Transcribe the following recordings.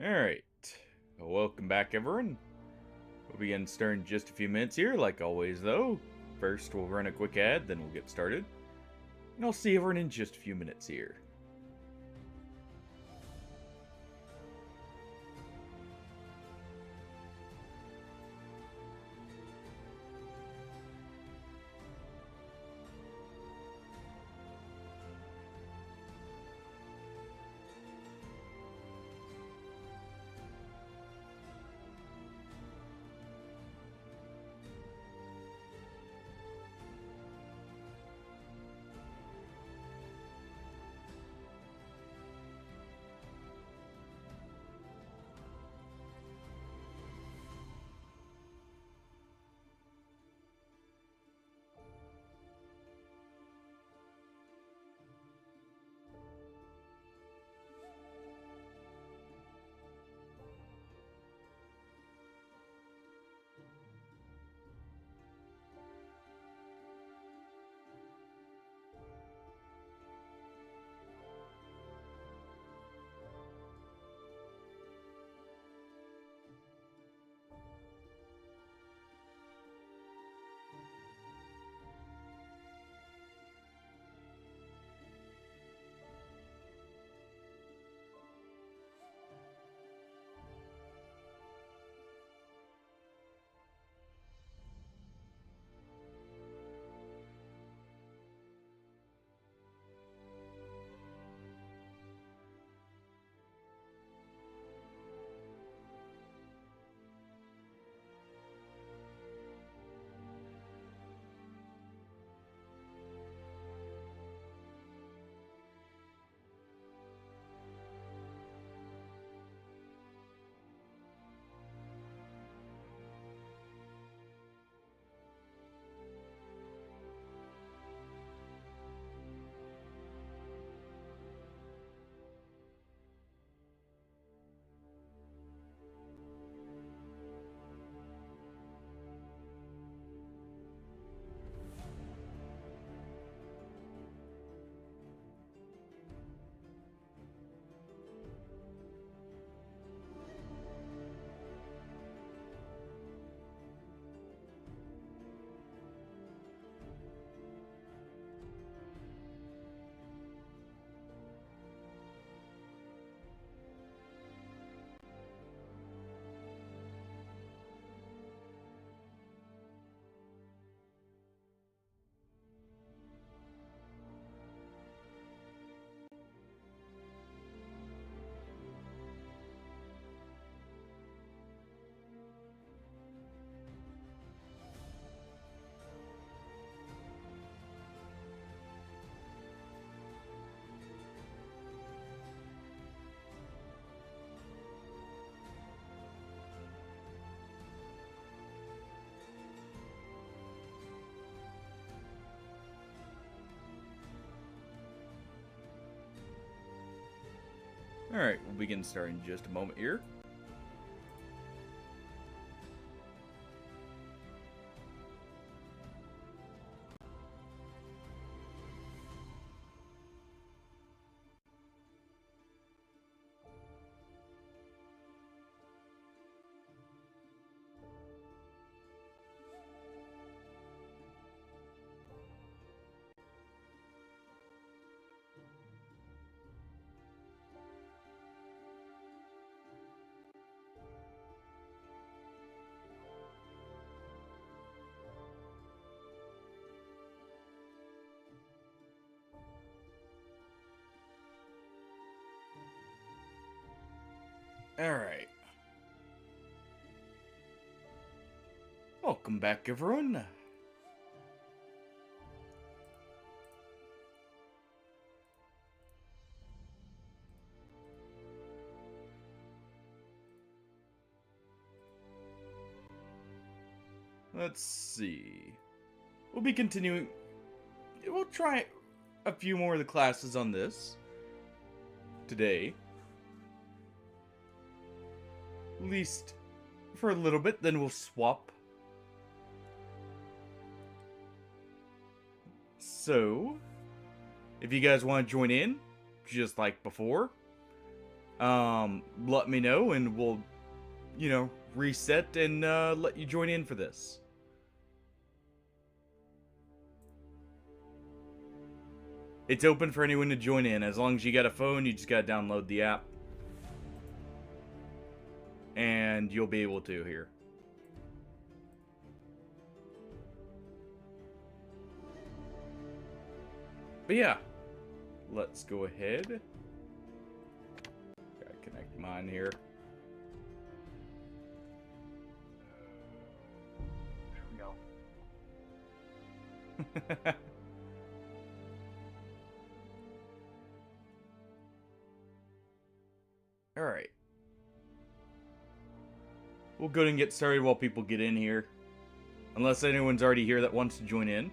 Alright, welcome back everyone. We'll begin starting in just a few minutes here, like always though. First we'll run a quick ad, then we'll get started. And I'll see everyone in just a few minutes here. Alright, we'll begin starting in just a moment here. Alright. Welcome back everyone. Let's see. We'll be continuing. We'll try a few more of the classes on this today. At least for a little bit, then we'll swap. So, if you guys want to join in, just like before, let me know and we'll, reset and let you join in for this. It's open for anyone to join in. As long as you got a phone, you just gotta download the app. And you'll be able to here. But yeah, let's go ahead. Gotta connect mine here. There we go. Alright. We'll go ahead and get started while people get in here. Unless anyone's already here that wants to join in.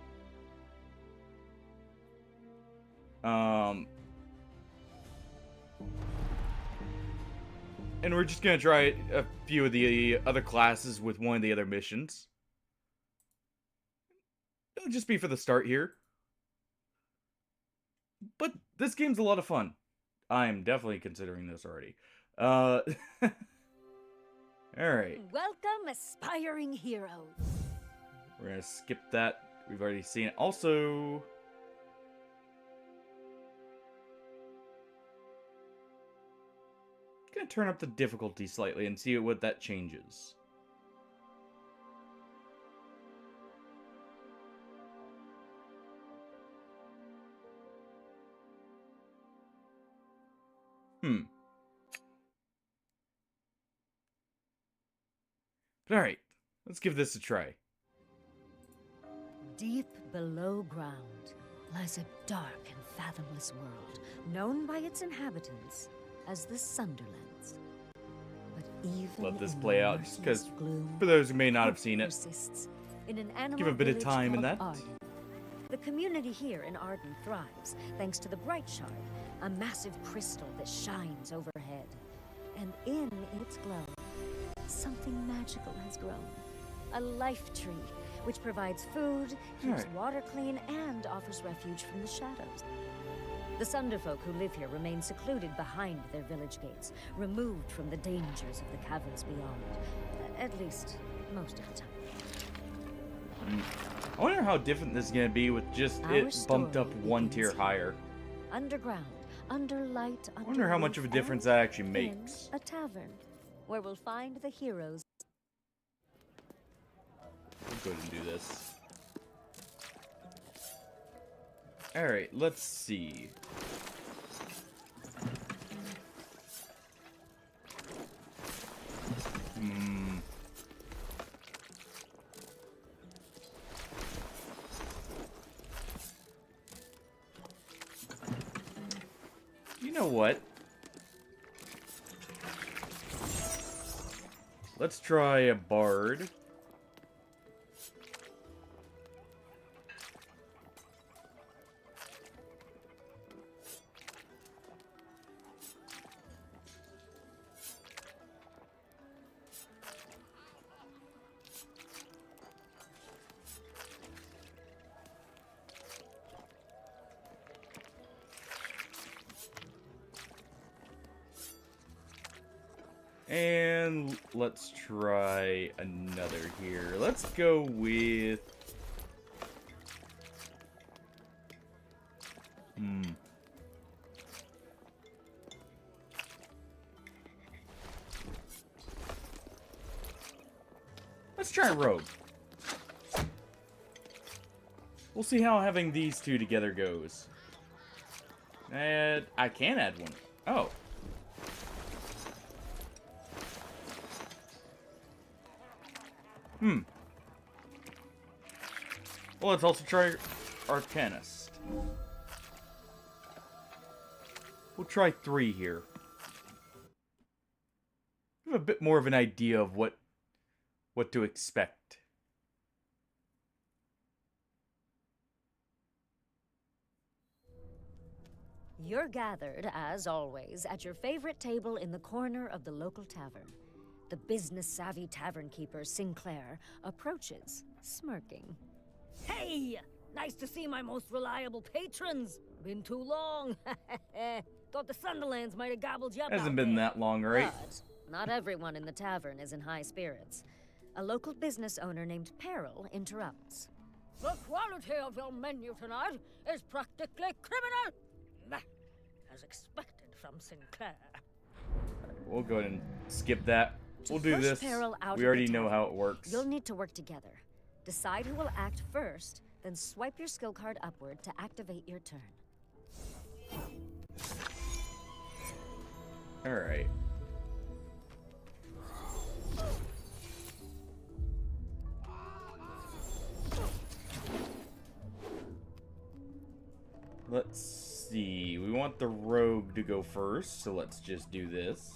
And we're just gonna try a few of the other classes with one of the other missions. It'll just be for the start here. But this game's a lot of fun. I'm definitely considering this already. Alright. Welcome, aspiring heroes. We're gonna skip that. We've already seen it. Also... gonna turn up the difficulty slightly and see what that changes. But alright, let's give this a try. Deep below ground lies a dark and fathomless world, known by its inhabitants as the Sunderlands. But even Let this in play the out, just merciless because gloom, for those who may not have hope seen it, persists in an animal give a bit of village time in called that. Arden. The community here in Arden thrives thanks to the Bright Shard, a massive crystal that shines overhead. And in its glow, something magical has grown. A life tree, which provides food, keeps water clean, and offers refuge from the shadows. The Sunderfolk who live here remain secluded behind their village gates, removed from the dangers of the caverns beyond. At least, most of the time. I wonder how different this is going to be with just it bumped up one tier higher. Underground, under light, I wonder how much of a difference that actually makes. A tavern, where we'll find the heroes. We'll go ahead and do this. Alright, let's see. You know what? Let's try a bard. And let's try another here. Let's go with... Let's try rogue. We'll see how having these two together goes. And I can add one. Oh. Well, let's also try Arcanist. We'll try 3 here. I have a bit more of an idea of what to expect. You're gathered, as always, at your favorite table in the corner of the local tavern. The business-savvy tavern keeper, Sinclair, approaches, smirking. Hey! Nice to see my most reliable patrons. Been too long. thought the Sunderlands might have gobbled you up. Hasn't out been there. that long, right? But not everyone in the tavern is in high spirits. A local business owner named Peril interrupts. The quality of your menu tonight is practically criminal! As expected from Sinclair. We'll go ahead and skip that. We'll do push this. Peril out We of already the know tavern, how it works. You'll need to work together. Decide who will act first, then swipe your skill card upward to activate your turn. Alright. Let's see. We want the rogue to go first, so let's just do this.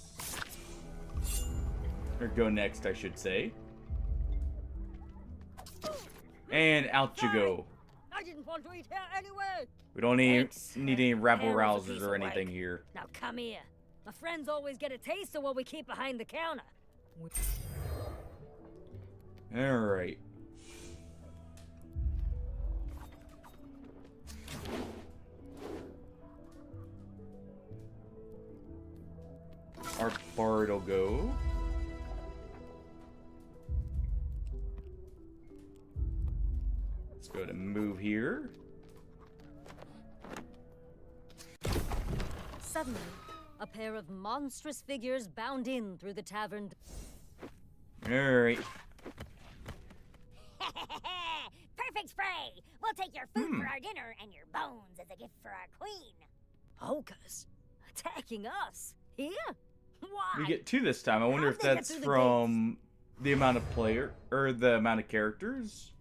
Or go next, I should say. And out you go. I didn't want to eat here anyway. We don't need Thanks. any rabble Peril's a rousers piece or of anything work. here. Now come here. My friends always get a taste of what we keep behind the counter. Alright. Our bard will go. Let's go to move here. Suddenly, a pair of monstrous figures bound in through the tavern. Alright. Perfect spray! We'll take your food for our dinner and your bones as a gift for our queen. Ogres attacking us here? Why? We get two this time. I wonder How'd if they get that's through the from the amount of player or the amount of characters.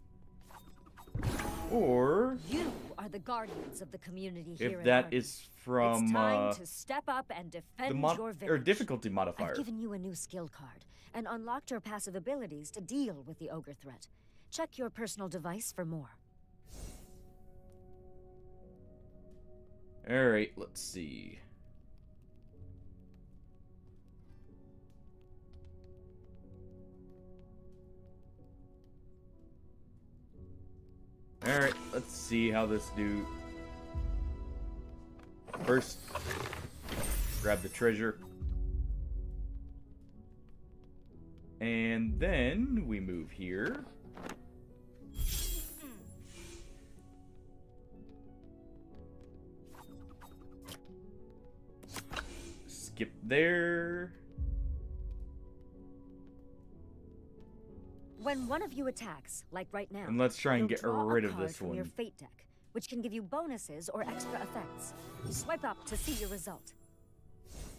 Or You are the guardians of the community here. if in that Arden. is from it's time to step up and defend your village. or difficulty modifier. I've given you a new skill card and unlocked your passive abilities to deal with the ogre threat. Check your personal device for more. Alright, let's see. Alright, let's see how this do. First, grab the treasure. And then we move here. Skip there. When one of you attacks, like right now, And let's try and you'll get draw rid a of card this from one. your fate deck, which can give you bonuses or extra effects. Swipe up to see your result.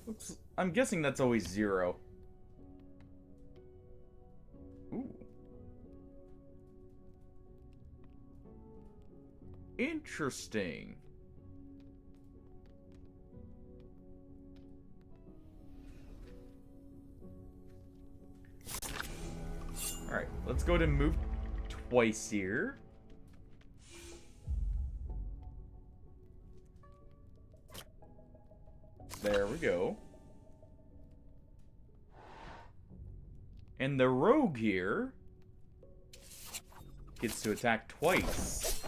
Oops. I'm guessing that's always 0. Ooh. Interesting. Alright, let's go to move twice here. There we go. And the rogue here gets to attack twice.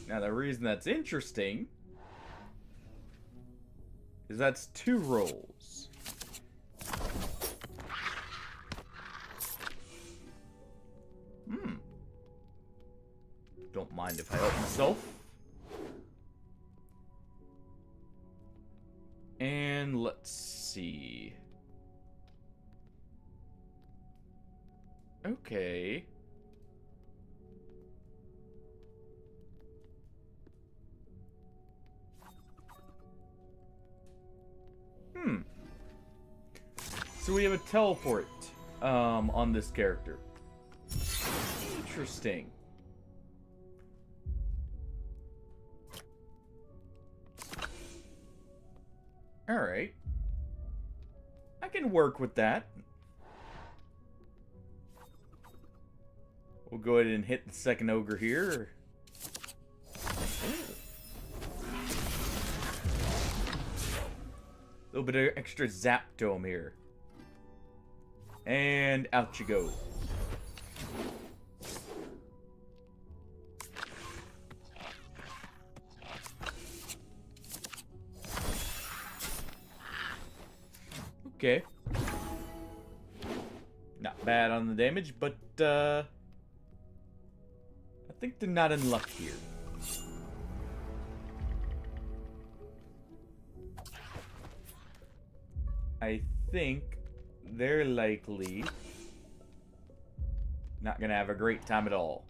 Now the reason that's interesting is that's 2 rolls. Don't mind if I help myself. And let's see. Okay. So we have a teleport on this character. Interesting. Alright. I can work with that. We'll go ahead and hit the second ogre here. A little bit of extra zap to him here. And out you go. Okay. Not bad on the damage, but, I think they're not in luck here. I think they're likely not gonna have a great time at all.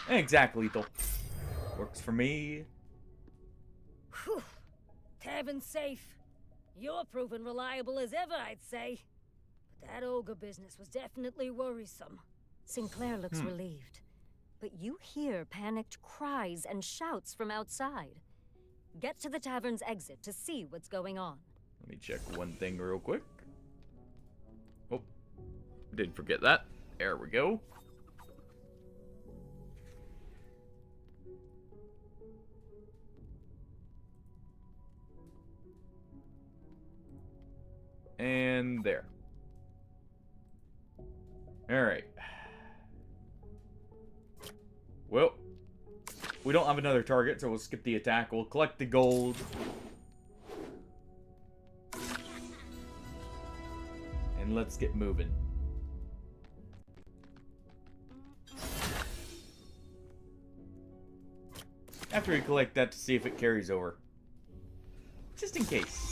Exactly, lethal. Works for me. Whew. Cabin's safe. You're proven reliable as ever, I'd say. But that ogre business was definitely worrisome. Sinclair looks relieved. But you hear panicked cries and shouts from outside. Get to the tavern's exit to see what's going on. Let me check one thing real quick. Oh, did forget that. There we go. And there. Alright. Well, we don't have another target, so we'll skip the attack. We'll collect the gold. And let's get moving. After we collect that to see if it carries over. Just in case.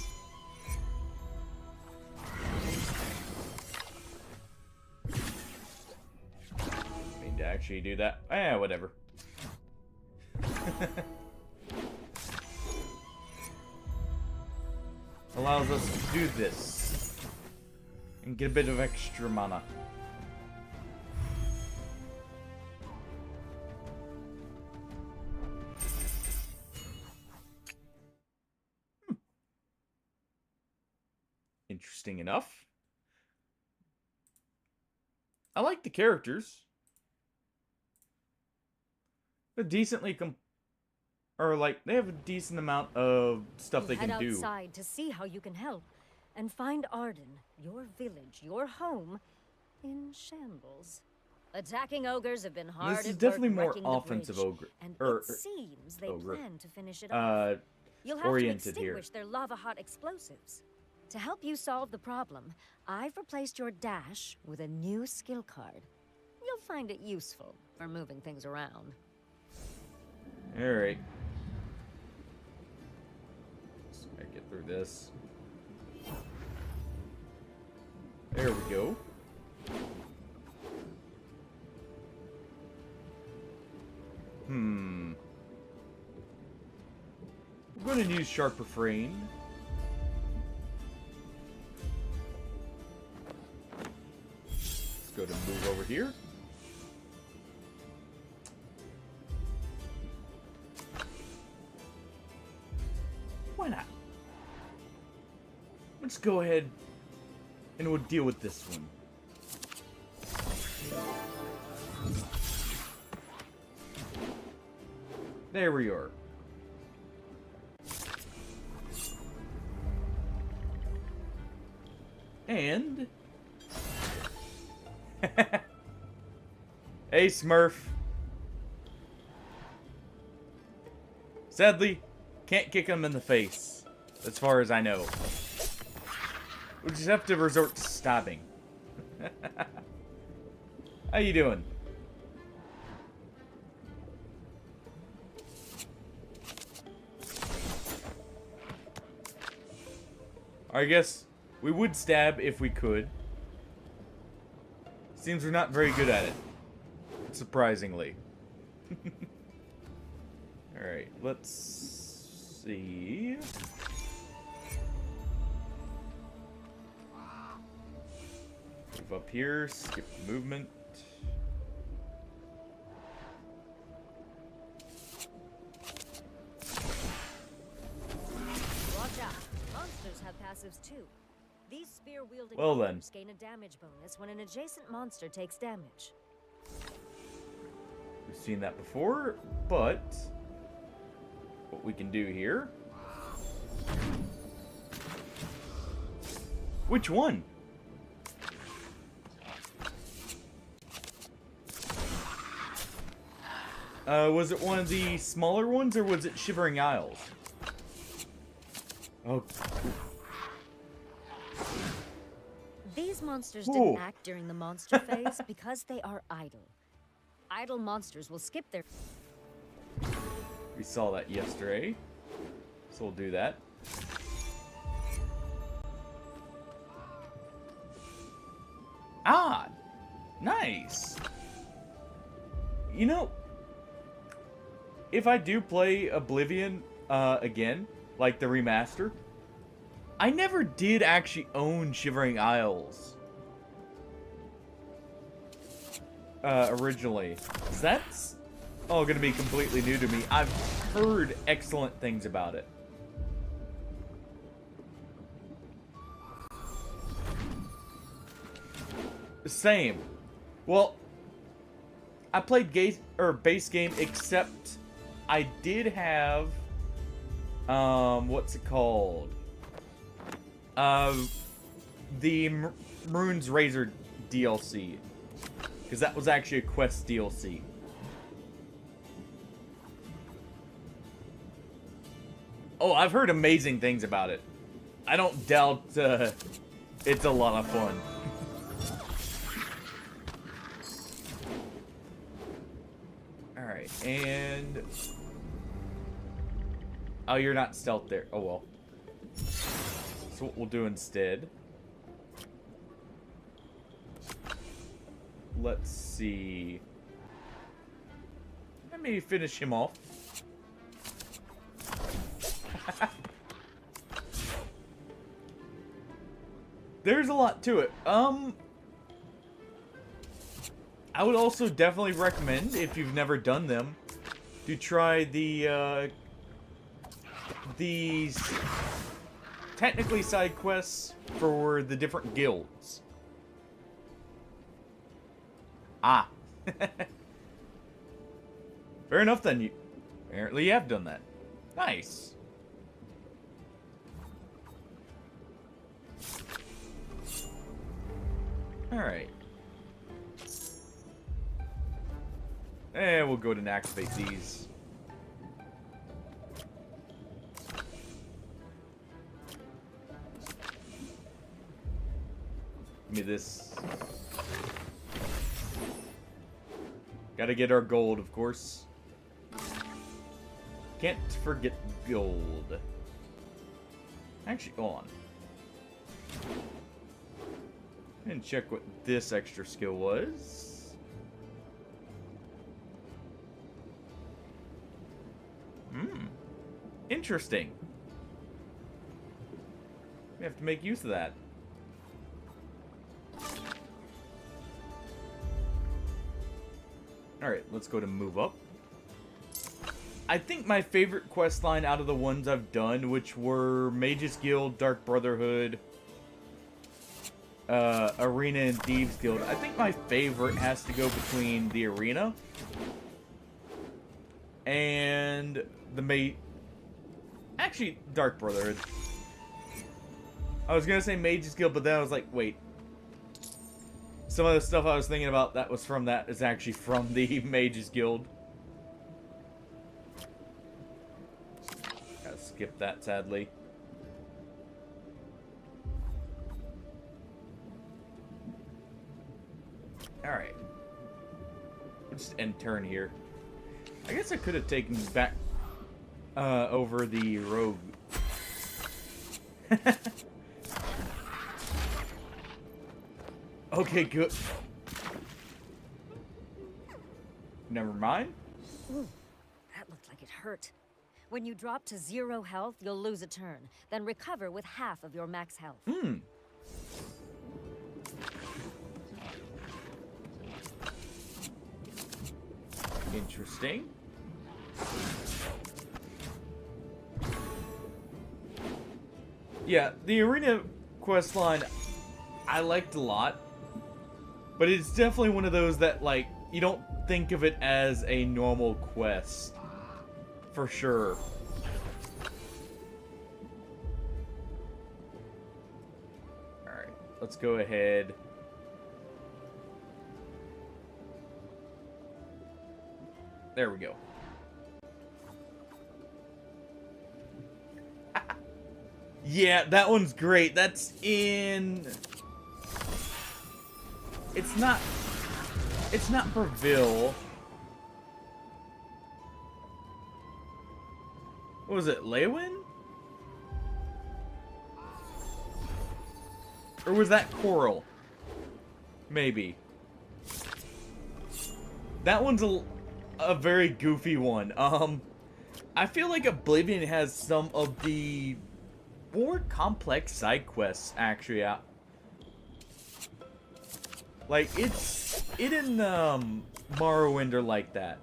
To actually do that. Whatever. Allows us to do this. And get a bit of extra mana. Interesting enough. I like the characters. They're decently they have a decent amount of stuff they can do. Head outside to see how you can help, and find Arden, your village, your home, in shambles. Attacking ogres have been hard. This is definitely more wrecking the offensive bridge, ogre, and or it seems they ogre. plan to finish it off. You'll have to oriented here. extinguish their lava-hot explosives. To help you solve the problem, I've replaced your dash with a new skill card. You'll find it useful for moving things around. Alright. Just gotta get through this. There we go. I'm gonna use Sharp Refrain. Let's go to move over here. Why not? Let's go ahead and we'll deal with this one. There we are. And... Hey, Smurf. Sadly, can't kick him in the face, as far as I know. We just have to resort to stabbing. How you doing? I guess we would stab if we could. Seems we're not very good at it. Surprisingly. Alright, let's see. Move up here, skip movement. Watch out. Monsters have passives too. These spear-wielding Well then. monsters gain a damage bonus when an adjacent monster takes damage. We've seen that before, but what we can do here. Which one? Was it one of the smaller ones or was it Shivering Isles? Oh. These monsters Ooh. didn't act during the monster phase because they are idle. Idle monsters will skip their... We saw that yesterday. So we'll do that. Ah! Nice! You know, if I do play Oblivion again, like the remaster, I never did actually own Shivering Isles originally. So that's all going to be completely new to me. I've heard excellent things about it. Same. Well, I played base game, except I did have what's it called? The Maroon's Razor DLC, because that was actually a quest DLC. Oh, I've heard amazing things about it. I don't doubt it's a lot of fun. Alright, and... Oh, you're not stealth there. Oh, well. So what we'll do instead... Let's see... Let me finish him off. There's a lot to it. I would also definitely recommend, if you've never done them, to try these technically side quests for the different guilds. Ah. Fair enough then. Apparently you have done that. Nice. Alright. And we'll go ahead and activate these. Give me this. Gotta get our gold, of course. Can't forget gold. Actually, hold on. And check what this extra skill was. Interesting. We have to make use of that. Alright, let's go to move up. I think my favorite quest line out of the ones I've done, which were Mage's Guild, Dark Brotherhood, Arena, and Thieves Guild. I think my favorite has to go between the Arena and the Actually, Dark Brotherhood. I was gonna say Mage's Guild, but then I was like, wait. Some of the stuff I was thinking about that was from that is actually from the Mage's Guild. Gotta skip that, sadly. Alright. We'll just end turn here. I guess I could have taken back over the rogue. Okay, good. Never mind. Ooh, that looked like it hurt. When you drop to 0 health, you'll lose a turn, then recover with half of your max health. Interesting. Yeah, the arena quest line I liked a lot, but it's definitely one of those that, like, you don't think of it as a normal quest. For sure. Alright, let's go ahead. There we go. Yeah, that one's great. That's in... It's not Breville. What was it, Leywin? Or was that Coral? Maybe. That one's a very goofy one. I feel like Oblivion has some of the more complex side quests actually out. Like it in Morrowind are like that,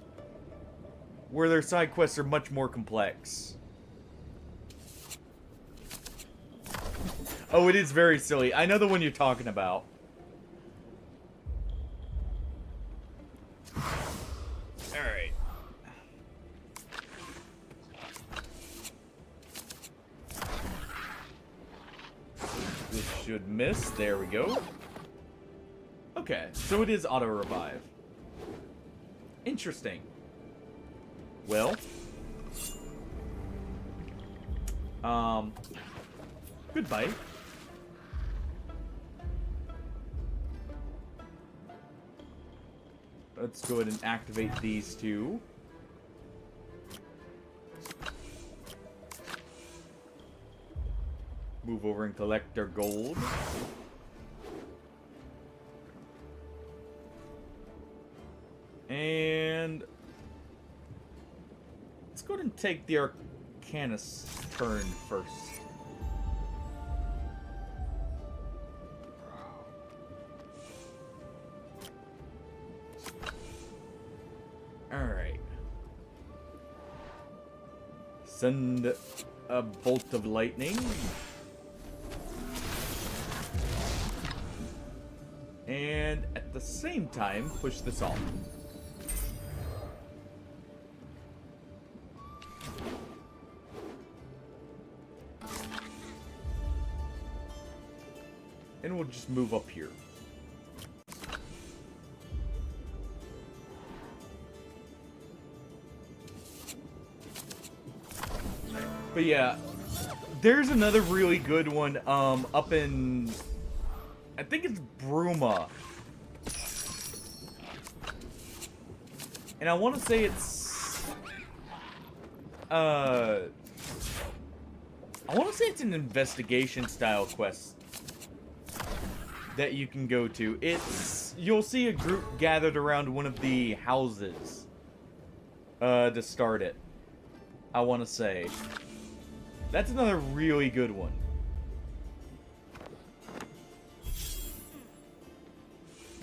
where their side quests are much more complex. Oh, it is very silly. I know the one you're talking about. Alright. This should miss. There we go. Okay, so it is auto-revive. Interesting. Well. Goodbye. Let's go ahead and activate these two. Move over and collect their gold. And let's go ahead and take the Arcanus turn first. Alright. Send a bolt of lightning. And at the same time, push this off. And we'll just move up here. But yeah, there's another really good one up in, I think it's Bruma. And I want to say it's I want to say it's an investigation style quest that you can go to. You'll see a group gathered around one of the houses to start it. I want to say that's another really good one.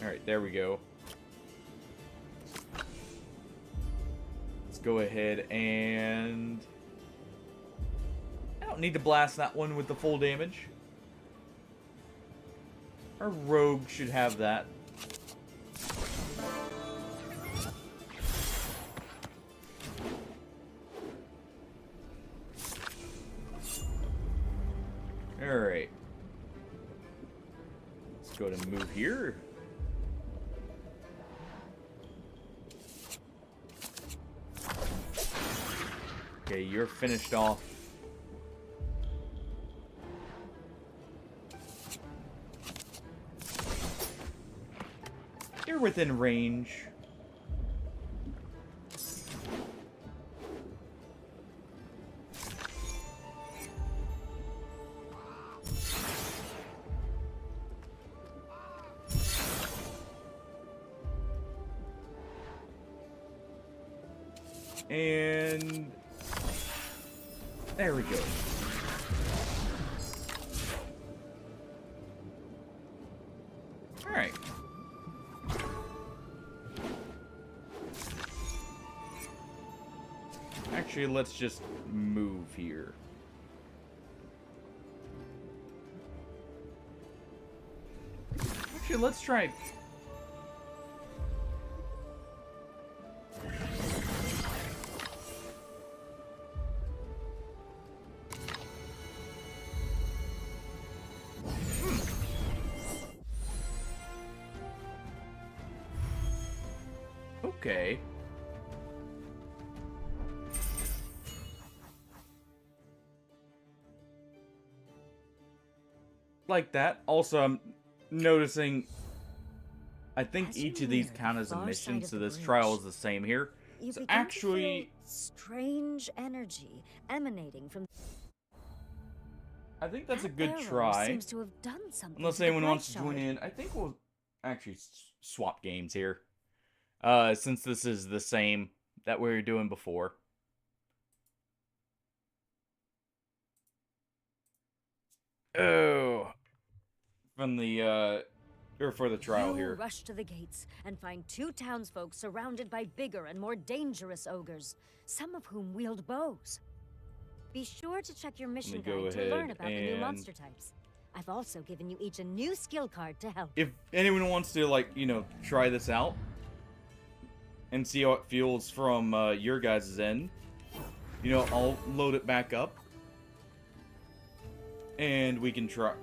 Alright, there we go. Let's go ahead and... I don't need to blast that one with the full damage. Our rogue should have that. Alright. Let's go to move here. Okay, you're finished off. You're within range. And there we go. Alright. Actually, let's just move here. Actually, let's try... Okay. like that. Also, I'm noticing, I think As you each of these near count the as a far mission, side of so the this trial bridge, is the same here. you So begin to feel actually, strange energy emanating from I think that's a that good arrow. try. Seems to have done something Unless to the anyone bright wants to join shard. in, I think we'll actually swap games here. Since this is the same that we were doing before. Oh, from the or for the trial You here. rush to the gates and find two townsfolk surrounded by bigger and more dangerous ogres, some of whom wield bows. Be sure to check your mission go guide to learn ahead about the new and- monster types. I've also given you each a new skill card to help. If anyone wants to, like, you know, try this out and see how it feels from your guys' end, you know, I'll load it back up and we can try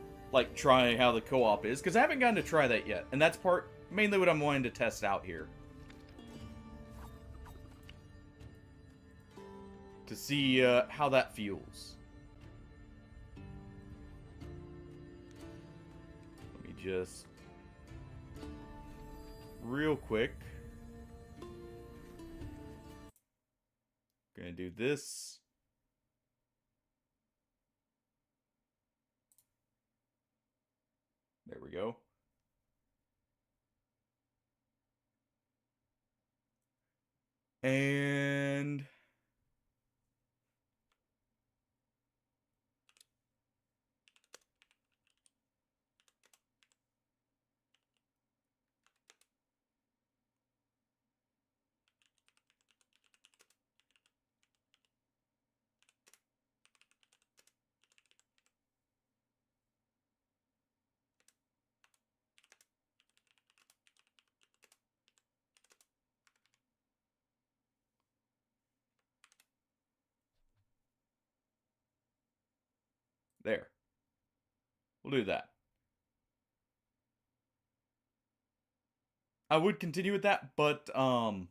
how the co-op is, because I haven't gotten to try that yet, and that's mainly what I'm wanting to test out here. To see how that feels. Let me just real quick. Gonna do this. There we go. And there. We'll do that. I would continue with that, but I'm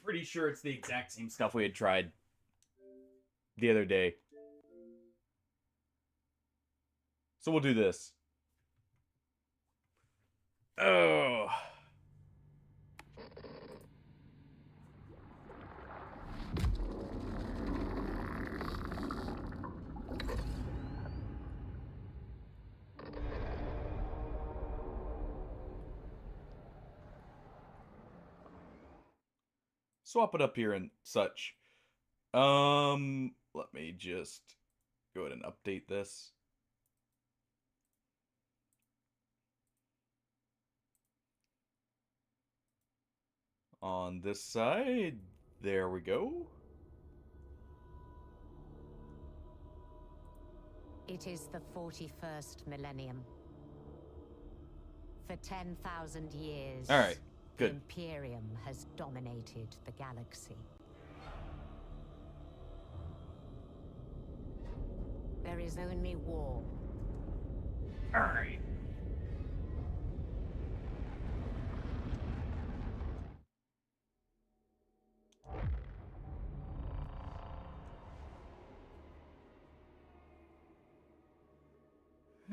pretty sure it's the exact same stuff we had tried the other day. So we'll do this. Oh. Swap it up here and such. Let me just go ahead and update this. On this side, there we go. It is the 41st millennium. For 10,000 years, All right, the good. Imperium has dominated the galaxy. There is only war. All right.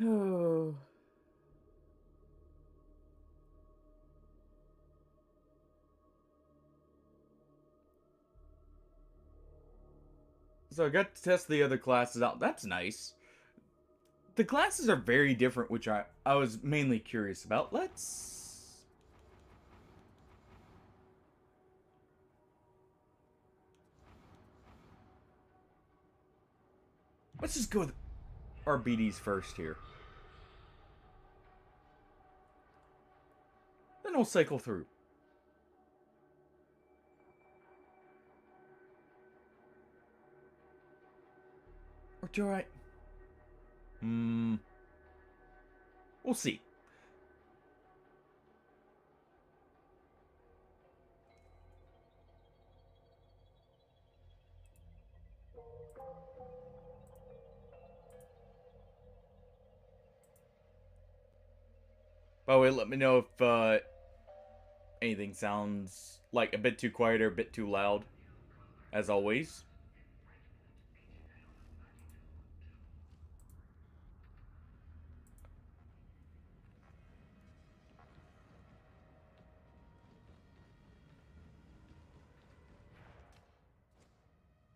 Oh. So I got to test the other classes out. That's nice. The classes are very different, which I was mainly curious about. Let's just go with our BDs first here. Then we'll cycle through. Or do I? We'll see. By the way, let me know if anything sounds like a bit too quiet or a bit too loud. As always.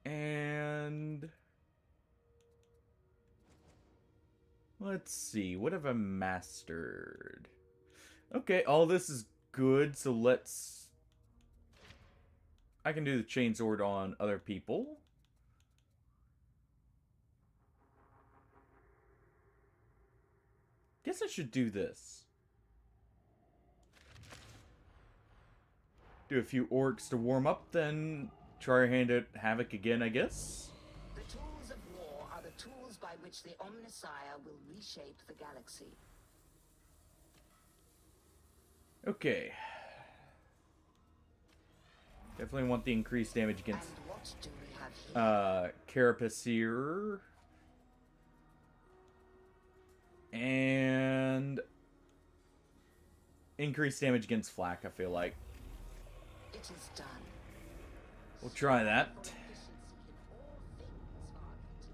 And let's see, what have I mastered? Okay, all this is good, so I can do the chainsword on other people. Guess I should do this. Do a few orcs to warm up, then try our hand at Havoc again, I guess. The tools of war are the tools by which the Omnissiah will reshape the galaxy. Okay. Definitely want the increased damage against And what do we have here? Carapace here. And increased damage against flak, I feel like. It is done. We'll try that. Efficiency in all things, Ardent.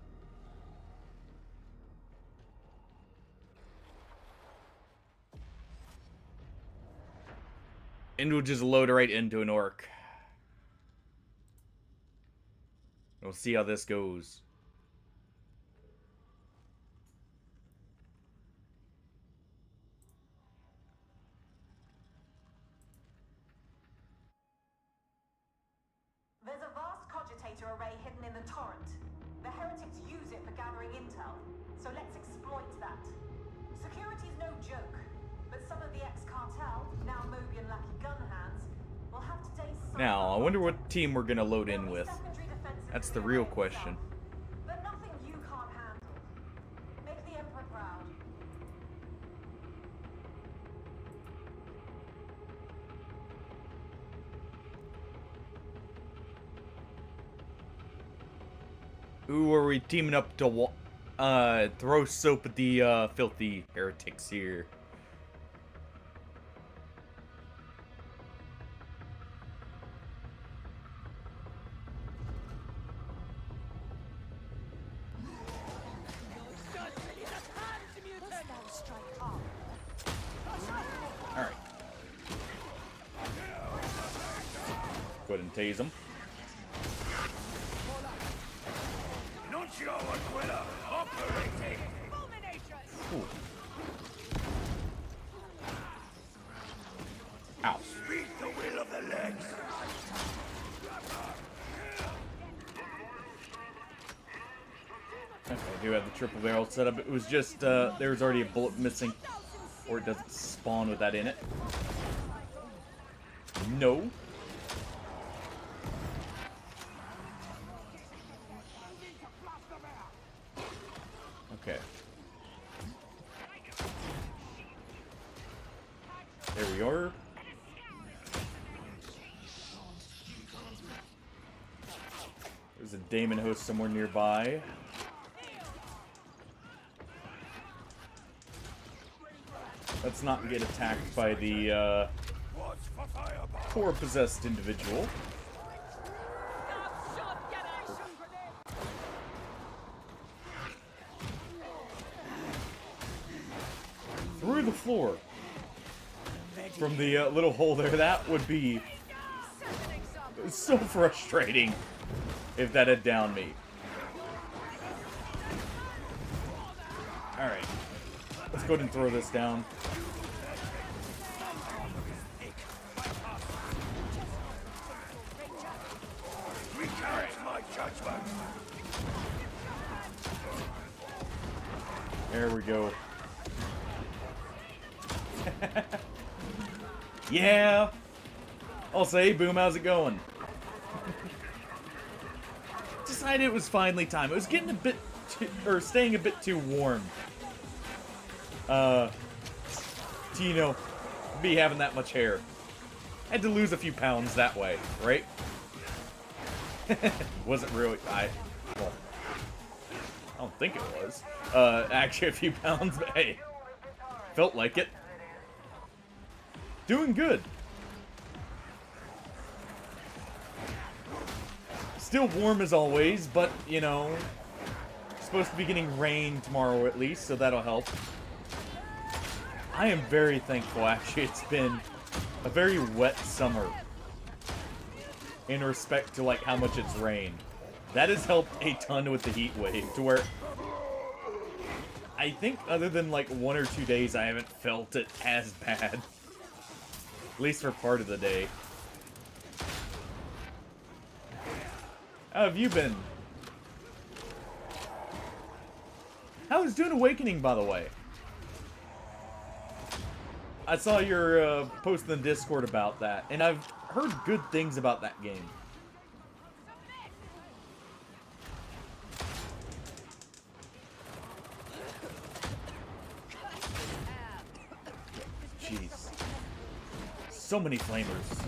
And we'll just load right into an orc. We'll see how this goes. There's a vast cogitator array hidden in the torrent. The heretics use it for gathering intel, so let's exploit that. Security's no joke, but some of the ex-cartel, now Mobian lucky gun hands, will have today's... Now, I wonder what team we're gonna load in with. That's the real question. But nothing you can't handle. Make the Emperor proud. Who are we teaming up to throw soap at the filthy heretics here? Alright. Go ahead and tase him. Ooh. Ow. Okay, I do have the triple barrel set up. It was just, there was already a bullet missing. Or it doesn't spawn with that in it. No. Okay. There we are. There's a Daemon host somewhere nearby. Let's not get attacked by the poor possessed individual. Through the floor. From the little hole there. That would be so frustrating if that had downed me. Alright. Let's go ahead and throw this down. There we go. Yeah! I'll say, Boom, how's it going? Decided it was finally time. It was getting a bit or staying a bit too warm. To, you know, be having that much hair. Had to lose a few pounds that way, right? Wasn't really, well, I don't think it was. Actually a few pounds, but hey, felt like it. Doing good. Still warm as always, but, you know, supposed to be getting rain tomorrow at least, so that'll help. I am very thankful, actually. It's been a very wet summer in respect to, like, how much it's rained. That has helped a ton with the heat wave, to where I think other than like 1 or 2 days, I haven't felt it as bad. At least for part of the day. How have you been? How is Dune Awakening, by the way? I saw your post in the Discord about that, and I've heard good things about that game. Jeez. So many flamers.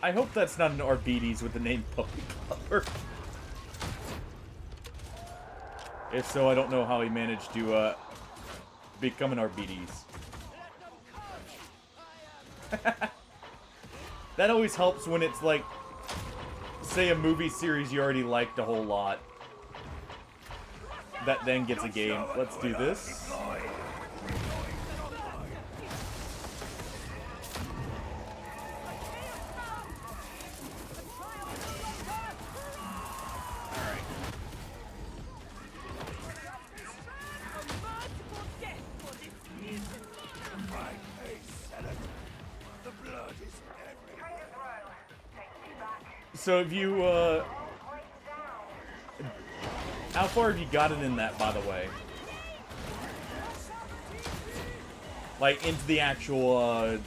I hope that's not an Arbites with the name Puppy Color. If so, I don't know how he managed to become an Arbites. That always helps when it's like, say, a movie series you already liked a whole lot. That then gets a game. Let's do this. So have you, how far have you gotten in that, by the way? Like, into the actual,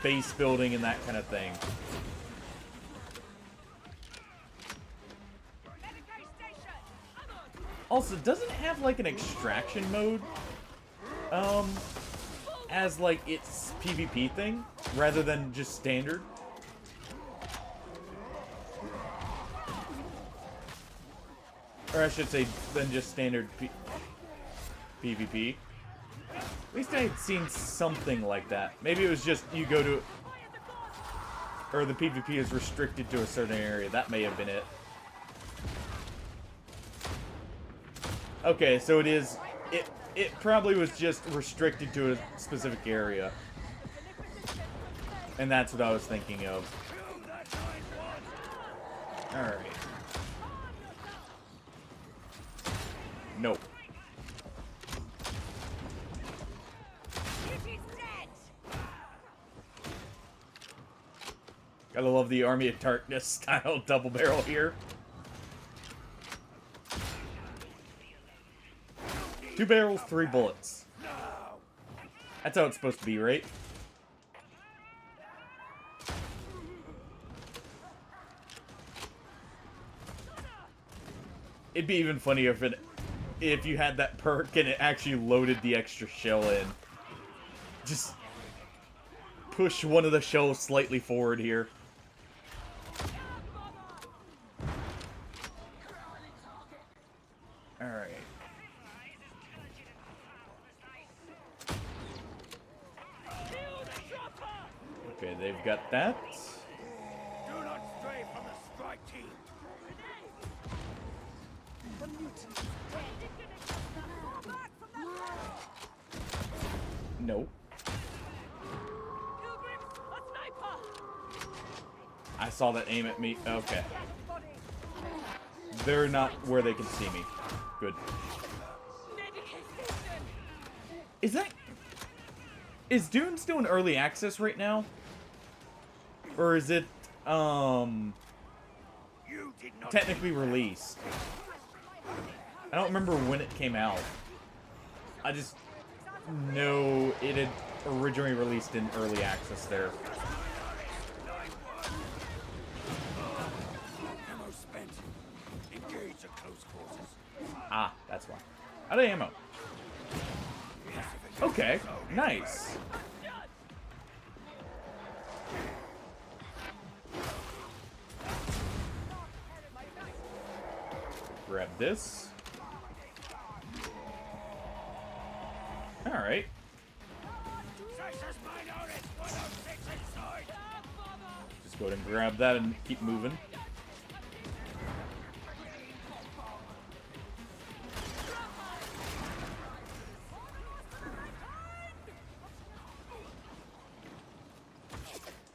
base building and that kind of thing. Also, doesn't it have, like, an extraction mode? As, like, its PvP thing? Rather than just standard? Or I should say, than just standard PvP. At least I had seen something like that. Maybe it was just you go to... Or the PvP is restricted to a certain area. That may have been it. Okay, so it is... It probably was just restricted to a specific area. And that's what I was thinking of. Alright. Nope. Gotta love the Army of Darkness style double barrel here. 2 barrels, 3 bullets. That's how it's supposed to be, right? It'd be even funnier if you had that perk and it actually loaded the extra shell in. Just push one of the shells slightly forward here. Alright. Okay, they've got that. Do not stray from the strike team. No. I saw that aim at me. Okay. They're not where they can see me. Good. Is Dune still in early access right now? Or is it, technically released? I don't remember when it came out. I just know it had originally released in early access there. Ammo spent. Engage at close quarters. Ah, that's why. Out of ammo. Okay, nice. Grab this. Alright. Just go ahead and grab that and keep moving.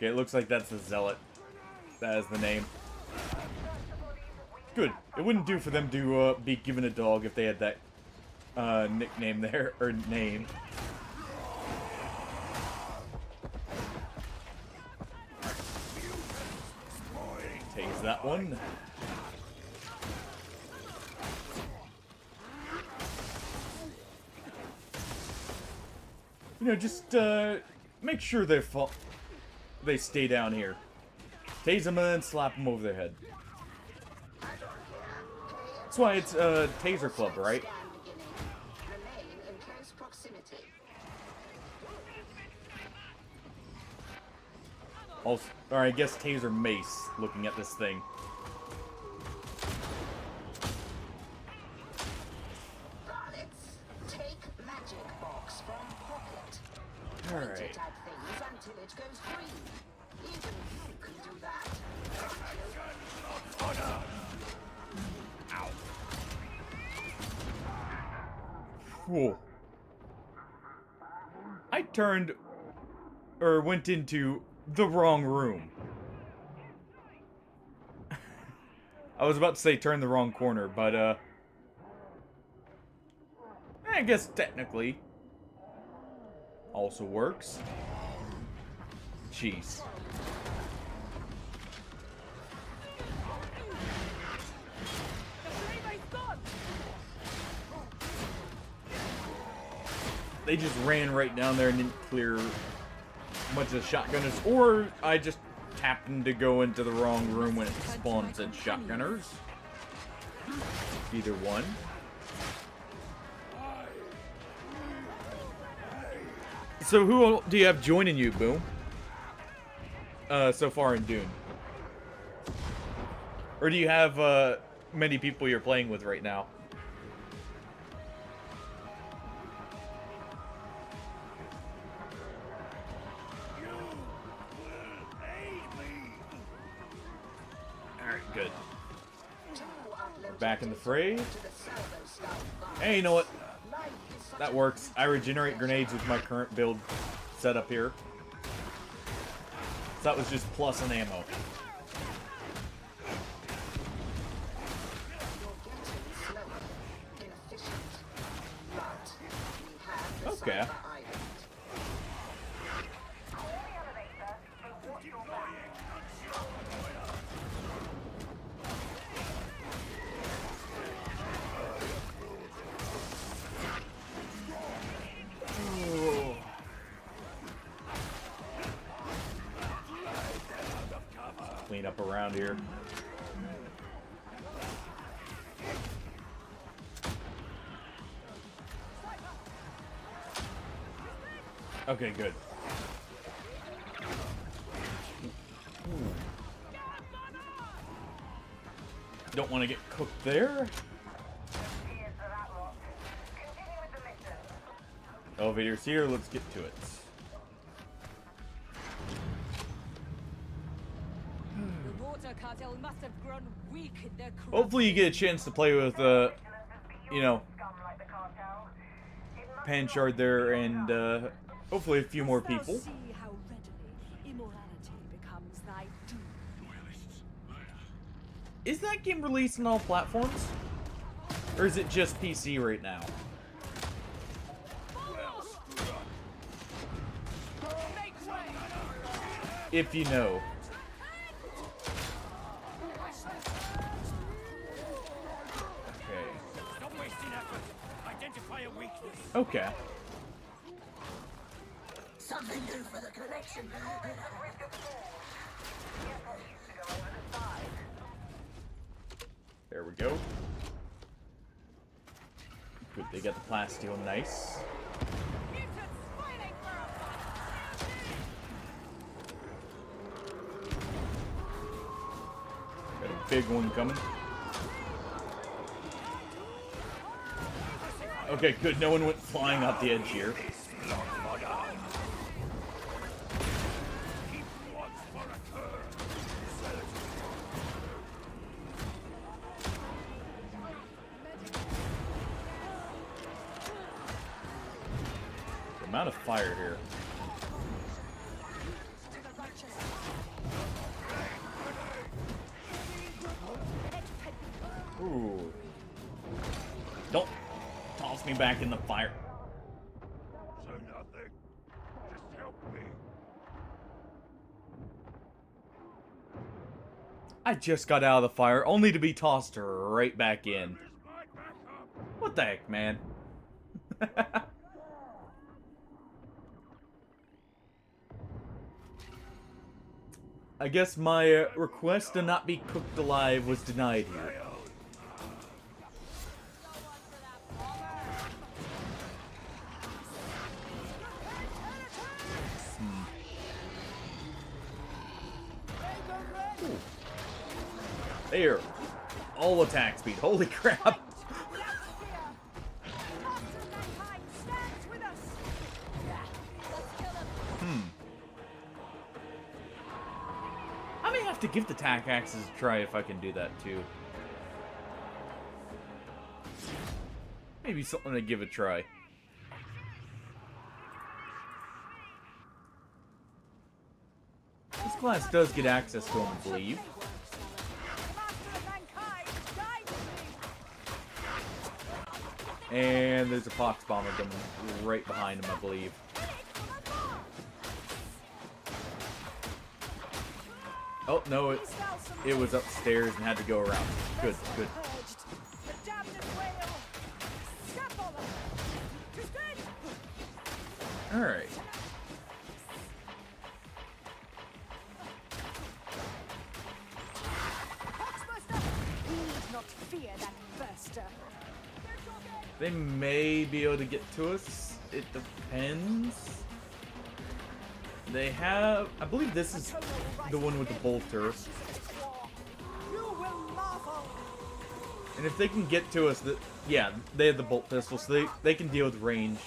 Okay, it looks like that's the Zealot. That is the name. Good. It wouldn't do for them to be given a dog if they had that nickname there, or name. Tase that one. You know, just make sure they stay down here. Tase them and then slap them over their head. That's why it's Taser Club, right? Remain in close proximity. Also, or I guess Taser Mace, looking at this thing. Varlets, take magic box from pocket. Alright. Point it at things until it goes green. Even you can do that. Whoa. I turned, or went into the wrong room. I was about to say turn the wrong corner, but, I guess technically also works. Jeez. They just ran right down there and didn't clear much of the shotgunners, or I just happened to go into the wrong room when it spawned and said shotgunners. Either one. So who do you have joining you, Boom? So far in Dune? Or do you have many people you're playing with right now? Alright, good. Back in the fray. Hey, you know what? That works. I regenerate grenades with my current build setup here. So that was just plus an ammo. Okay. Clean up around here. Okay, good. Don't want to get cooked there. Elevator's here, let's get to it. The water cartel must have grown weak in their Hopefully you get a chance to play with, you know, Panchard there and, hopefully a few more people. See how readily immorality becomes thy doom. Is that game released on all platforms? Or is it just PC right now? If you know. Okay. Stop wasting effort. Identify a weakness. Okay. Something new for the collection. There we go. Good, they got the plasteel, nice. Got a big one coming. Okay, good, no one went flying off the edge here. The amount of fire here. Ooh. Don't toss me back in the fire. So nothing. Just help me. I just got out of the fire, only to be tossed right back in. This might back up. What the heck, man? I guess my request to not be cooked alive was denied here. There. All attack speed. Holy crap. I may have to give the tack axes a try if I can do that too. Maybe something to give a try. This class does get access to them, I believe. And there's a pox bomber coming right behind him, I believe. Oh, no, it was upstairs and had to go around. Good, good. Alright. They may be able to get to us. It depends. They have... I believe this is the one with the bolter. And if they can get to us... yeah, they have the bolt pistol, so they can deal with range.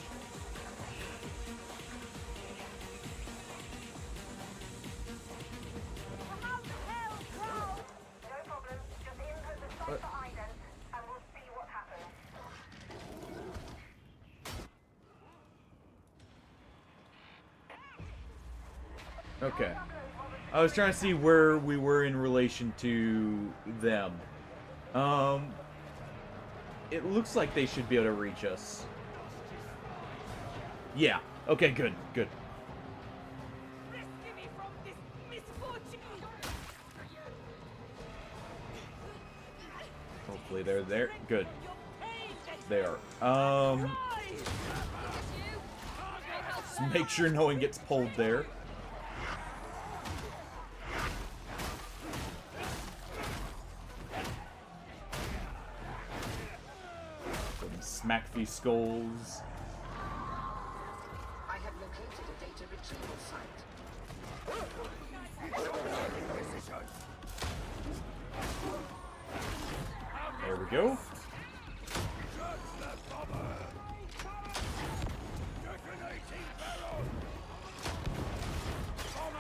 Okay. I was trying to see where we were in relation to them. It looks like they should be able to reach us. Yeah. Okay, good, good. Hopefully they're there. Good. They are. Just make sure no one gets pulled there. Smack a few skulls. I have located a data retrieval site. There we go.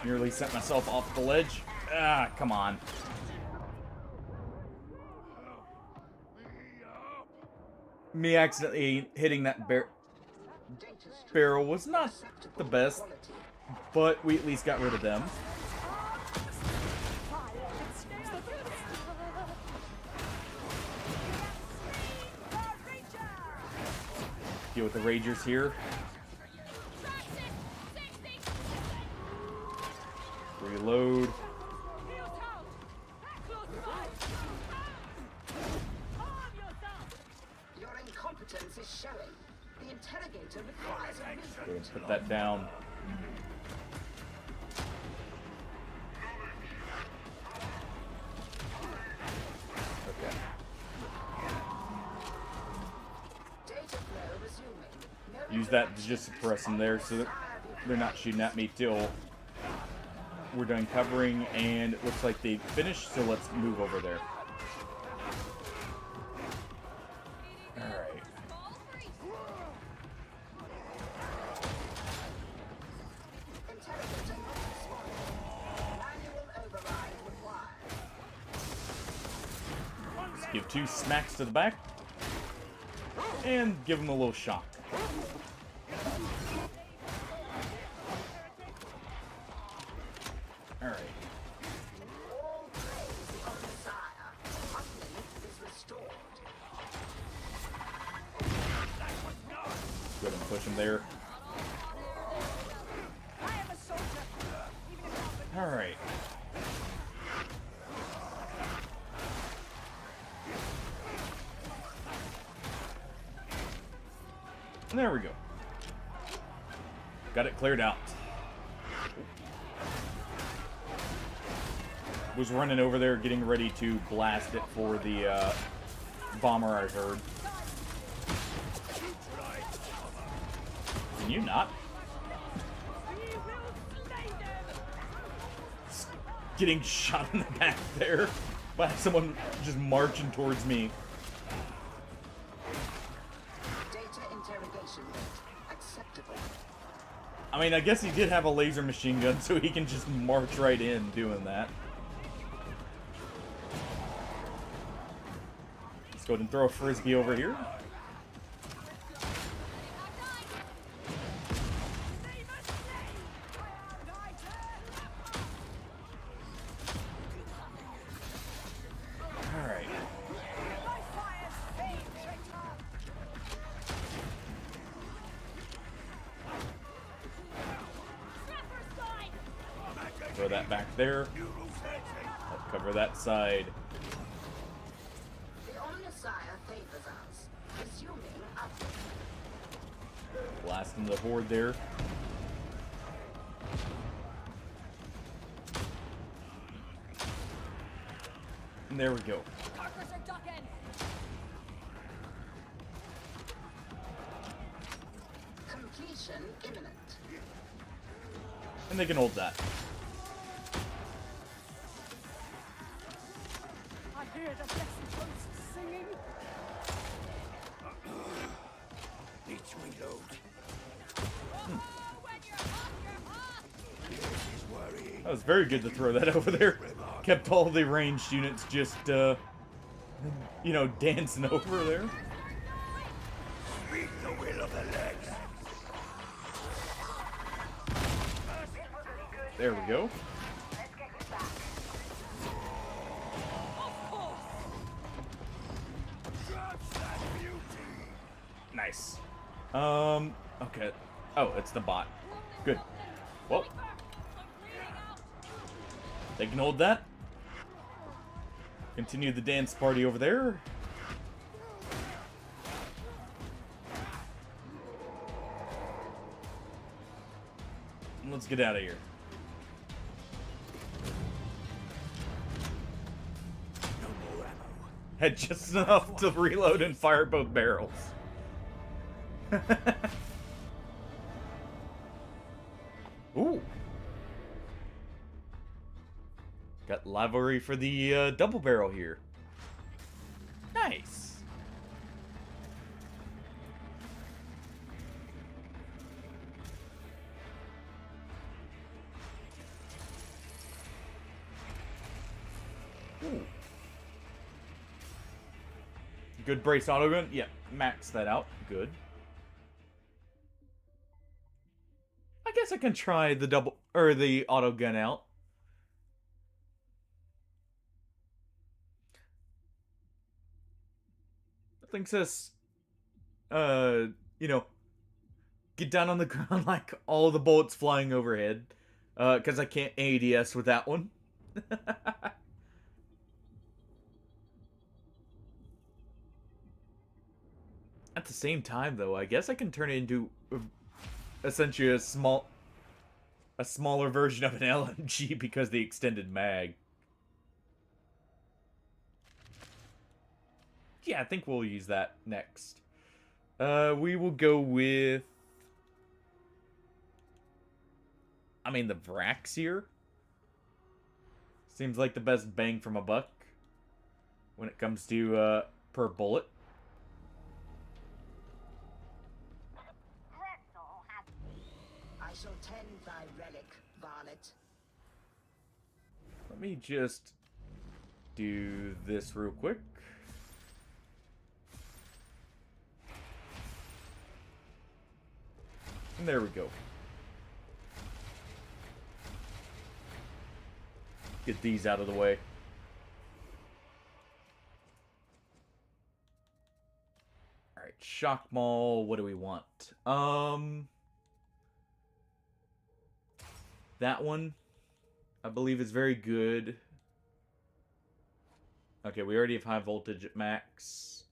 Nearly sent myself off the ledge. Ah, come on. Me accidentally hitting that barrel was not the best, but we at least got rid of them. Deal with the Ragers here. Reload. Is showing. The interrogator requires a visit. Put that down. Okay. Data flow resuming. Use that to just suppress them there so that they're not shooting at me till we're done covering, and it looks like they finished, so let's move over there. Give 2 smacks to the back, and give him a little shock. Alright. All praise of the sire. Husband is restored. Push him there. Alright. There we go. Got it cleared out. Was running over there getting ready to blast it for the bomber I heard. Can you not? Getting shot in the back there by someone just marching towards me. Data interrogation rate acceptable. I mean, I guess he did have a laser machine gun, so he can just march right in doing that. Let's go ahead and throw a frisbee over here. Alright. Throw that back there. I'll cover that side. The Omnissiah favors us, resuming upward. Blasting the horde there. And there we go. Completion imminent. And they can hold that. I hear the blessed hosts singing. Need to reload. That was very good to throw that over there. Kept all the ranged units just, you know, dancing over there. Speak the will of the legs. There we go. Nice. Okay. Oh, it's the bot. Good. Well. They can hold that. Continue the dance party over there. And let's get out of here. No more ammo. Had just enough to reload and fire both barrels. Ooh. Got livery for the double barrel here. Nice. Ooh. Good brace auto gun. Yeah, max that out. Good. I guess I can try the double or the auto gun out. Thing says, you know, get down on the ground like all the bullets flying overhead. Because I can't ADS with that one. At the same time, though, I guess I can turn it into essentially a smaller version of an LMG because the extended mag. Yeah, I think we'll use that next. We will go with... I mean, the Vraxier. Seems like the best bang from a buck when it comes to per bullet. I shall tend thy relic, varlet. Let me just do this real quick. And there we go. Get these out of the way. Alright, shock maul. What do we want? That one, I believe, is very good. Okay, we already have high voltage at max.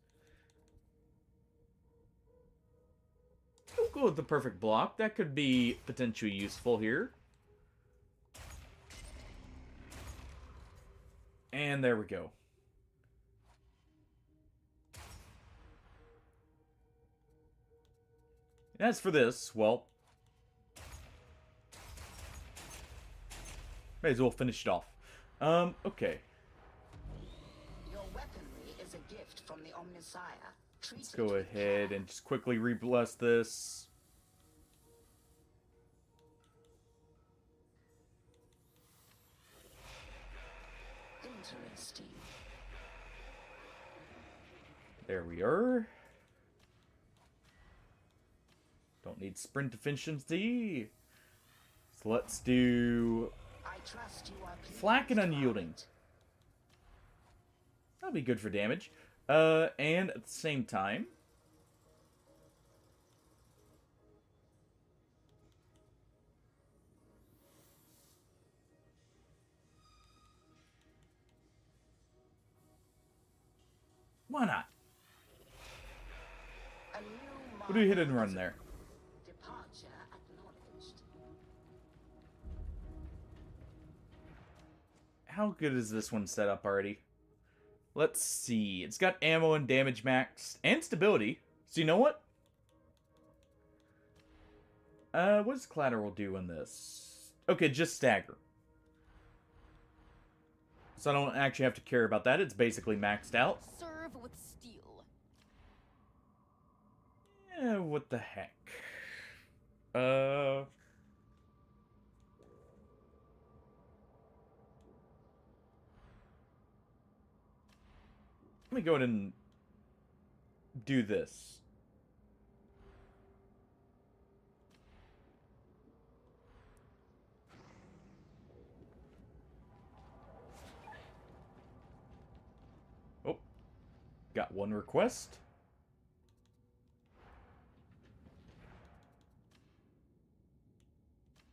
We'll go with the perfect block. That could be potentially useful here. And there we go. As for this, well, may as well finish it off. Okay. Your weaponry is a gift from the Omnissiah. Let's go ahead and just quickly rebless this. Interesting. There we are. Don't need sprint efficiency. So let's do I trust you are flak and unyielding. That'll be good for damage. And at the same time, why not? a new We'll do hit and run there. departure acknowledged. How good is this one set up already? Let's see. It's got ammo and damage max and stability. So you know what? What does collateral do in this? Okay, just stagger. So I don't actually have to care about that. It's basically maxed out. Serve with steel. Eh, what the heck? Let me go ahead and do this. Oh, got one request.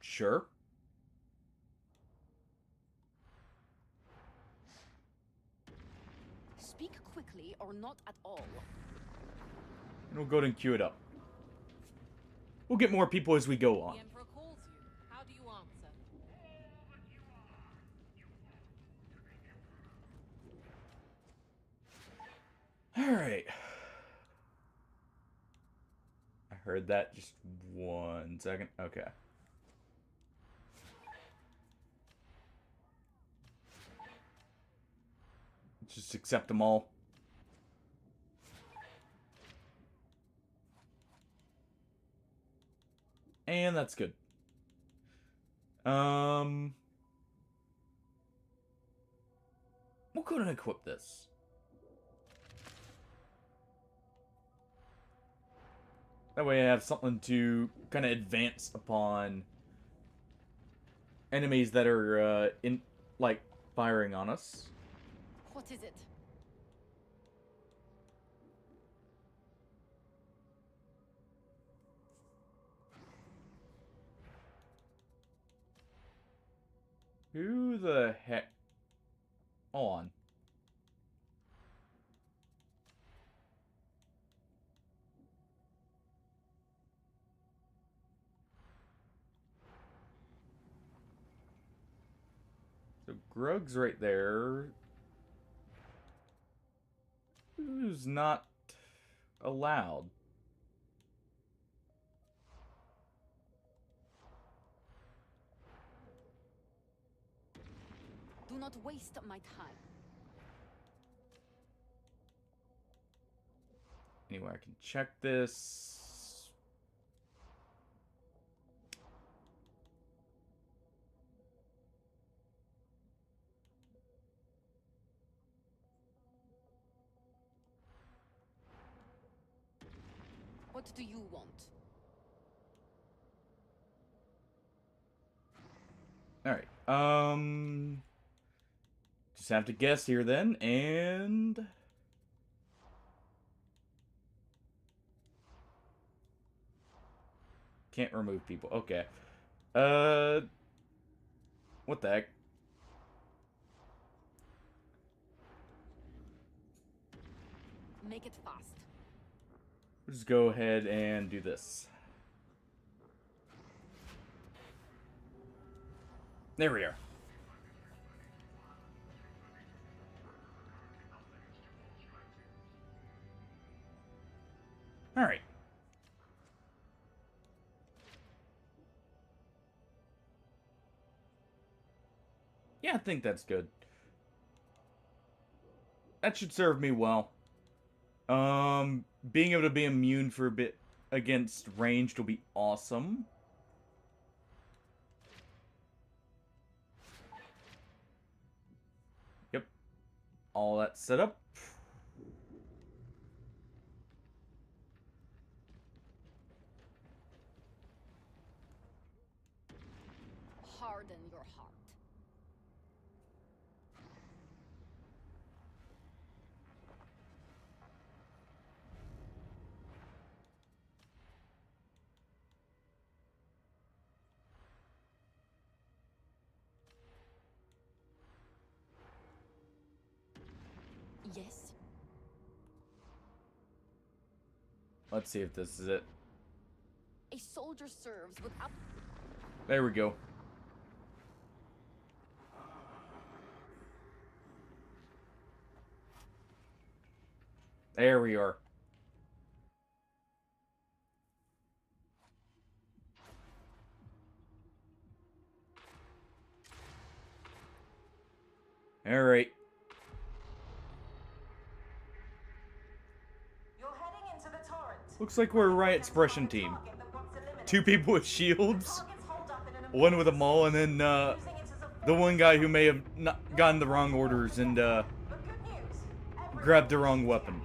Sure. Speak quickly or not at all. And we'll go ahead and queue it up. We'll get more people as we go on. The Emperor calls you. How do you answer? Alright. I heard that. Just 1 second. Okay. Just accept them all. And that's good. We'll go ahead and equip this. That way I have something to kind of advance upon enemies that are, firing on us. What is it? Who the heck? On. So Grug's right there. Who's not allowed? Do not waste my time. Anyway, I can check this. What do you want? Alright, just have to guess here then, and can't remove people. Okay. What the heck? Make it fast. We'll just go ahead and do this. There we are. All right. Yeah, I think that's good. That should serve me well. Being able to be immune for a bit against ranged will be awesome. Yep. All that set up. Harden your heart. Yes. Let's see if this is it. A soldier serves without. There we go. There we are. All right. You're heading into the torrent. Looks like we're a riot suppression team. Target that wants eliminated. 2 people with shields, Target's holed up in an one with a immune maul, and then using it as a the one guy who may have not gotten the wrong orders and But good news. Everyone grabbed the wrong is weapon.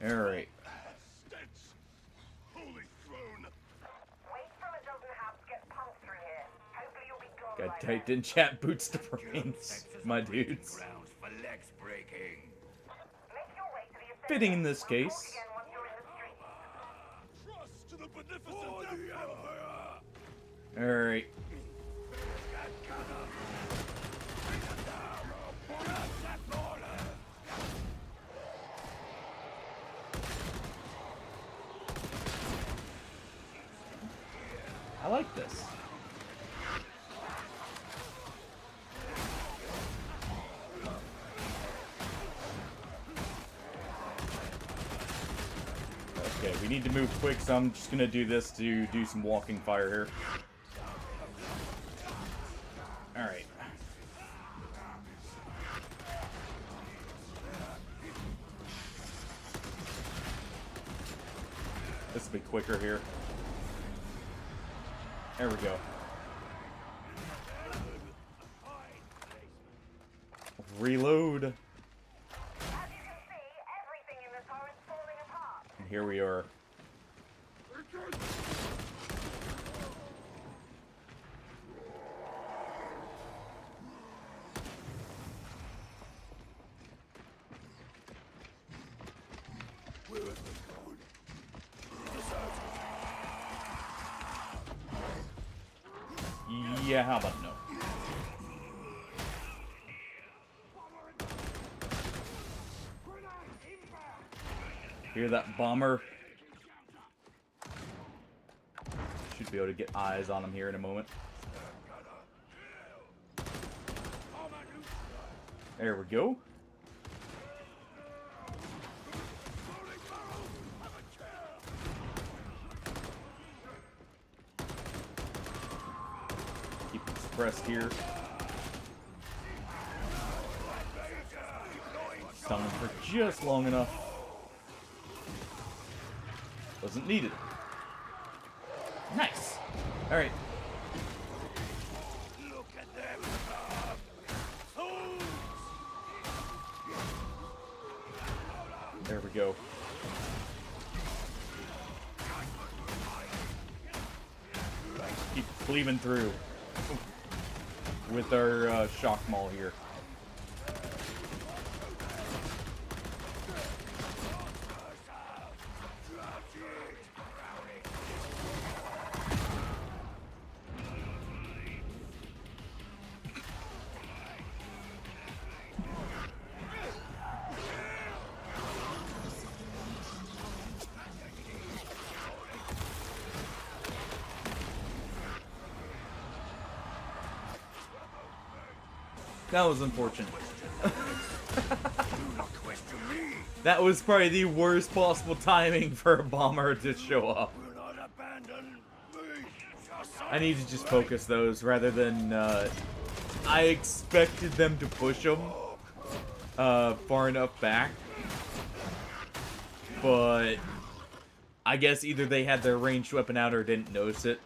All right. Stench! Holy throne! Wait till it doesn't have to get pumped through here. Hopefully you'll be gone Got by typed then. in chat boots to brains, my dudes. Grounds for legs breaking. Make your way to the assembly. Fitting in this We'll talk case. again once you're in the streets. Trust to the beneficent Emperor! All right. I like this. Okay, we need to move quick, so I'm just gonna do this to do some walking fire here. Alright. This will be quicker here. There we go. Reload. As you can see, everything in the torrent's falling apart. And here we are. Where is this going? Yeah, how about no? Hear that bomber? Should be able to get eyes on him here in a moment. There we go. Keep him suppressed here. Stun him for just long enough. Wasn't needed. Nice. All right. Look at them! There we go. Keep cleaving through with our shock maul here. That was unfortunate. That was probably the worst possible timing for a bomber to show up. I need to just focus those rather than, I expected them to push them far enough back. But I guess either they had their ranged weapon out or didn't notice it.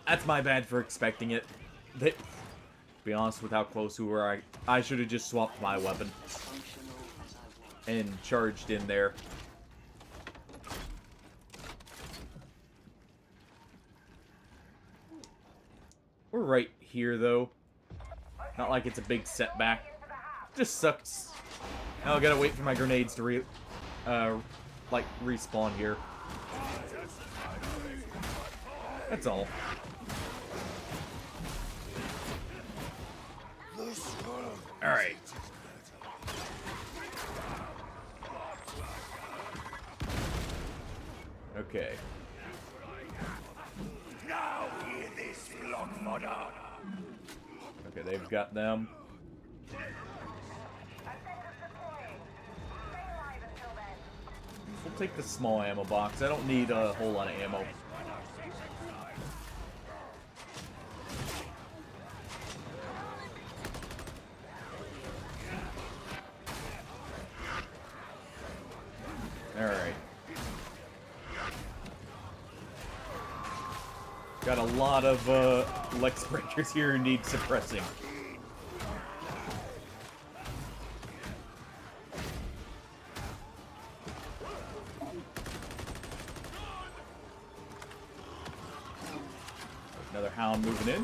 That's my bad for expecting it. To be honest with how close we were, I should have just swapped my weapon and charged in there. We're right here, though. Not like it's a big setback. Just sucks. Now I gotta wait for my grenades to like, respawn here. That's all. Alright. Okay. Okay, they've got them. We'll take the small ammo box. I don't need a whole lot of ammo. Alright. Got a lot of Lex Breakers here who need suppressing. Another hound moving in.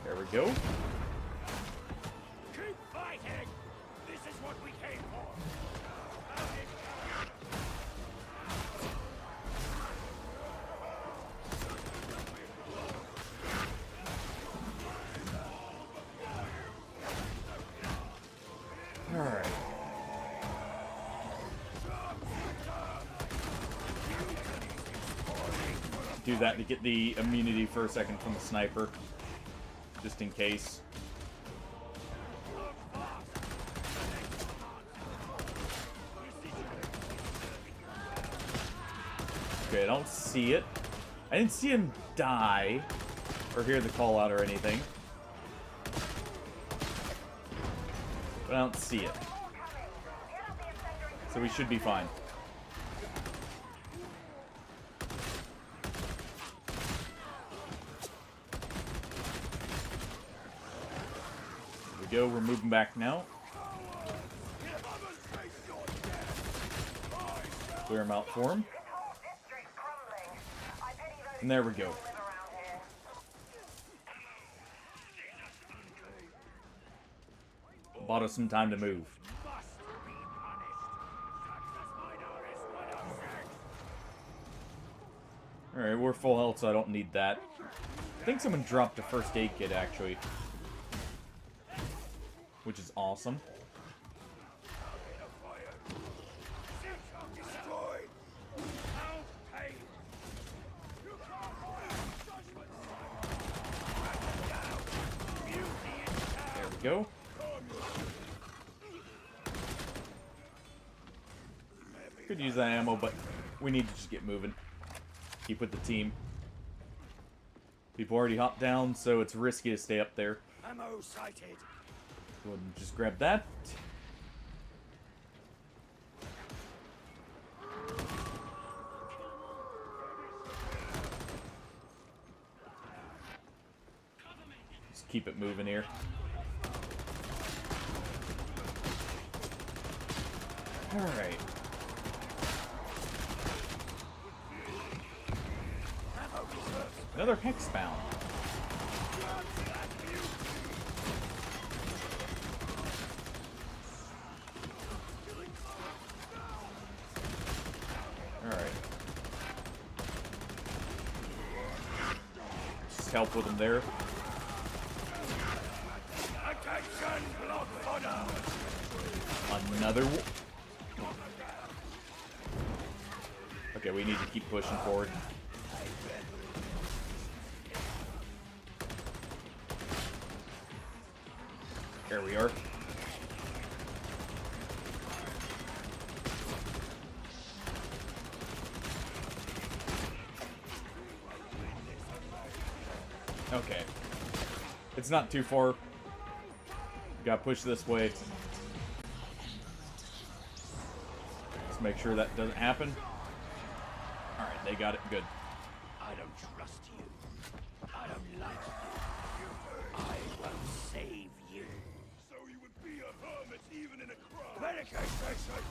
There we go. Keep fighting! This is what we came for! Alright. Do that to get the immunity for a second from the sniper. Just in case. Okay, I don't see it. I didn't see him die or hear the call out or anything. But I don't see it. So we should be fine. There we go, we're moving back now. Clear him out for him. And there we go. Bought us some time to move. Alright, we're full health, so I don't need that. I think someone dropped a first aid kit, actually. Which is awesome. There we go. Could use that ammo, but we need to just get moving. Keep with the team. People already hopped down, so it's risky to stay up there. Ammo sighted. Go ahead and just grab that. Just keep it moving here. Alright. Another hexbound. Alright. Just help with him there. Another one. Okay, we need to keep pushing forward. There we are. Okay. It's not too far. Gotta push this way. Let's make sure that doesn't happen. Alright, they got it. Good. I don't trust you. I don't like you. I will save you. So you would be a hermit even in a crowd. Medicate station.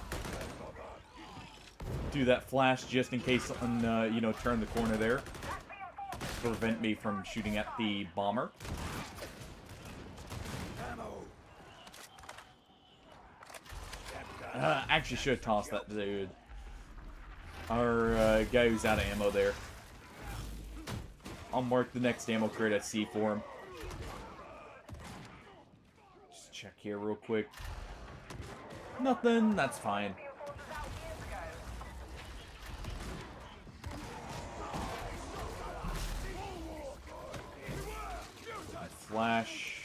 Do that flash just in case something, you know, turn the corner there. Prevent me from shooting at the bomber. Actually should have tossed that dude. Our guy who's out of ammo there. I'll mark the next ammo crate I see for him. Just check here real quick. Nothing, that's fine. Flash.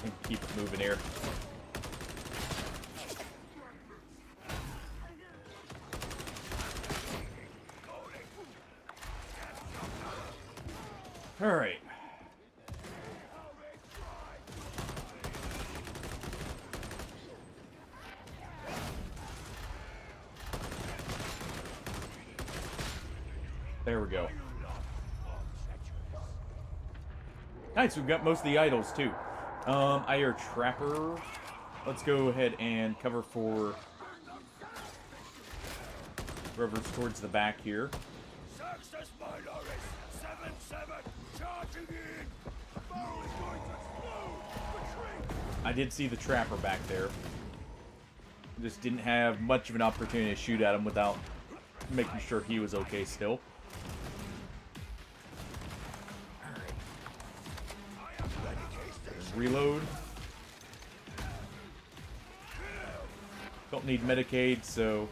And keep moving here. All right. There we go. Nice, we've got most of the idols too. I hear Trapper. Let's go ahead and cover for whoever's towards the back here. I did see the Trapper back there. Just didn't have much of an opportunity to shoot at him without making sure he was okay still. Reload. Don't need Medicaid, so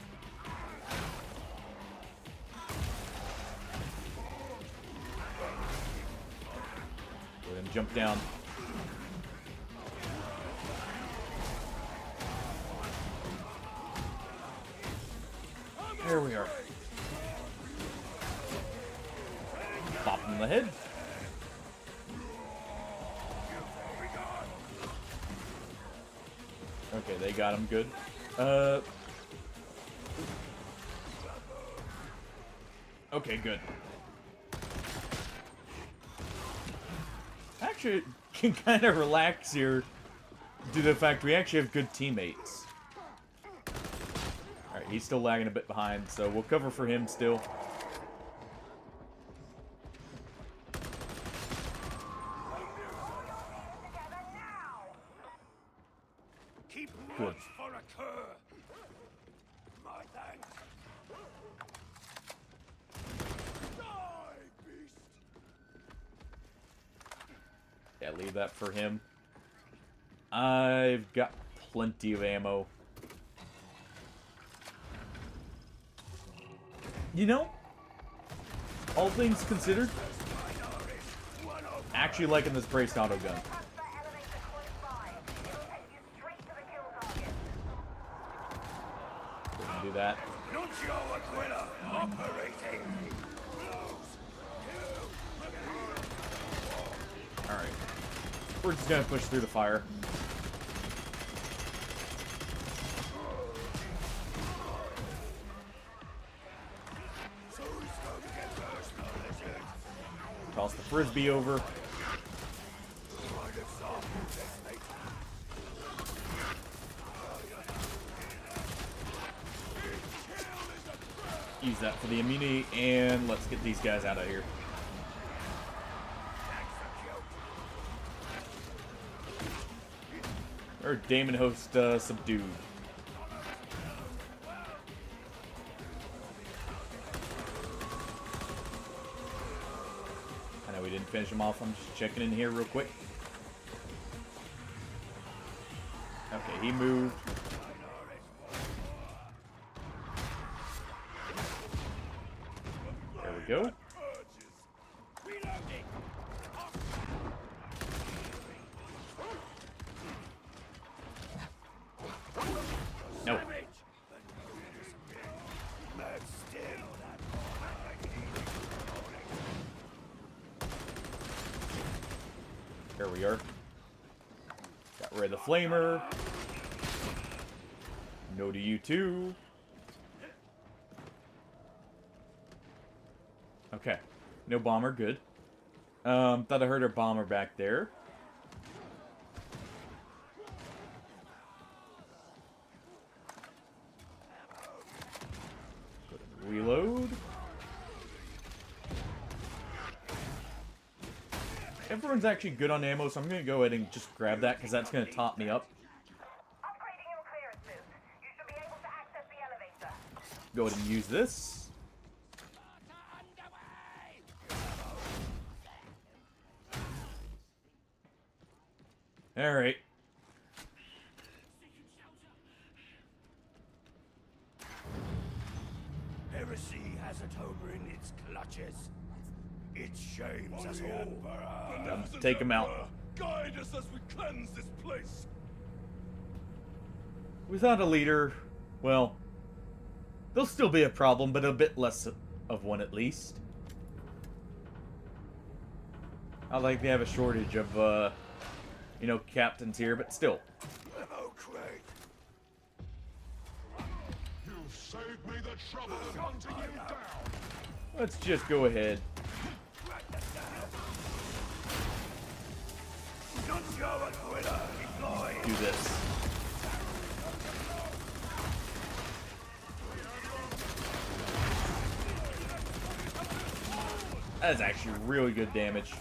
go ahead and jump down. There we are. Pop him in the head. Okay, they got him good. Okay, good. Actually, can kind of relax here due to the fact we actually have good teammates. Alright, he's still lagging a bit behind, so we'll cover for him still. Good. Yeah, leave that for him. I've got plenty of ammo. You know, all things considered, actually liking this braced auto gun. Do that. Alright. We're just gonna push through the fire. frisbee over. Use that for the immunity, and let's get these guys out of here. Or Damon Host subdued. I know we didn't finish him off. I'm just checking in here real quick. Okay, he moved. There we go. No. There we are. Got rid of the flamer. No to you too. Okay. No bomber, good. Thought I heard a bomber back there. Go to reload. Everyone's actually good on ammo, so I'm going to go ahead and just grab that, because that's going to top me up. Upgrading your clearances. You should be able to access the elevator. Go ahead and use this. Alright. Heresy has Atomer in its clutches. It shames us all. Take him out. Guide us as we cleanse this place. Without a leader, well, there'll still be a problem, but a bit less of one at least. Not like they have a shortage of, you know, captains here, but still. Oh, great. You've saved me the trouble of hunting you down. Let's just go ahead. Do this. That is actually really good damage.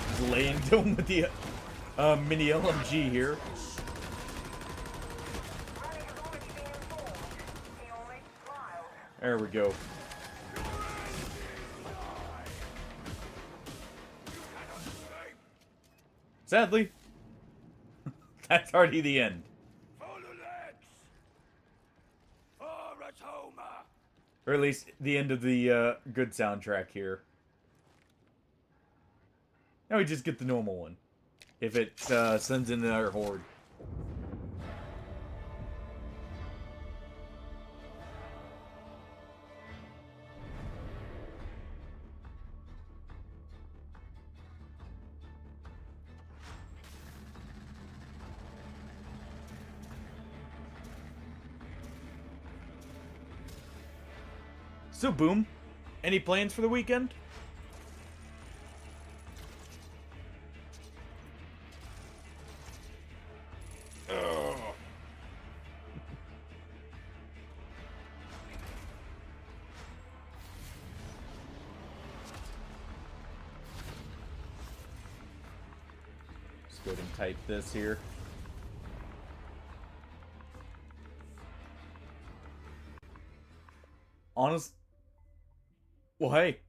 Just laying to him with the mini LMG here. There we go. Sadly, that's already the end. Or at least the end of the good soundtrack here. Now we just get the normal one. If it sends in another horde. So, Boom, any plans for the weekend? Just go ahead and type this here. Honest. Well, hey.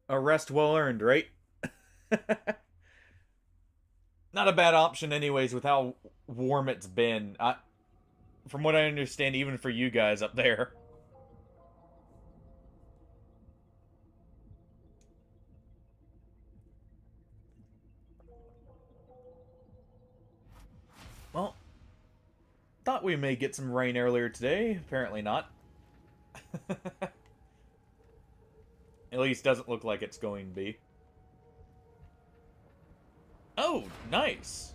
A rest well earned, right? Not a bad option anyways with how warm it's been. From what I understand, even for you guys up there. Well, thought we may get some rain earlier today. Apparently not. At least doesn't look like it's going to be. Oh, nice.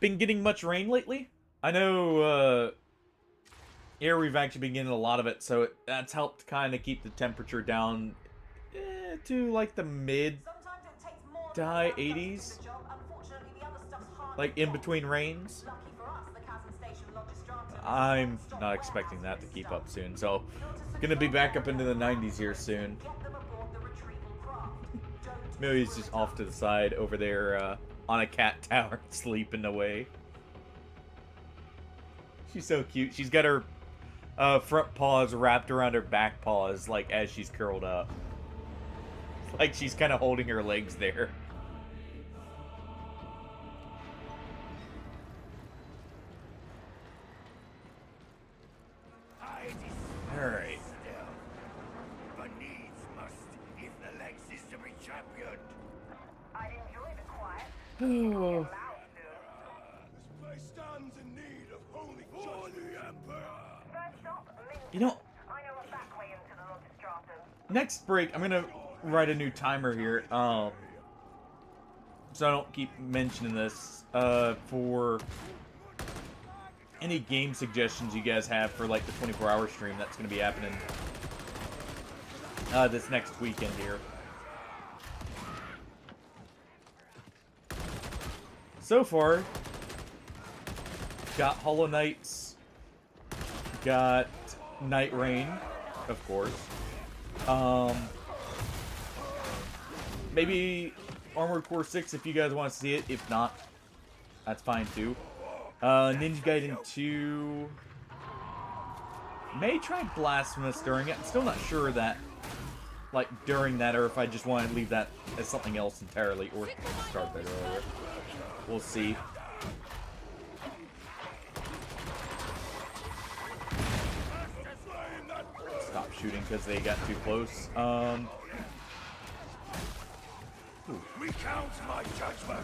been getting much rain lately. I know, here we've actually been getting a lot of it, so that's helped kind of keep the temperature down to, like, the mid to high 80s. Like, in between rains. I'm not expecting that to keep up soon, so gonna be back up into the 90s here soon. Millie's just off to the side over there on a cat tower sleeping away. She's so cute. She's got her front paws wrapped around her back paws, like, as she's curled up. Like she's kind of holding her legs there. Alright. But needs must if the legs is to be championed. I'd enjoy the quiet. Oh. This place stands in need of holy For the Emperor! First stop, You know, I know a back way into the Logistratum. next break, I'm gonna write a new timer here. So I don't keep mentioning this. For any game suggestions you guys have for like the 24-hour stream that's gonna be happening this next weekend here. So far, got Hollow Knights, got Night Rain, of course. Maybe Armored Core 6 if you guys want to see it. If not, that's fine too. Ninja Gaiden 2. May try Blasphemous during it. I'm still not sure that, like, during that, or if I just want to leave that as something else entirely, or start that earlier. We'll see. Stop shooting because they got too close. Recount my judgment.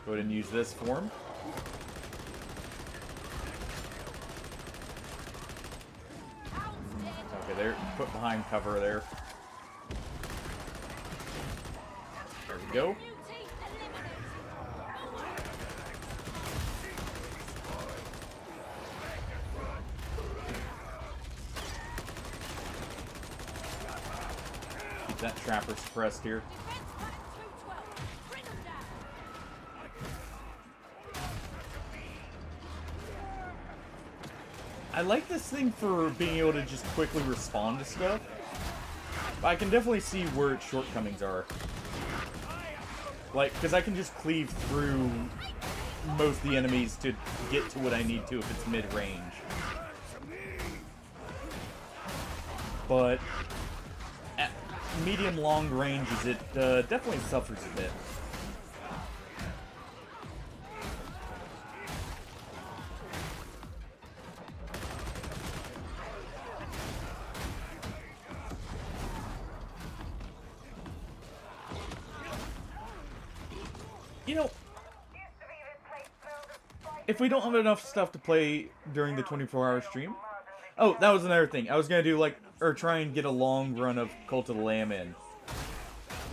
Go ahead and use this form. Okay, they're put behind cover there. There we go. Keep that trapper suppressed here. I like this thing for being able to just quickly respond to stuff. But I can definitely see where its shortcomings are. Like, because I can just cleave through most of the enemies to get to what I need to if it's mid-range. But at medium-long ranges, it definitely suffers a bit. You know, if we don't have enough stuff to play during the 24-hour stream... Oh, that was another thing. I was gonna do, like, or try and get a long run of Cult of the Lamb in.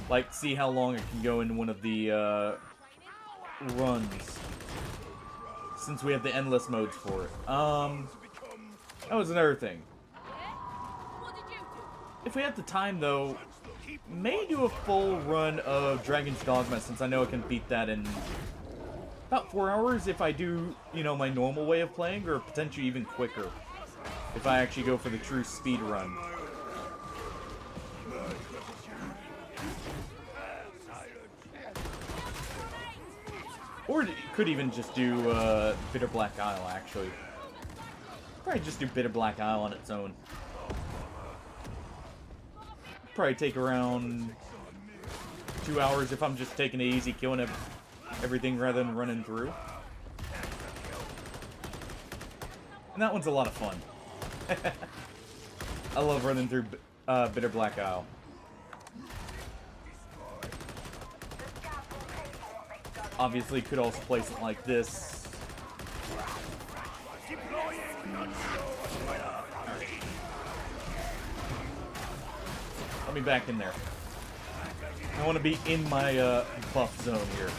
Like, see how long it can go in one of the, runs. Since we have the endless modes for it. That was another thing. If we have the time, though, may do a full run of Dragon's Dogma, since I know I can beat that in about 4 hours if I do, you know, my normal way of playing, or potentially even quicker if I actually go for the true speed run. Or could even just do Bitter Black Isle, actually. Probably just do Bitter Black Isle on its own. Probably take around 2 hours if I'm just taking it easy, killing everything rather than running through. And that one's a lot of fun. I love running through Bitter Black Isle. Obviously, could also play something like this. Let me back in there. I want to be in my buff zone here.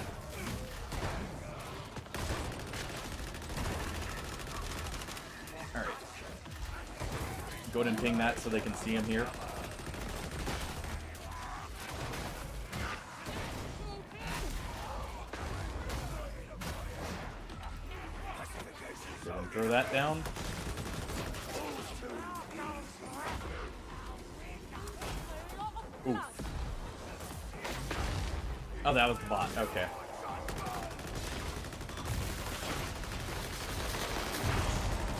Go ahead and ping that so they can see him here. Go ahead and throw that down. Oof. Oh, that was the bot. Okay.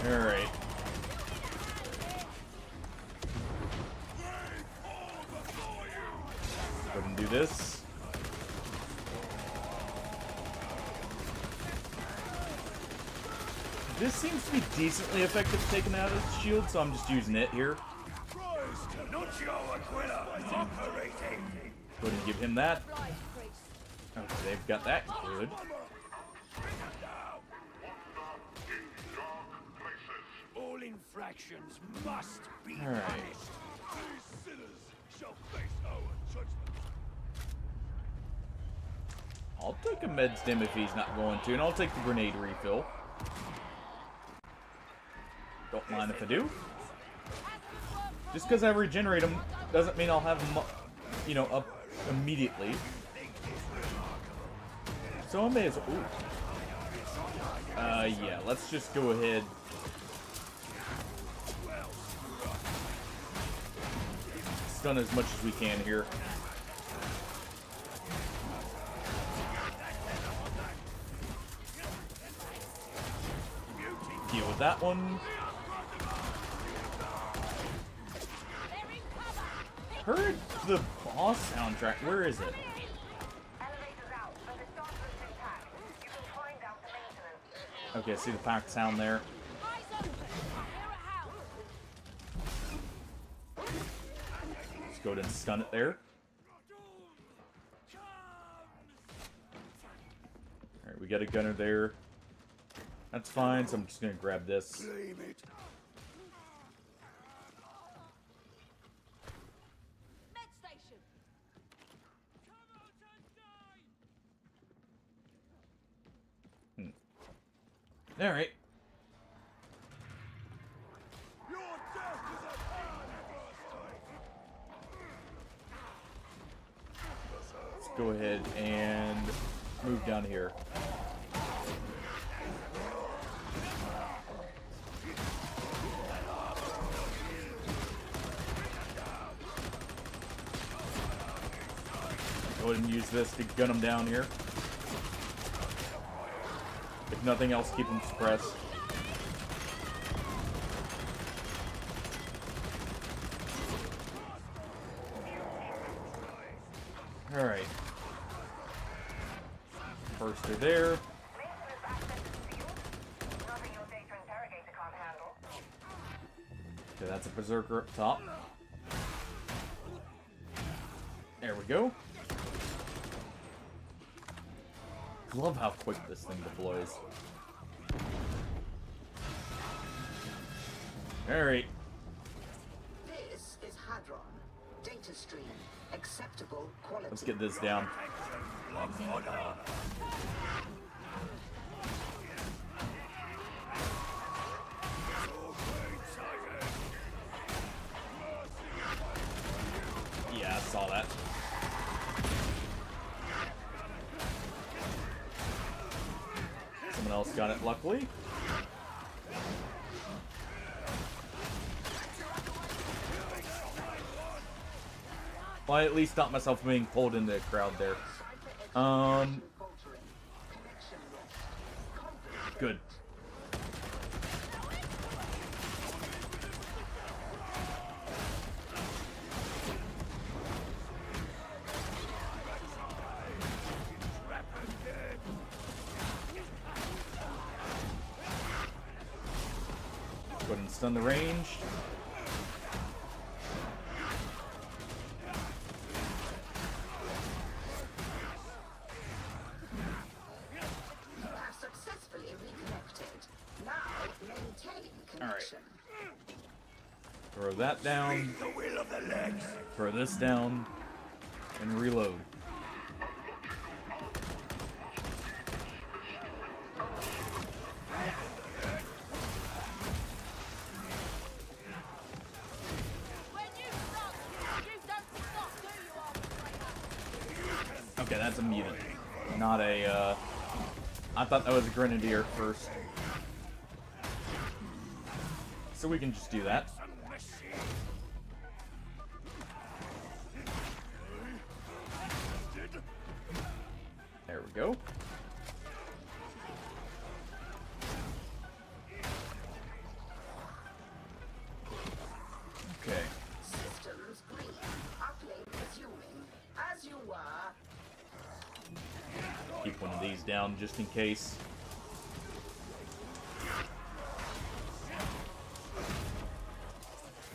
Alright. Go ahead and do this. This seems to be decently effective at taking out his shield, so I'm just using it here. Go ahead and give him that. Okay, they've got that. Good. All infractions must be All right. punished. These sinners shall face our judgment. I'll take a med stim if he's not going to, and I'll take the grenade refill. Don't mind if I do. Just because I regenerate them doesn't mean I'll have them, you know, up immediately. So I may as well. Yeah, let's just go ahead. Stun as much as we can here. Deal with that one. Heard the boss soundtrack. Where is it? Okay, see the packed sound there. Let's go ahead and stun it there. Alright, we got a gunner there. That's fine, so I'm just gonna grab this. Alright. Let's go ahead and move down here. Go ahead and use this to gun them down here. If nothing else, keep them suppressed. Alright. First are there. Okay, that's a berserker up top. There we go. Love how quick this thing deploys. Alright. This is Hadron. Data stream. Acceptable quality. Let's get this down. Yeah, I saw that. Someone else got it, luckily. Well, I at least stopped myself from being pulled into the crowd there. Good. Go ahead and stun the range. Throw that down, throw this down, and reload. Okay, that's a mutant. Not a, I thought that was a grenadier at first. So we can just do that. There we go. Okay. Systems green. Uplink resuming. As you were. Keep one of these down just in case.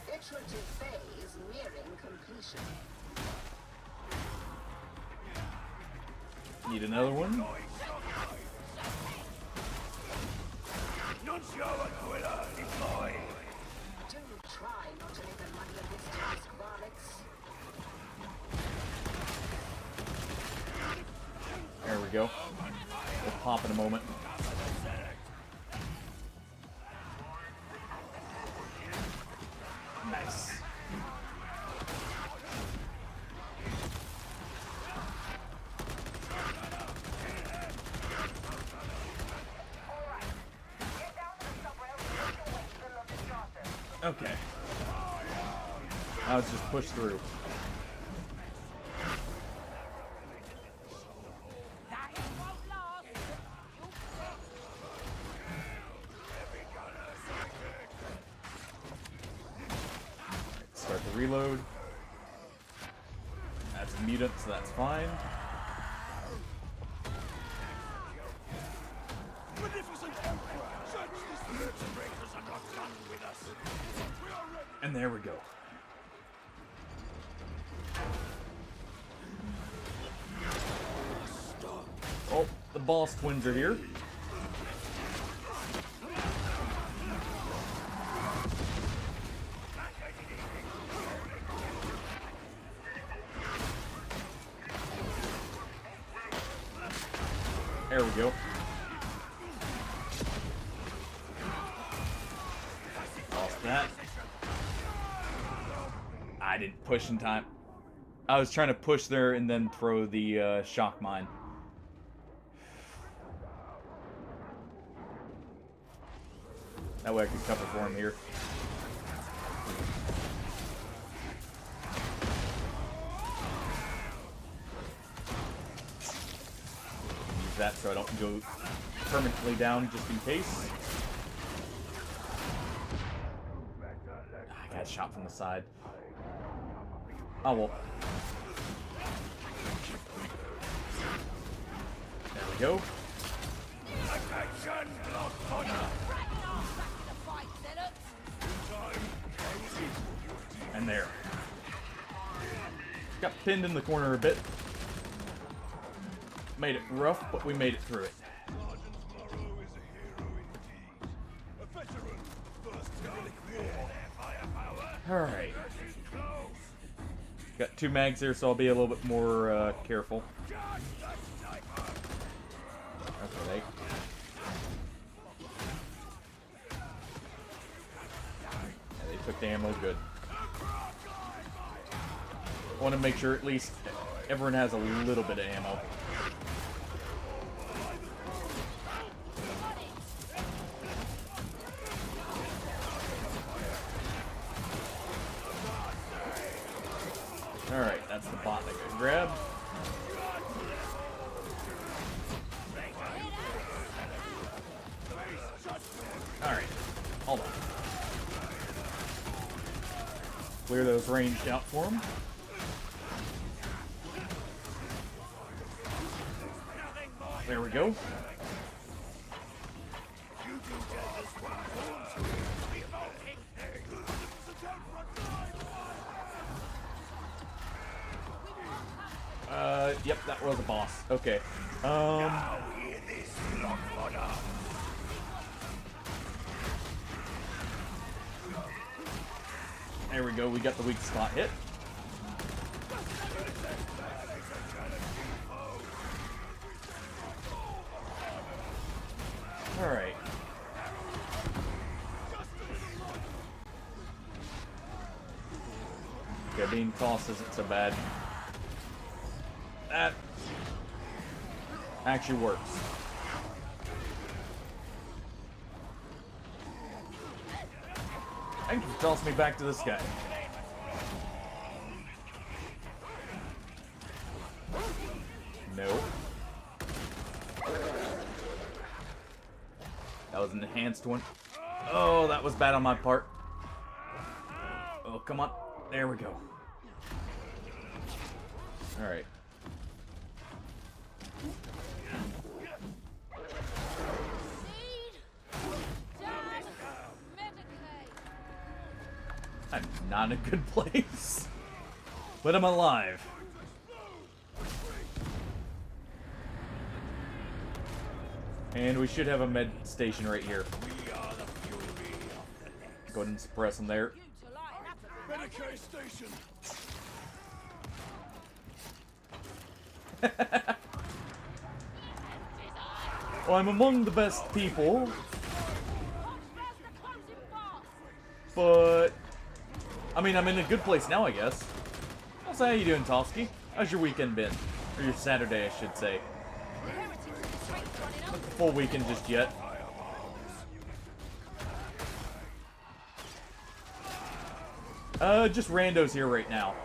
Iterative phase nearing completion. Need another one. Do try not to make a muddy of this task, varlets. There we go. We'll pop in a moment. Nice. Okay. Now let's just push through. Start the reload. That's a mutant, so that's fine. And there we go. Oh, the boss twins are here. There we go. Lost that. I didn't push in time. I was trying to push there and then throw the shock mine. That way I could cover for him here. Use that so I don't go permanently down just in case. I got shot from the side. Oh well. There we go. And there. Got pinned in the corner a bit. Made it rough, but we made it through it. Alright. Got 2 mags here, so I'll be a little bit more careful. Okay, they took the ammo good. I want to make sure at least everyone has a little bit of ammo. Alright, that's the bot that got grabbed. Alright, hold on. Clear those ranged out for him. There we go. Yep, that was a boss. Okay. There we go, we got the weak spot hit. Alright. Okay, being tossed isn't so bad. That actually works. Thank you for tossing me back to this guy. No. That was an enhanced one. Oh, that was bad on my part. Oh, come on. There we go. Alright. I'm not in a good place. But I'm alive. And we should have a med station right here. Go ahead and suppress him there. Medicaid station. Well, I'm among the best people. But I mean, I'm in a good place now, I guess. So how you doing, Toski? How's your weekend been? Or your Saturday, I should say. Not the full weekend just yet. Just randos here right now.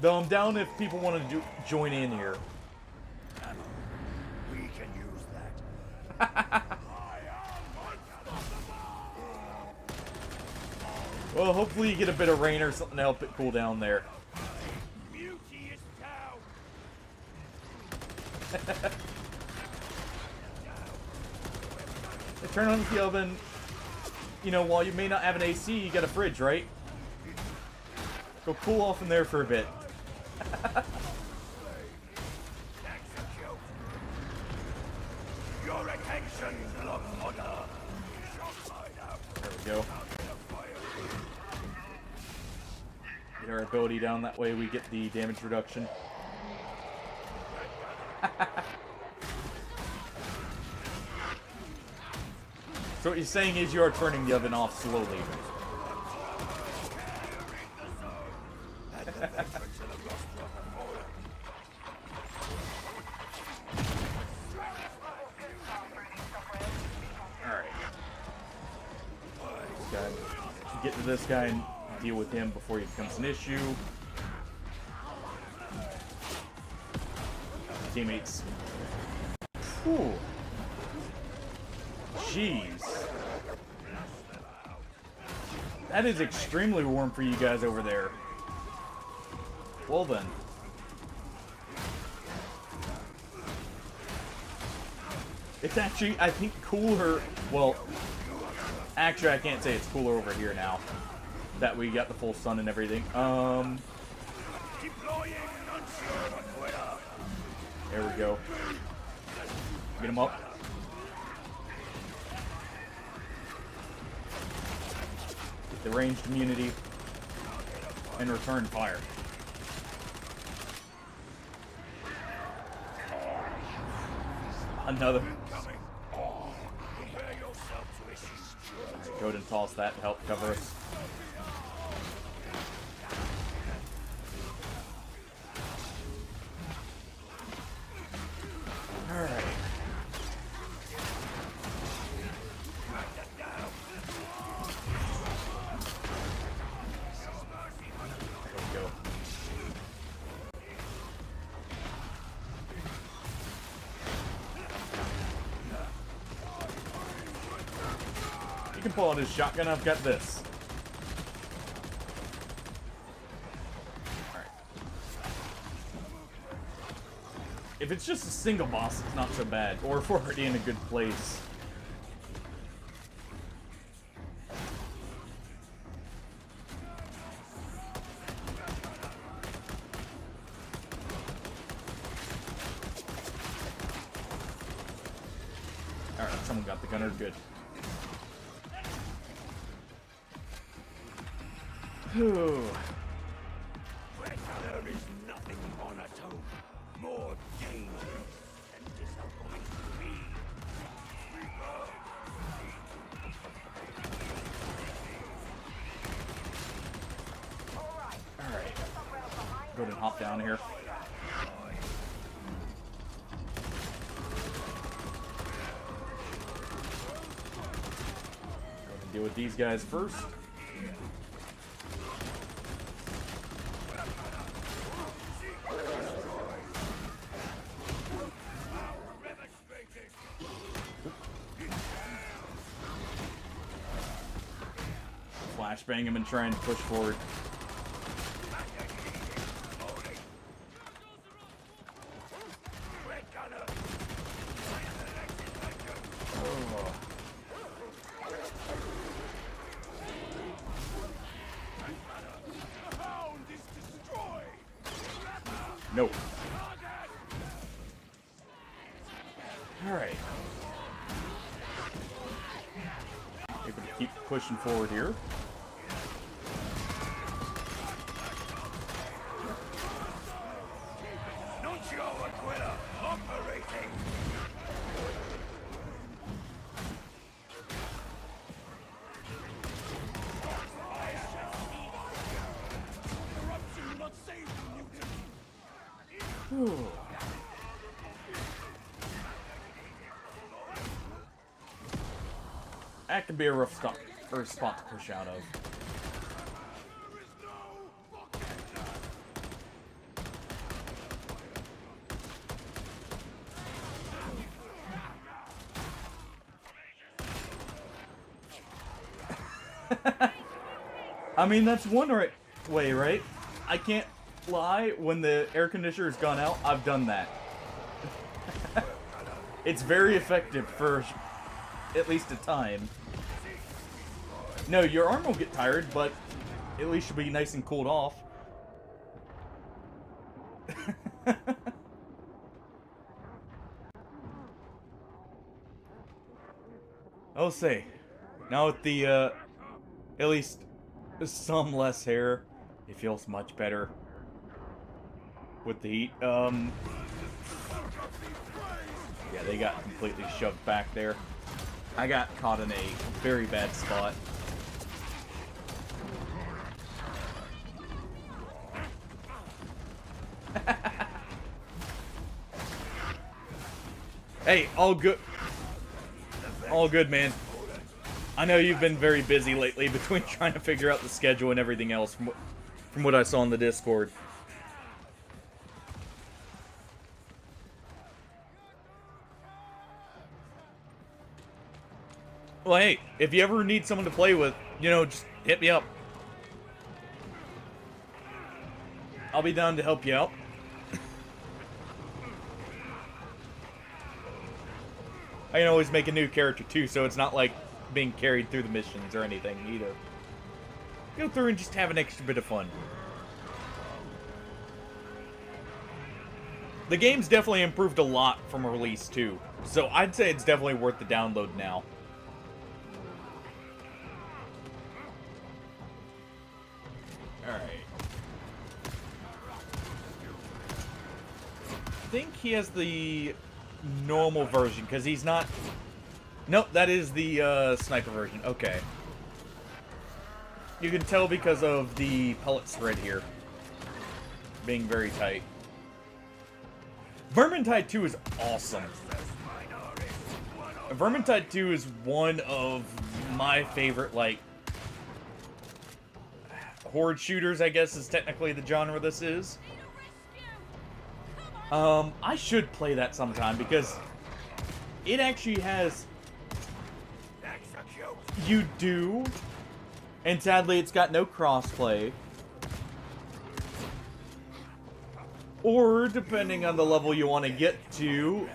Though I'm down if people want to join in here. We can use that. Well, hopefully you get a bit of rain or something to help it cool down there. Beauty is down. Turn on the oven. You know, while you may not have an AC, you got a fridge, right? Go cool off in there for a bit. Your attention, Lord Honor. There we go. Get our ability down, that way we get the damage reduction. So what you're saying is you are turning the oven off slowly. Alright. Get to this guy and deal with him before he becomes an issue. Teammates. Whew. Jeez. That is extremely warm for you guys over there. Well then. It's actually, I think, cooler. Well, actually, I can't say it's cooler over here now that we got the full sun and everything. There we go. Get him up. Get the ranged immunity and return fire. Another. Go ahead and toss that to help cover us. Alright. There we go. You can pull out his shotgun, I've got this. Alright. If it's just a single boss, it's not so bad. Or if we're already in a good place. Alright, someone got the gunner, good. Whew. There is nothing monotone more dangerous than disappointing me. Alright. Go ahead and hop down here. Deal with these guys first. Flashbang him and try and push forward. Nope. Alright. Able to keep pushing forward here. That can be a rough spot to push out of. I mean, that's one way, right? I can't lie, when the air conditioner's gone out, I've done that. It's very effective for at least a time. No, your arm will get tired, but at least you'll be nice and cooled off. I'll say, now with the, at least some less hair, it feels much better with the heat. Yeah, they got completely shoved back there. I got caught in a very bad spot. Hey, all good. All good, man. I know you've been very busy lately between trying to figure out the schedule and everything else from what I saw on the Discord. Well, hey, if you ever need someone to play with, you know, just hit me up. I'll be down to help you out. I can always make a new character too, so it's not like being carried through the missions or anything either. Go through and just have an extra bit of fun. The game's definitely improved a lot from release too, so I'd say it's definitely worth the download now. Alright. I think he has the normal version, because he's not... Nope, that is the sniper version. Okay. You can tell because of the pellet spread here being very tight. Vermintide 2 is awesome. Vermintide 2 is one of my favorite, like, horde shooters, I guess is technically the genre this is. I should play that sometime because it actually has... You do. And sadly, it's got no crossplay. Or, depending on the level you want to get to,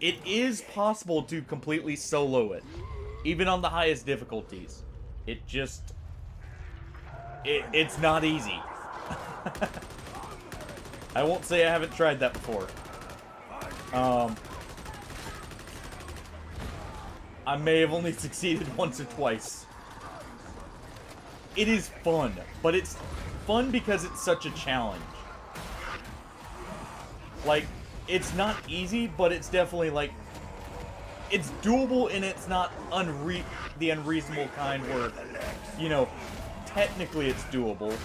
it is possible to completely solo it. Even on the highest difficulties. It just... It's not easy. I won't say I haven't tried that before. I may have only succeeded once or twice. It is fun, but it's fun because it's such a challenge. Like, it's not easy, but it's definitely, like, it's doable and it's not the unreasonable kind where, you know, technically it's doable.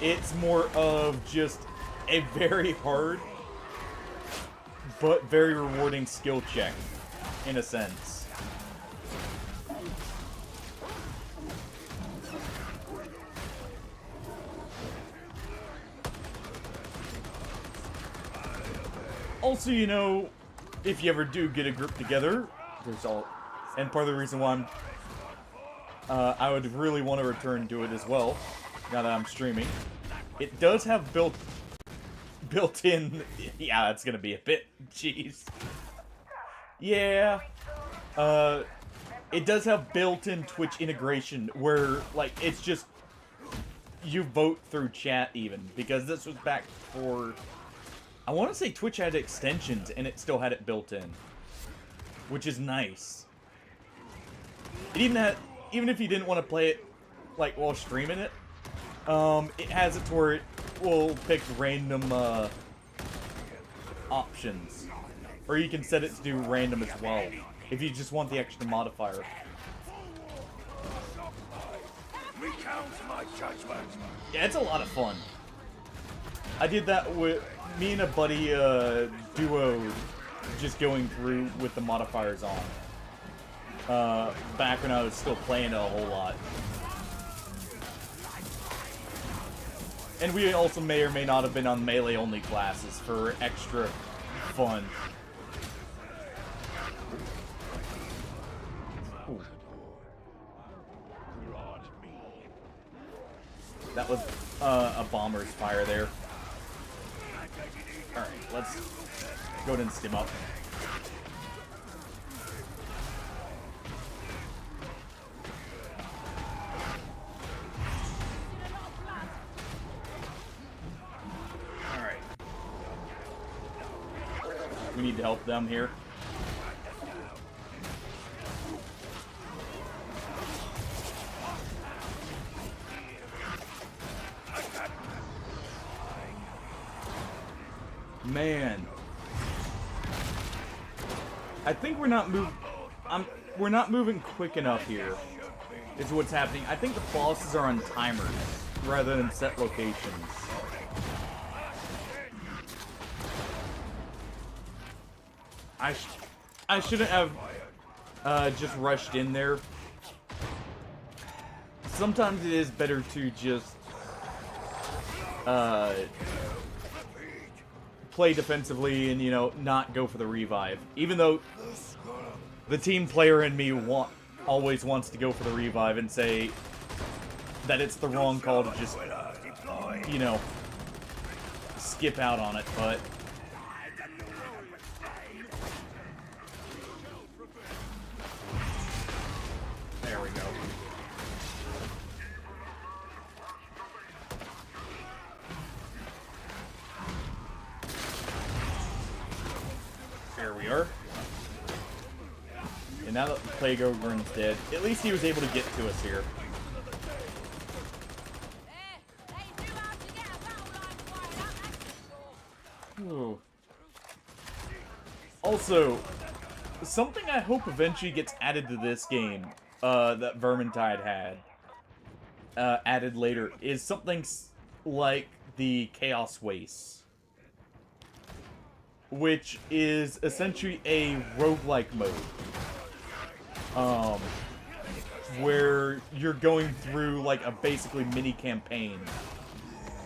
It's more of just a very hard, but very rewarding skill check, in a sense. Also, you know, if you ever do get a group together, there's all, and part of the reason why I would really want to return to it as well, now that I'm streaming. It does have built-in, yeah, it's gonna be a bit, jeez. Yeah, it does have built-in Twitch integration where, like, it's just, you vote through chat even, because this was back for, I want to say Twitch had extensions and it still had it built in, which is nice. It even had, even if you didn't want to play it, like, while streaming it, it has it to where it will pick random, options. Or you can set it to do random as well, if you just want the extra modifier. Recount my judgment. Yeah, it's a lot of fun. I did that with me and a buddy, duo, just going through with the modifiers on. Back when I was still playing it a whole lot. And we also may or may not have been on melee-only classes for extra fun. Ooh. That was a bomber's fire there. Alright, let's go ahead and stim up. Alright. We need to help them here. Man, I think we're not moving quick enough here. Is what's happening. I think the bosses are on timers rather than set locations. I shouldn't have just rushed in there. Sometimes it is better to just play defensively and, you know, not go for the revive. Even though the team player in me always wants to go for the revive and say that it's the wrong call to just, you know, skip out on it, but there we go. There we are. And now that the Plague Ogren's dead, at least he was able to get to us here. Ooh. Also, something I hope eventually gets added to this game, that Vermintide had, added later, is something like the Chaos Waste, which is essentially a roguelike mode. Where you're going through like a basically mini campaign,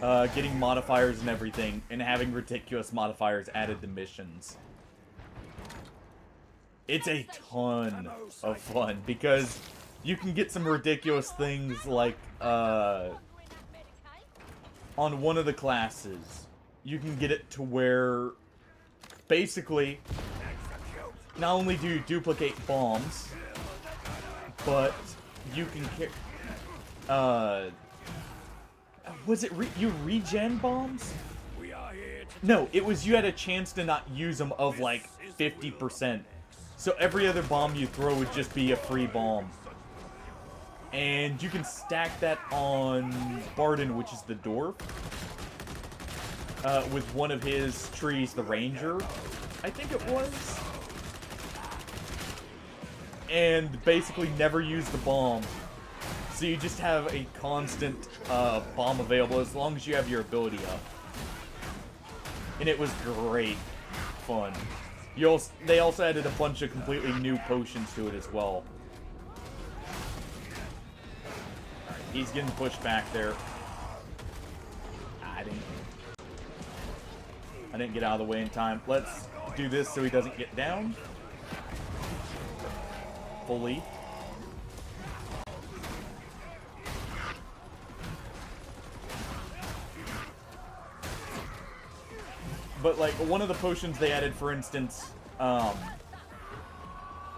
getting modifiers and everything, and having ridiculous modifiers added to missions. It's a ton of fun because you can get some ridiculous things like, on one of the classes, you can get it to where basically not only do you duplicate bombs, but you can was it you regen bombs? No, it was you had a chance to not use them of like 50%. So every other bomb you throw would just be a free bomb. And you can stack that on Barden, which is the dwarf, with one of his trees, the ranger, I think it was. And basically never use the bomb. So you just have a constant bomb available as long as you have your ability up. And it was great fun. They also added a bunch of completely new potions to it as well. Alright, he's getting pushed back there. I didn't. I didn't get out of the way in time. Let's do this so he doesn't get down. Fully. But, like, one of the potions they added, for instance,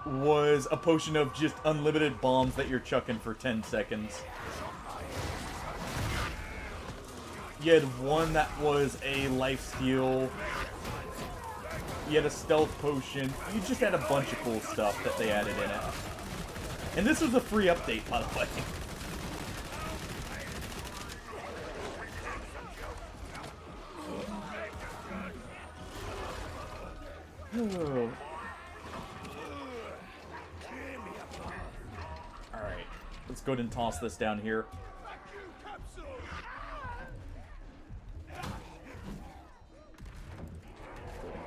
was a potion of just unlimited bombs that you're chucking for 10 seconds. You had one that was a lifesteal. You had a stealth potion. You just had a bunch of cool stuff that they added in it. And this was a free update, by the way. Alright, let's go ahead and toss this down here.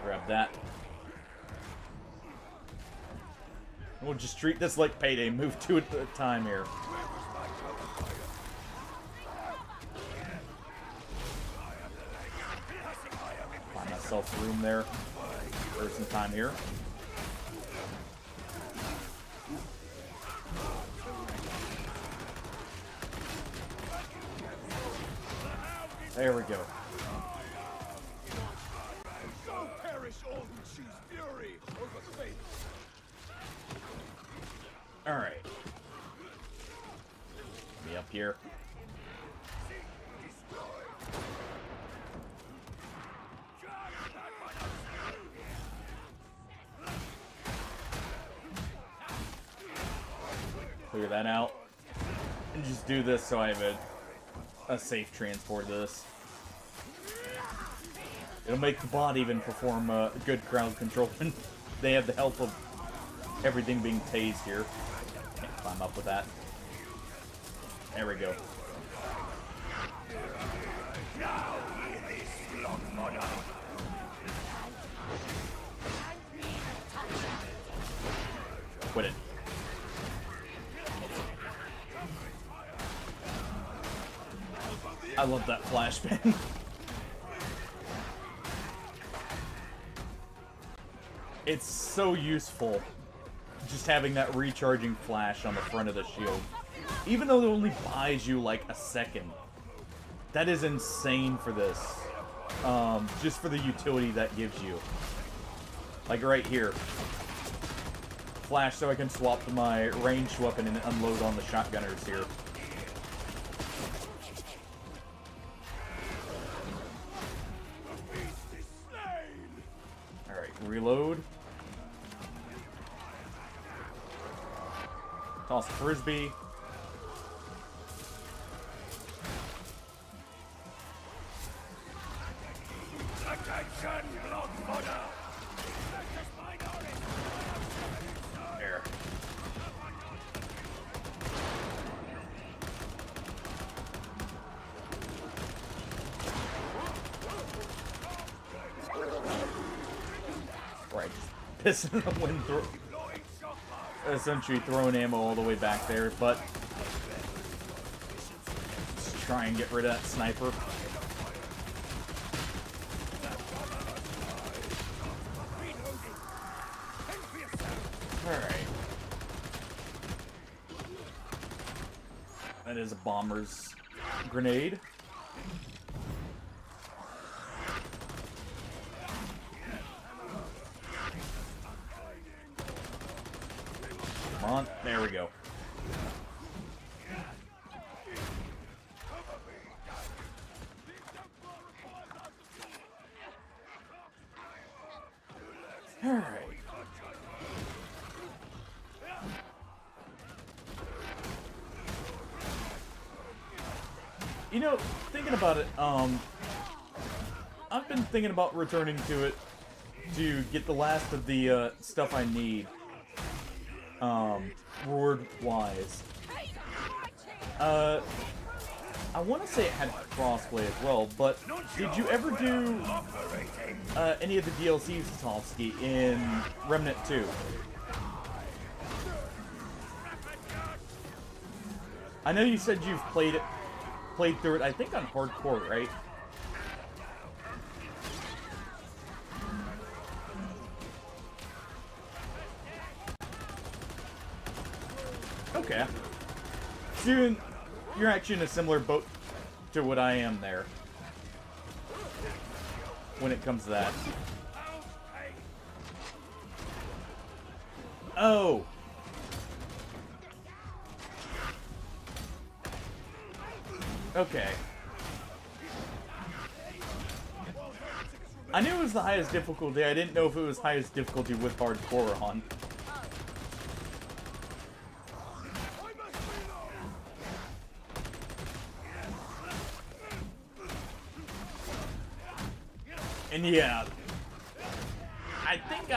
Grab that. We'll just treat this like payday. Move 2 at a time here. Find myself room there. For some time here. There we go. So perish all who choose fury over faith. All right. Me up here. Clear that out. And just do this so I have a safe transport of this. It'll make the bot even perform good crowd control when they have the help of everything being tased here. Can't climb up with that. There we go. Quit it. I love that flashbang. It's so useful, just having that recharging flash on the front of the shield. Even though it only buys you like a second. That is insane for this. Just for the utility that gives you. Like right here. Flash so I can swap to my ranged weapon and unload on the shotgunners here. Reload. Toss frisbee. There. Right, just pissing the wind through. Essentially throwing ammo all the way back there, but just try and get rid of that sniper. Alright. That is a bomber's grenade. Come on, there we go. Alright. You know, thinking about it, I've been thinking about returning to it to get the last of the stuff I need. Reward-wise. I want to say it had crossplay as well, but did you ever do any of the DLCs, Sotowski, in Remnant 2? I know you said you've played through it, I think on hardcore, right? Okay. So you're actually in a similar boat to what I am there. When it comes to that. Oh! Okay. I knew it was the highest difficulty. I didn't know if it was highest difficulty with hardcore on. And yeah, I think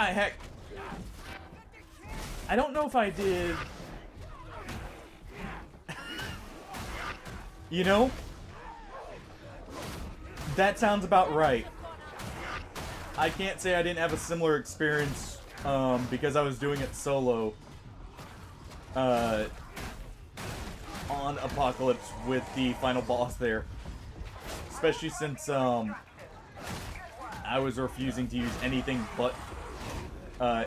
I don't know if I did. You know? That sounds about right. I can't say I didn't have a similar experience, because I was doing it solo, on Apocalypse with the final boss there. Especially since, I was refusing to use anything but,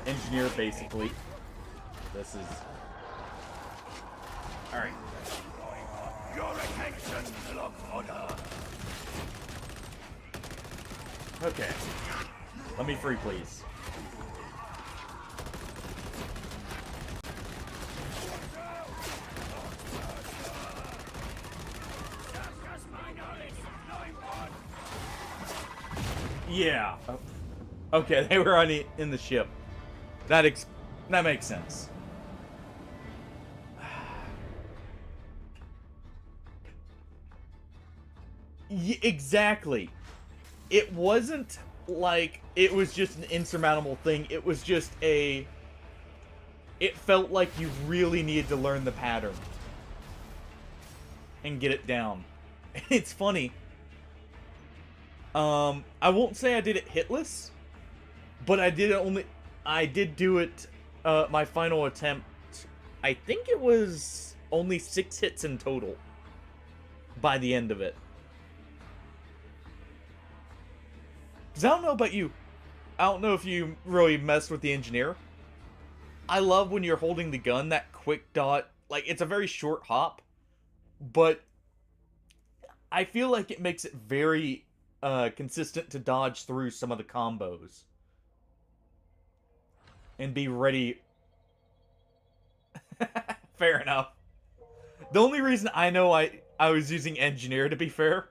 engineer, basically. This is... Alright. Your attention, look order. Okay. Let me free, please. Yeah. Okay, they were in the ship. That makes sense. Exactly. It wasn't like it was just an insurmountable thing. It was just it felt like you really needed to learn the pattern and get it down. It's funny. I won't say I did it hitless, but I did do it, my final attempt, I think it was only 6 hits in total by the end of it. Because I don't know about you. I don't know if you really messed with the engineer. I love when you're holding the gun, that quick dot. Like, it's a very short hop. But I feel like it makes it very consistent to dodge through some of the combos. And be ready. Fair enough. The only reason I know I was using engineer, to be fair,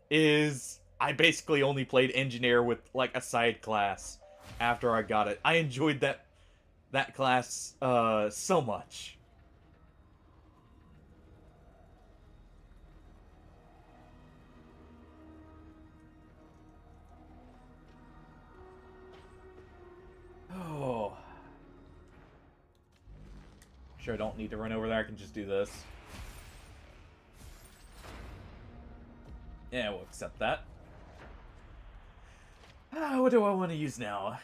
is I basically only played engineer with, like, a side class after I got it. I enjoyed that class so much. Oh. Sure, I don't need to run over there. I can just do this. Yeah, we'll accept that. What do I want to use now?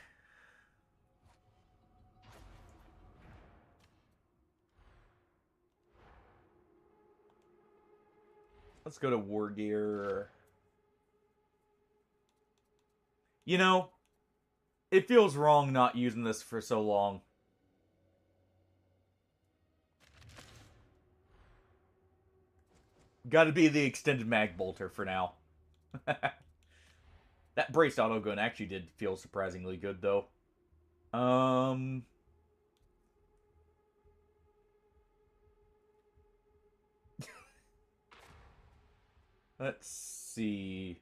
Let's go to War Gear. You know, it feels wrong not using this for so long. Gotta be the extended mag bolter for now. That braced autogun actually did feel surprisingly good, though. Let's see.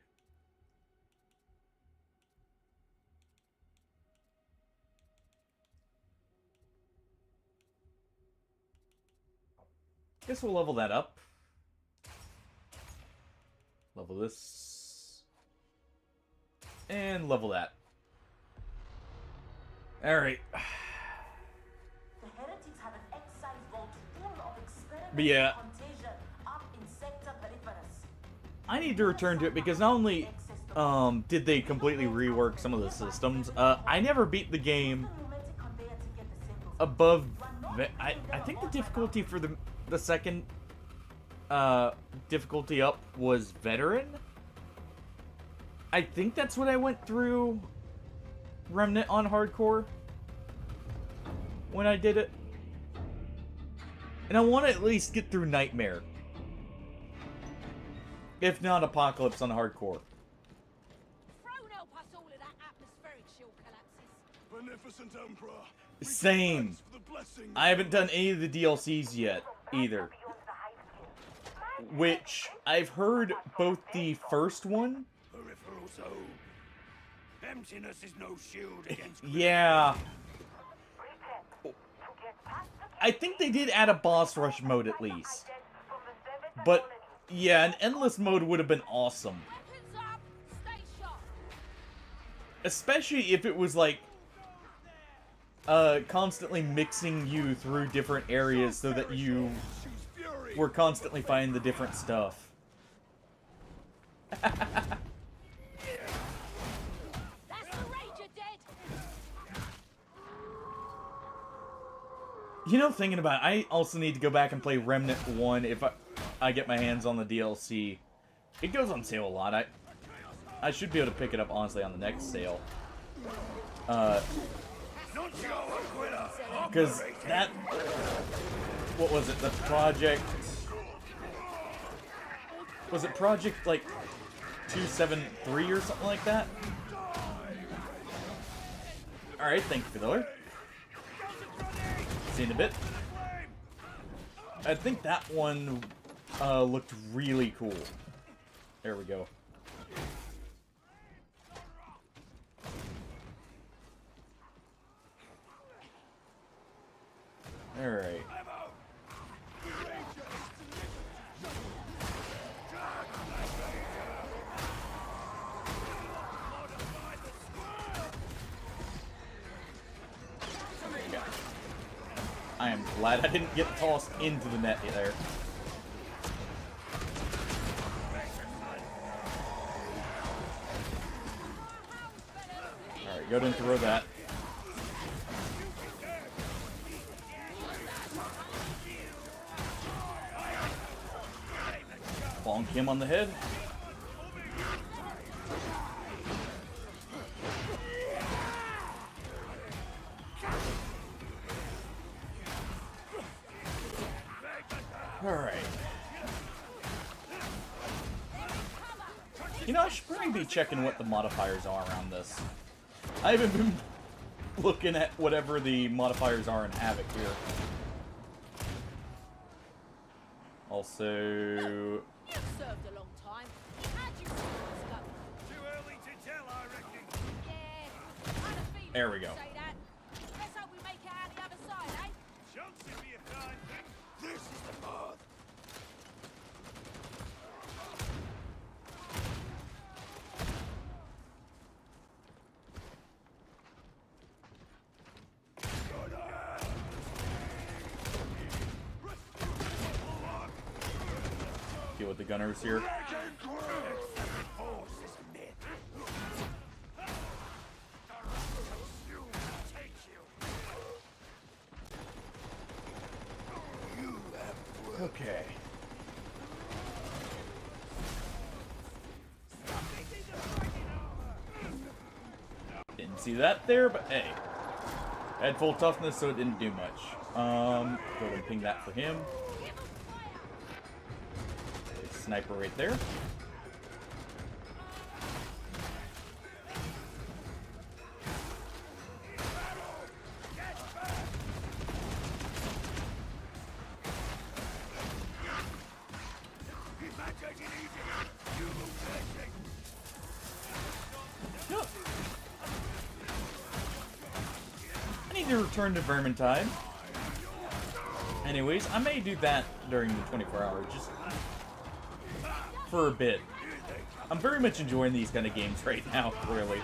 Guess we'll level that up. Level this. And level that. Alright. The heretics have an excise vault full of experimental But yeah. contagion up in Sector Periferus. I need to return to it because not only did they completely rework some of the systems, I never beat the game above... I think the difficulty for the second difficulty up was Veteran. I think that's what I went through Remnant on Hardcore when I did it. And I want to at least get through Nightmare. If not Apocalypse on hardcore. Beneficent Emperor. Same. I haven't done any of the DLCs yet, either. Which, I've heard both the first one... Peripheral zone. Emptiness is no shield against... Yeah. I think they did add a boss rush mode at least. But, yeah, an endless mode would have been awesome. Especially if it was like... constantly mixing you through different areas so that you were constantly finding the different stuff. You know, thinking about it, I also need to go back and play Remnant 1 if I get my hands on the DLC. It goes on sale a lot. I should be able to pick it up, honestly, on the next sale. Because that... What was it? The project... Was it Project, like, 273 or something like that? Alright, thank you for the alert. See you in a bit. I think that one looked really cool. There we go. Alright. I am glad I didn't get tossed into the net there. Alright, go ahead and throw that. Bonk him on the head. Alright. You know, I should probably be checking what the modifiers are around this. I haven't been looking at whatever the modifiers are in Havoc here. Also... You've served a long time. How'd you see this go? Too early to tell, I reckon. Yeah, I had a feeling There we you'd go. say that. Let's hope we make it out the other side, eh? Chance to be a kind thing. This is the path. Deal with the gunners here. Okay. Didn't see that there, but hey. I had full toughness, so it didn't do much. Go ahead and ping that for him. Sniper right there. I need to return to Vermintide. Anyways, I may do that during the 24 hours, just for a bit. I'm very much enjoying these kind of games right now, clearly.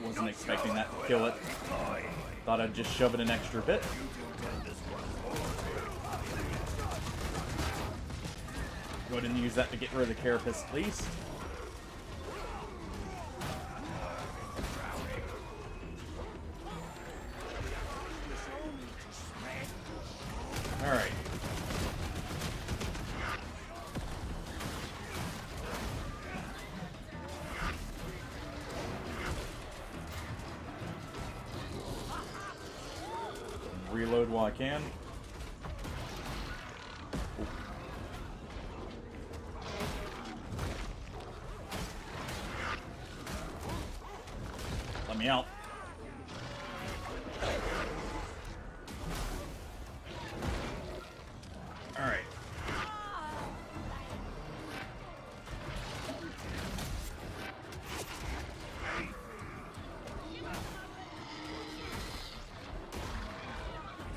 Wasn't expecting that to kill it. Thought I'd just shove it an extra bit. Go ahead and use that to get rid of the carapace, please. Alright. reload while I can. Let me out. Alright.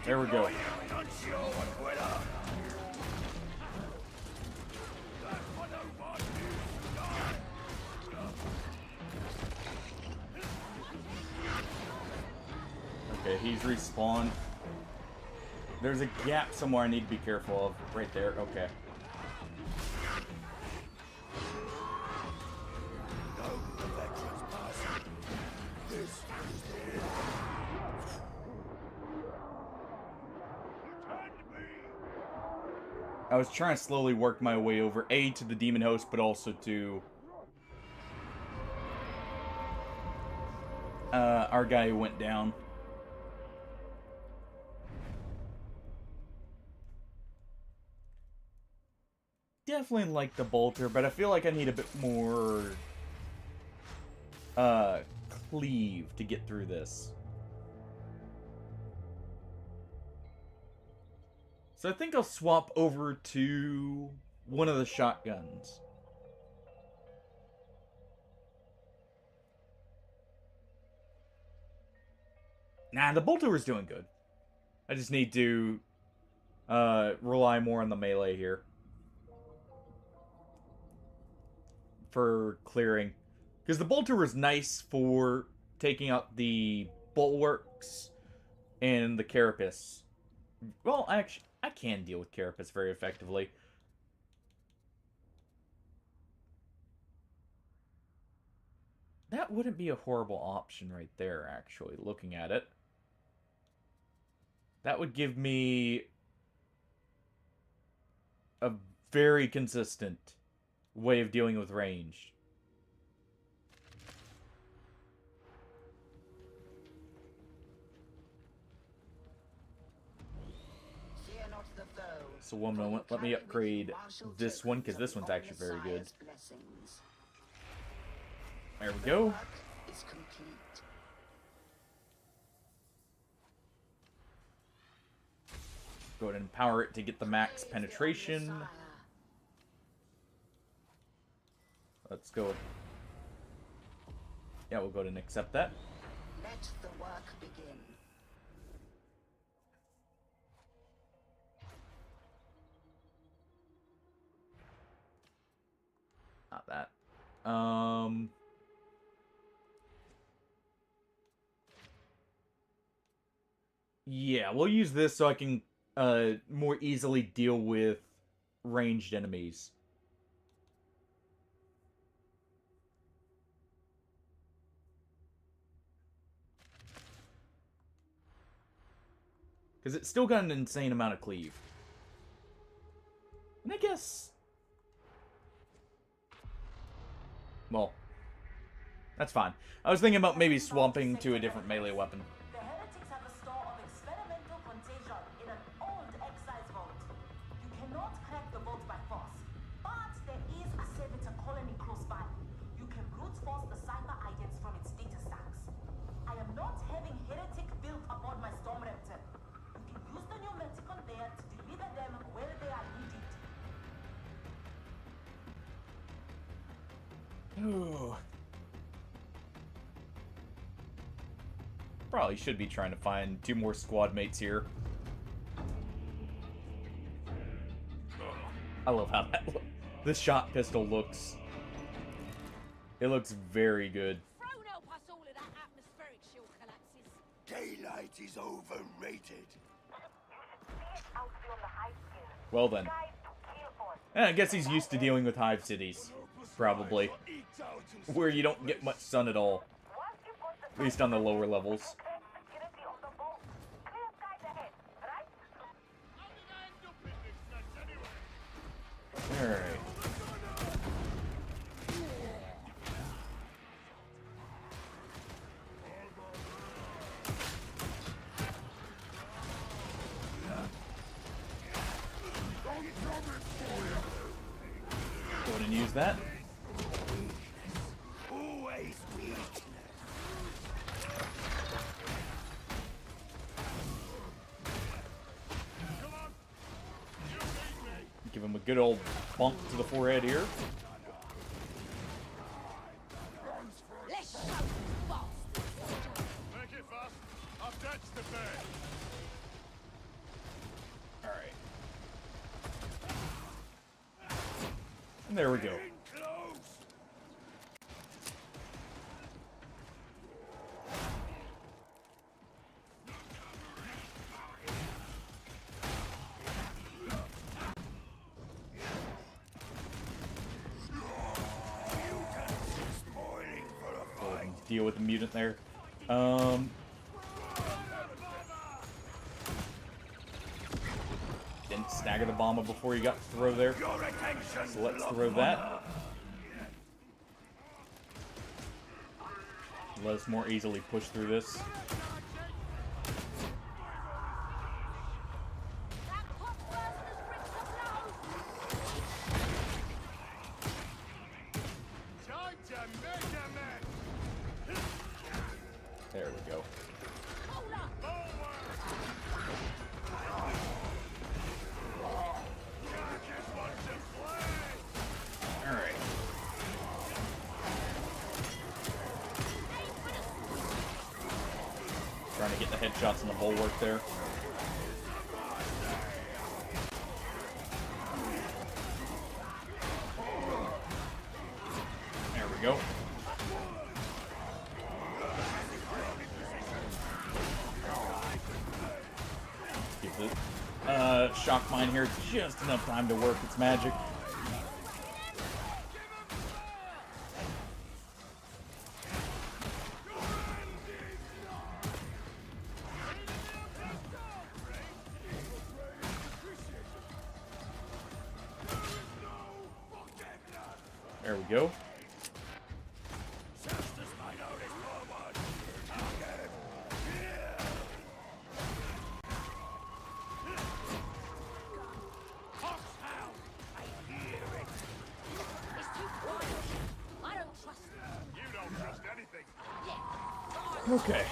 There we go. Okay, he's respawned. There's a gap somewhere I need to be careful of. Right there, okay. I was trying to slowly work my way over, A, to the demon host, but also to our guy who went down. Definitely like the bolter, but I feel like I need a bit more cleave to get through this. So I think I'll swap over to one of the shotguns. Nah, the bolter is doing good. I just need to rely more on the melee here for clearing. Because the bolter is nice for taking out the bulwarks and the carapace. Well, actually, I can deal with carapace very effectively. That wouldn't be a horrible option right there, actually, looking at it. That would give me a very consistent way of dealing with range. So one moment, let me upgrade this one, because this one's actually very good. There we go. Go ahead and empower it to get the max penetration. Let's go. Yeah, we'll go ahead and accept that. Let the work begin. Not that. Yeah, we'll use this so I can more easily deal with ranged enemies. Because it's still got an insane amount of cleave. And I guess... well, that's fine. I was thinking about maybe swapping to a different melee weapon. The heretics have a store of experimental contagion in an old excise vault. You cannot crack the vault by force, but there is a servitor colony close by. You can brute force the cipher items from its data stacks. I am not having heretic built aboard my storm raptor. You can use the pneumaticon there to deliver them where they are needed. Ooh. Probably should be trying to find 2 more squad mates here. I love how that this shot pistol looks. It looks very good. Thrown help us all in that atmospheric shield collapses. Daylight is overrated. Well then. I guess he's used to dealing with hive cities. Probably. Where you don't get much sun at all. At least on the lower levels. Alright. Go ahead and use that. Always weakness. Give him a good old bump to the forehead here. Let's show fast. Make it fast. I've debts to pay. Alright. And there we go. Deal with the mutant there. Didn't stagger the bomber before he got to throw there. So let's throw that. Let us more easily push through this. There we go. Alright. Trying to get the headshots in the bulwark there. There we go. Give the shock mine here just enough time to work its magic. There we go. Okay.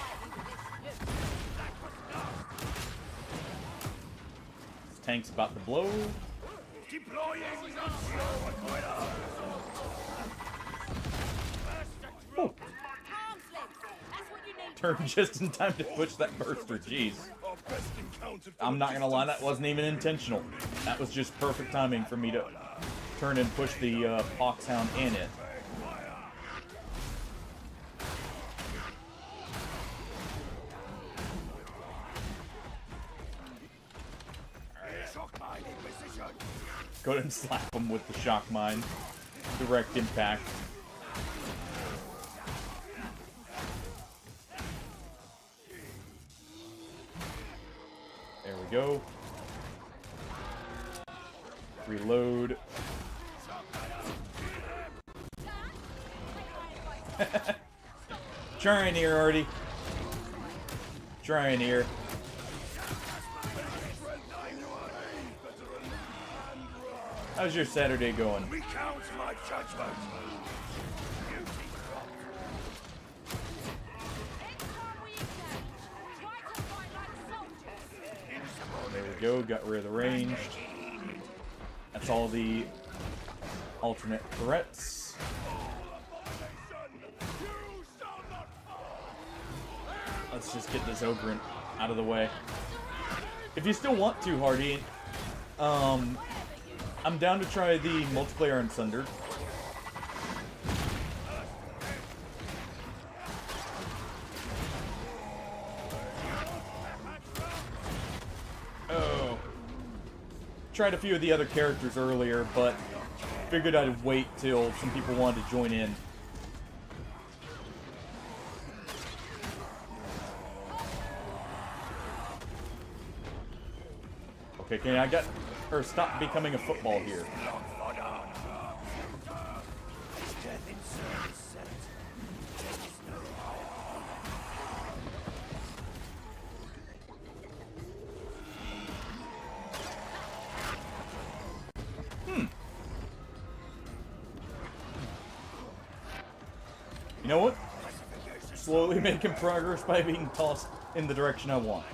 This tank's about to blow. Oh. Turn just in time to push that burster, jeez. I'm not gonna lie, that wasn't even intentional. That was just perfect timing for me to turn and push the Foxhound in it. Go ahead and slap him with the shock mine. Direct impact. There we go. Reload. Trying here, Artie. Trying here. How's your Saturday going? Recount my judgment. There we go, got rid of the ranged. That's all the alternate threats. Let's just get this Ogryn out of the way. If you still want to, Hardy, I'm down to try the multiplayer on Sundered. Oh. Tried a few of the other characters earlier, but figured I'd wait till some people wanted to join in. Okay, can I get... or stop becoming a football here. You know what? Slowly making progress by being tossed in the direction I want.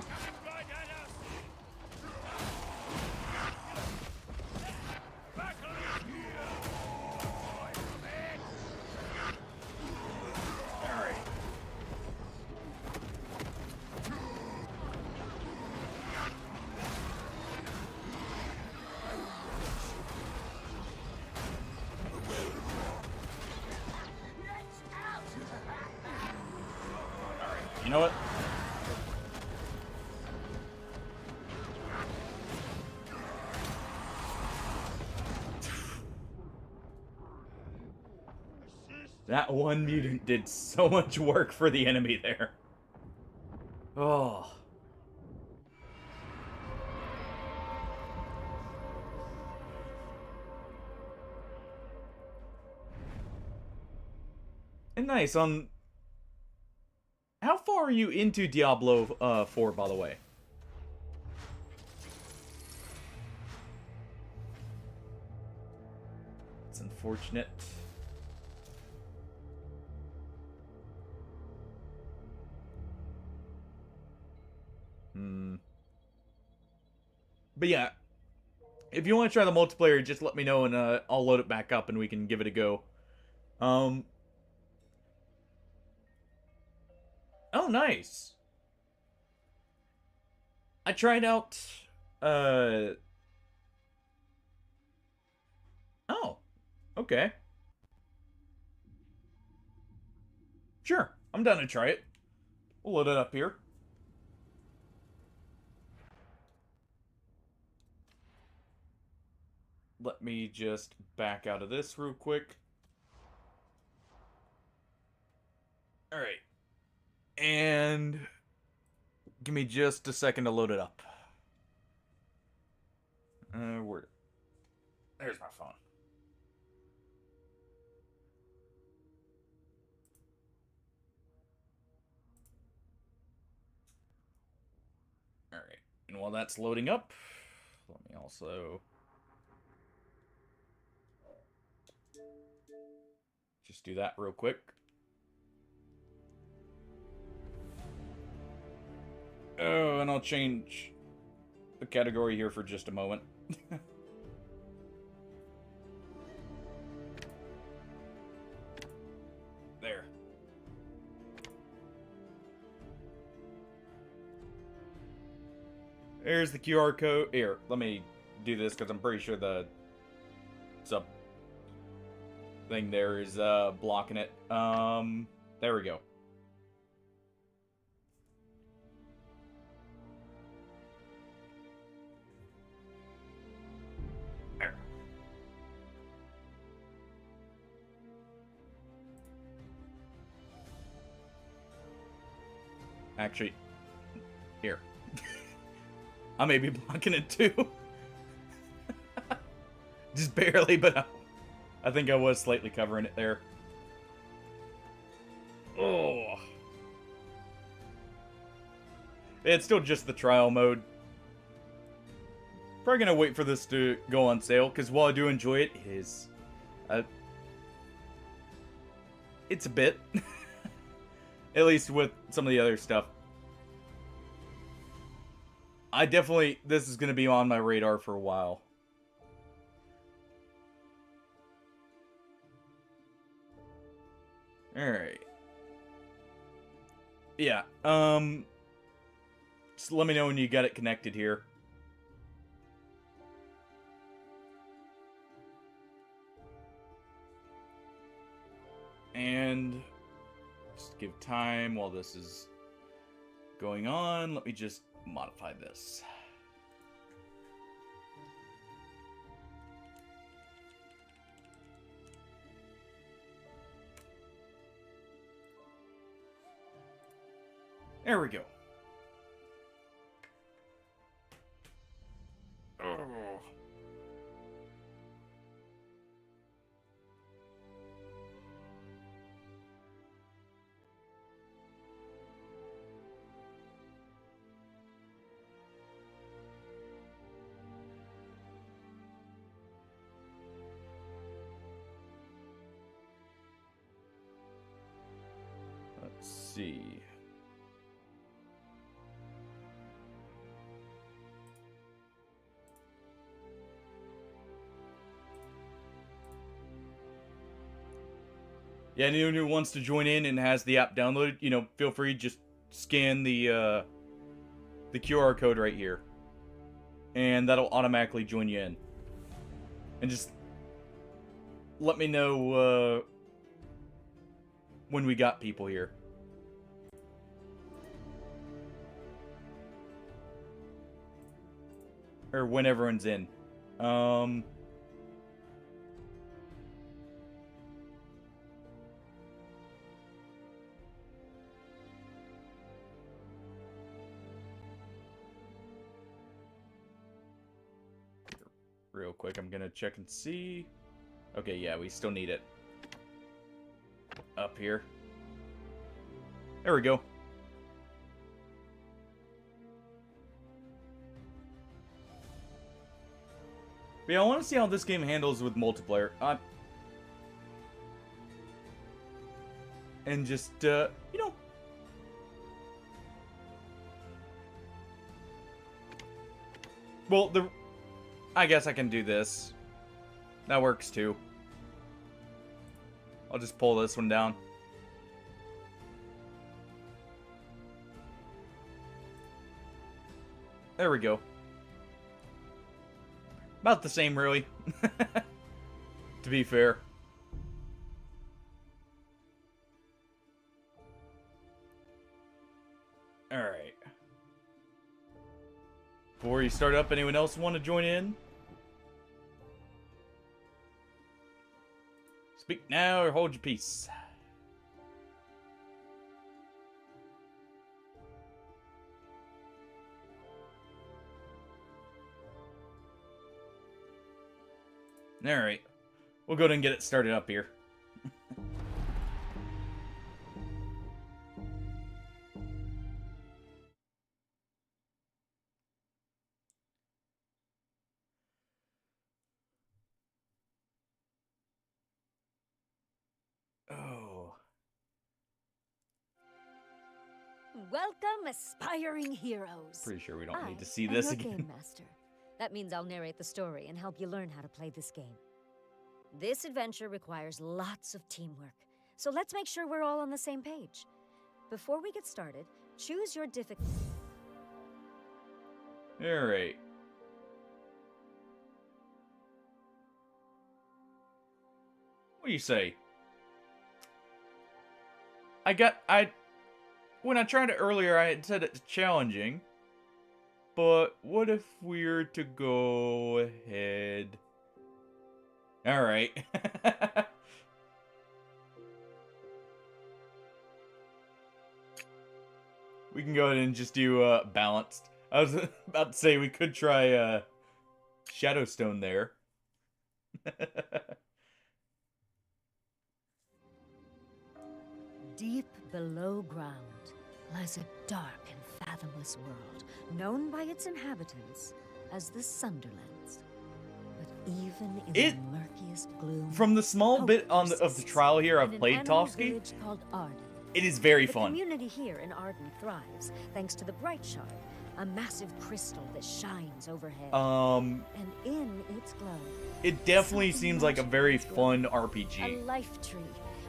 You know what? That one mutant did so much work for the enemy there. Oh. And nice on... How far are you into Diablo 4, by the way? It's unfortunate. But yeah, if you want to try the multiplayer, just let me know and I'll load it back up and we can give it a go. Oh, nice. I tried out, oh, okay. Sure, I'm down to try it. We'll load it up here. Let me just back out of this real quick. Alright. And give me just a second to load it up. Where? There's my phone. Alright. And while that's loading up, let me also... just do that real quick. Oh, and I'll change the category here for just a moment. There. There's the QR code. Here, let me do this because I'm pretty sure the sub thing there is blocking it. There we go. There. Actually, here. I may be blocking it too. Just barely, but I think I was slightly covering it there. Oh. It's still just the trial mode. Probably gonna wait for this to go on sale, because while I do enjoy it, it is... it's a bit. At least with some of the other stuff. I definitely... this is gonna be on my radar for a while. Alright. Yeah, just let me know when you got it connected here. And just give time while this is going on. Let me just modify this. There we go. Oh. see. Yeah, anyone who wants to join in and has the app downloaded, you know, feel free, just scan the QR code right here. And that'll automatically join you in. And just let me know when we got people here. Or when everyone's in. Real quick, I'm gonna check and see. Okay, yeah, we still need it. Up here. There we go. But yeah, I want to see how this game handles with multiplayer. And just, you know. Well, I guess I can do this. That works too. I'll just pull this one down. There we go. About the same, really. To be fair. Alright. Before you start up, anyone else want to join in? Speak now or hold your peace. Alright. We'll go ahead and get it started up here. Oh. Welcome, aspiring heroes. Pretty sure we don't need to I see am this your again. Game master. That means I'll narrate the story and help you learn how to play this game. This adventure requires lots of teamwork, so let's make sure we're all on the same page. Before we get started, choose your difficulty. Alright. What do you say? When I tried it earlier, I had said it's challenging. But what if we're to go ahead? Alright. We can go ahead and just do balanced. I was about to say we could try Shadowstone there. Deep below ground lies a dark and fathomless world, known by its inhabitants as the Sunderlands. But even in the murkiest gloom, from the small bit of the trial here I've in played an animal Toski, village called Arden. it is very The fun. community here in Arden thrives thanks to the Bright Shard, a massive crystal that shines overhead. And in its glow, It definitely something seems like a magical very is growing. fun RPG. A life tree,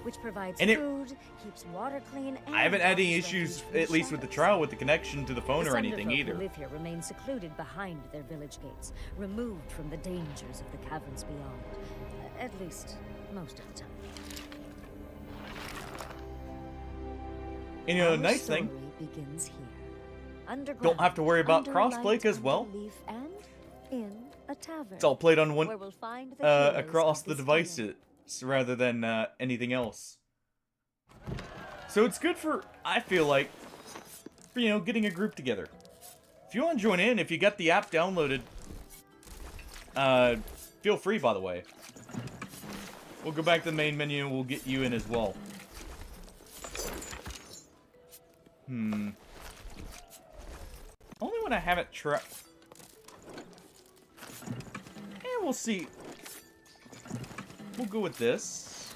which provides And food, keeps water clean, and I haven't had any offers issues, refuge from at least with the shadows. trial, with the connection to the phone or anything Sunderfolk either. who live here remain secluded behind their village gates, removed from the dangers of the caverns beyond. At least, most of the time. And you know, Our the nice story thing, begins here. Underground, don't have to worry about under crossplay light as well. under leaf, and in a tavern. It's all played on one where we'll find the heroes across of the this devices rather than anything else. So it's good for, I feel like, for, you know, getting a group together. If you want to join in, if you got the app downloaded, feel free, by the way. We'll go back to the main menu and we'll get you in as well. Only one I haven't tried. And we'll see. We'll go with this.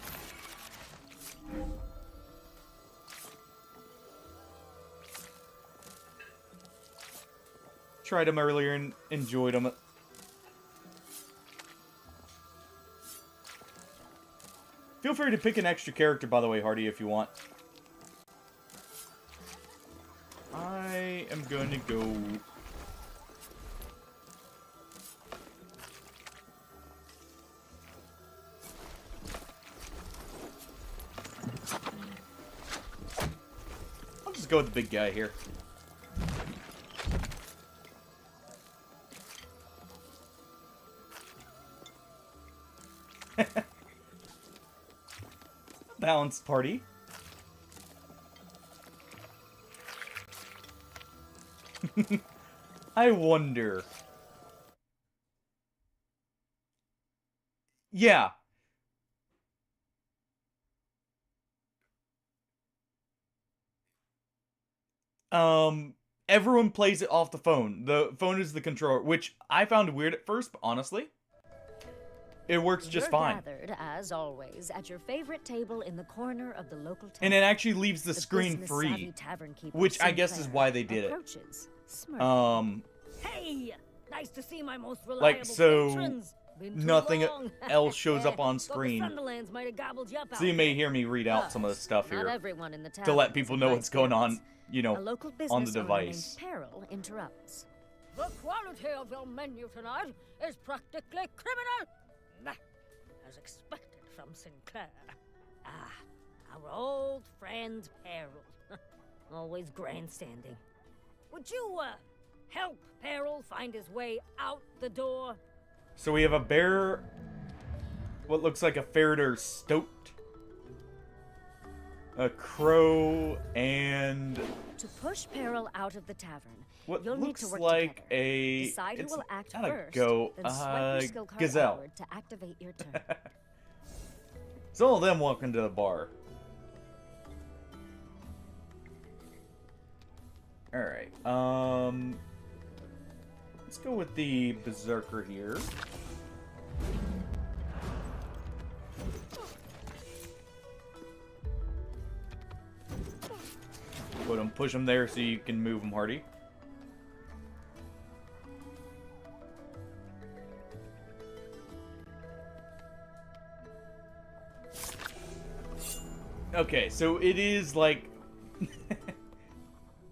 tried them earlier and enjoyed them. Feel free to pick an extra character, by the way, Hardy, if you want. I am going to go... I'll just go with the big guy here. Balanced party. I wonder. Yeah. Everyone plays it off the phone. The phone is the controller, which I found weird at first, but honestly, it works just fine. Gathered, as always, at your favorite table in the corner of the local town. And it actually leaves the screen free, which I guess is why they did it. Hey, nice to see my most reliable Like, so patrons. Been too nothing long. else shows up on But the screen. Sunderlands might have gobbled you up So you out may there. hear me read out some of the stuff Not here everyone in the town to let has people a know high what's going on, spirits. you know, A local on the business owner named device. Peril interrupts. The quality of your menu tonight is practically criminal. Nah, as expected from Sinclair. Ah, our old friend Peril. Always grandstanding. Would you, help Peril find his way out the door? So we have a bear, what looks like a Faraday stoat, a crow, and To push Peril out of the tavern, what you'll need to looks work like together. a... Decide who it's will act not a first, goat, then swipe your skill card gazelle. upward to activate your turn. So all of them walk into the bar. Alright, let's go with the Berserker here. Put him, push him there so you can move him, Hardy. Okay, so it is like...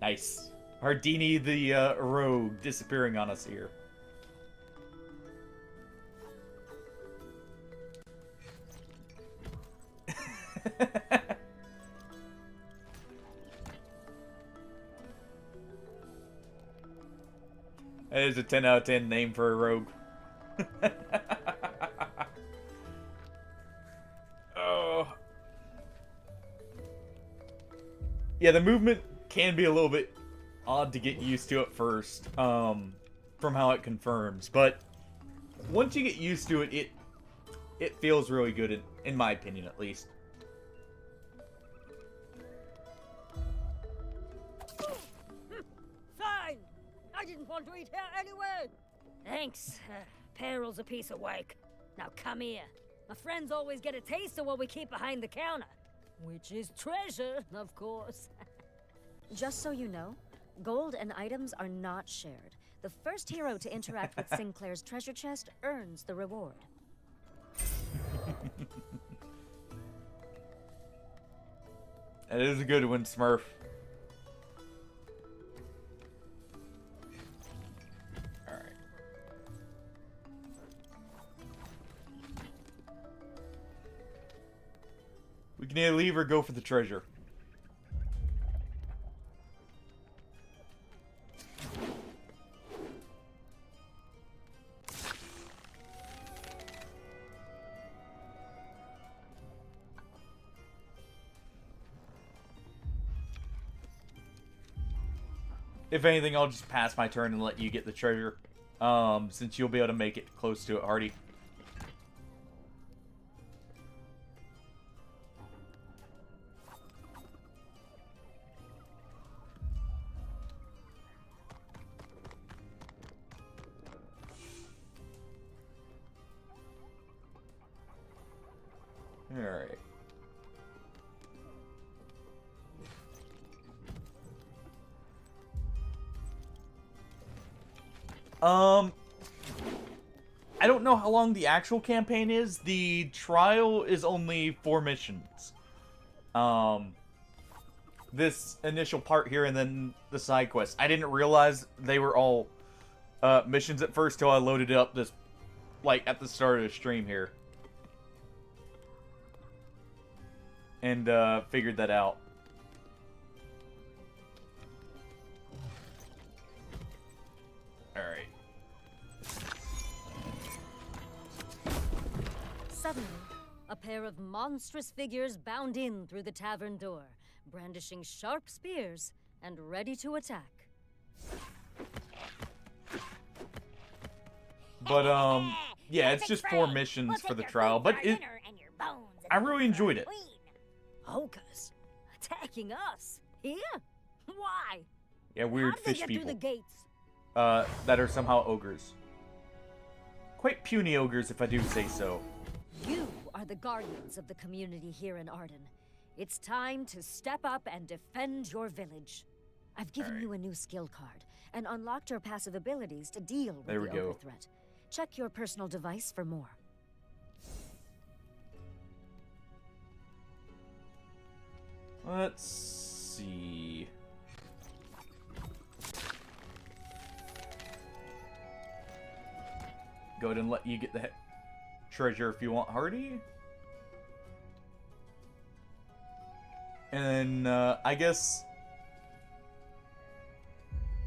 Nice. Hardini the rogue disappearing on us here. That is a 10 out of 10 name for a rogue. Oh. Yeah, the movement can be a little bit odd to get used to at first, from how it confirms, but once you get used to it, it feels really good, in my opinion, at least. Fine. I didn't want to eat here anyway. Thanks. Peril's a piece of work. Now come here. My friends always get a taste of what we keep behind the counter. Which is treasure, of course. Just so you know, gold and items are not shared. The first hero to interact with Sinclair's treasure chest earns the reward. That is a good one, Smurf. Alright. We can either leave or go for the treasure. If anything, I'll just pass my turn and let you get the treasure. Since you'll be able to make it close to it, Hardy. Alright. I don't know how long the actual campaign is. The trial is only 4 missions. This initial part here and then the side quest. I didn't realize they were all missions at first till I loaded it up this, like, at the start of the stream here. And figured that out. Alright. Suddenly, a pair of monstrous figures bound in through the tavern door, brandishing sharp spears and ready to attack. But, yeah, it's just 4 missions for the trial, but I really enjoyed it. Ogres attacking us here? Why? Yeah, weird How did they fish get people. through the gates? That are somehow ogres. Quite puny ogres, if I do say so. You are the guardians of the community here in Arden. It's time to step up and defend your village. I've given you a new skill card and unlocked your passive abilities to deal with There we the go. ogre threat. Check your personal device for more. Let's see. Go ahead and let you get the treasure if you want, Hardy. And I guess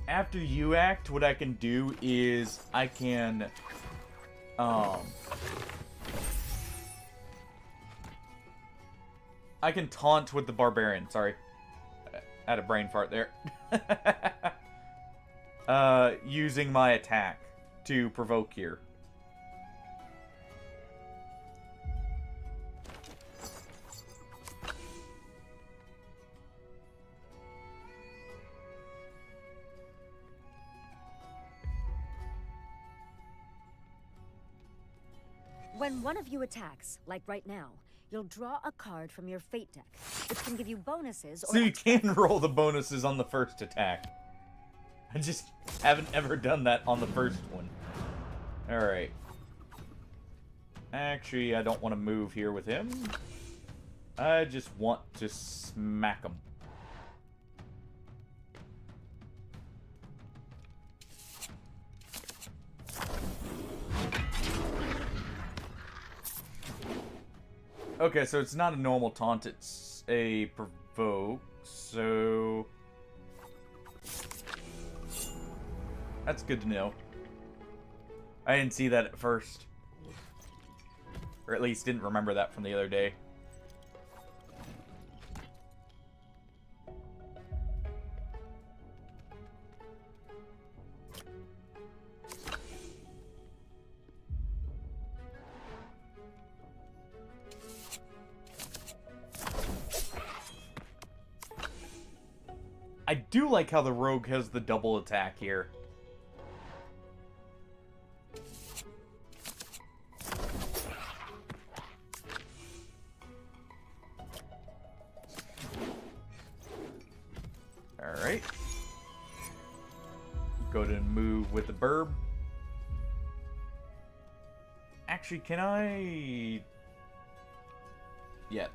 after you act, what I can do is I can taunt with the barbarian. Sorry, I had a brain fart there. Using my attack to provoke here. When one of you attacks, like right now, you'll draw a card from your fate deck, which can give you bonuses or So you can roll the bonuses on the first attack. I just haven't ever done that on the first one. Alright. Actually, I don't want to move here with him. I just want to smack him. Okay, so it's not a normal taunt, it's a provoke, so... That's good to know. I didn't see that at first. Or at least didn't remember that from the other day. I do like how the rogue has the double attack here. Alright. Go to move with the burb. Actually, can I... Yeah.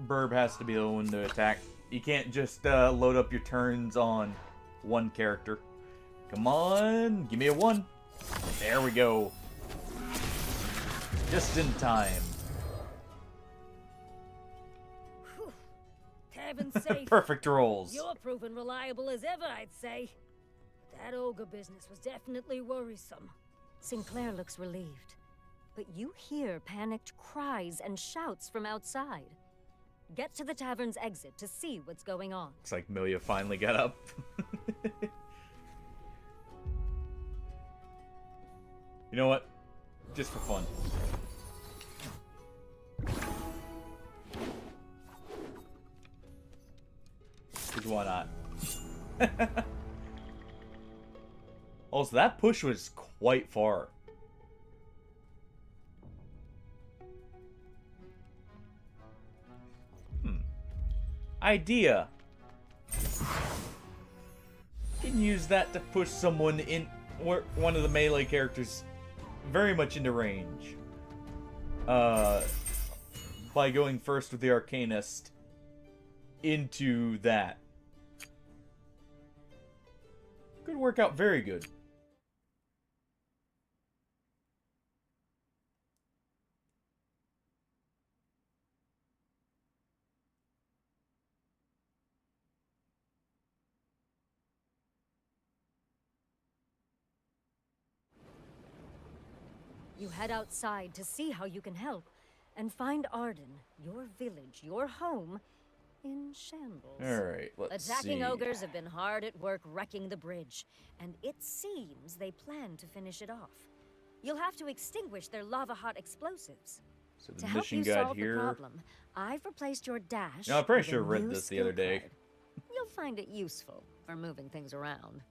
Burb has to be the one to attack. You can't just load up your turns on one character. Come on, give me a 1. There we go. Just in time. Whew. Heaven safe. Perfect rolls. You're proven reliable as ever, I'd say. That ogre business was definitely worrisome. Sinclair looks relieved, but you hear panicked cries and shouts from outside. Get to the tavern's exit to see what's going on. Looks like Milia finally got up. You know what? Just for fun. Because why not? Also, that push was quite far. can use that to push someone in, one of the melee characters, very much into range. By going first with the Arcanist into that. Could work out very good. You head outside to see how you can help, and find Arden, your village, your home, in shambles. Alright, let's Attacking see. ogres have been hard at work wrecking the bridge, and it seems they plan to finish it off. You'll have to extinguish their lava-hot explosives. So the To help mission you guide solve here. the problem, I've replaced your dash. No, I probably with a should have read new this the skill other day. card. You'll find it useful for moving things around.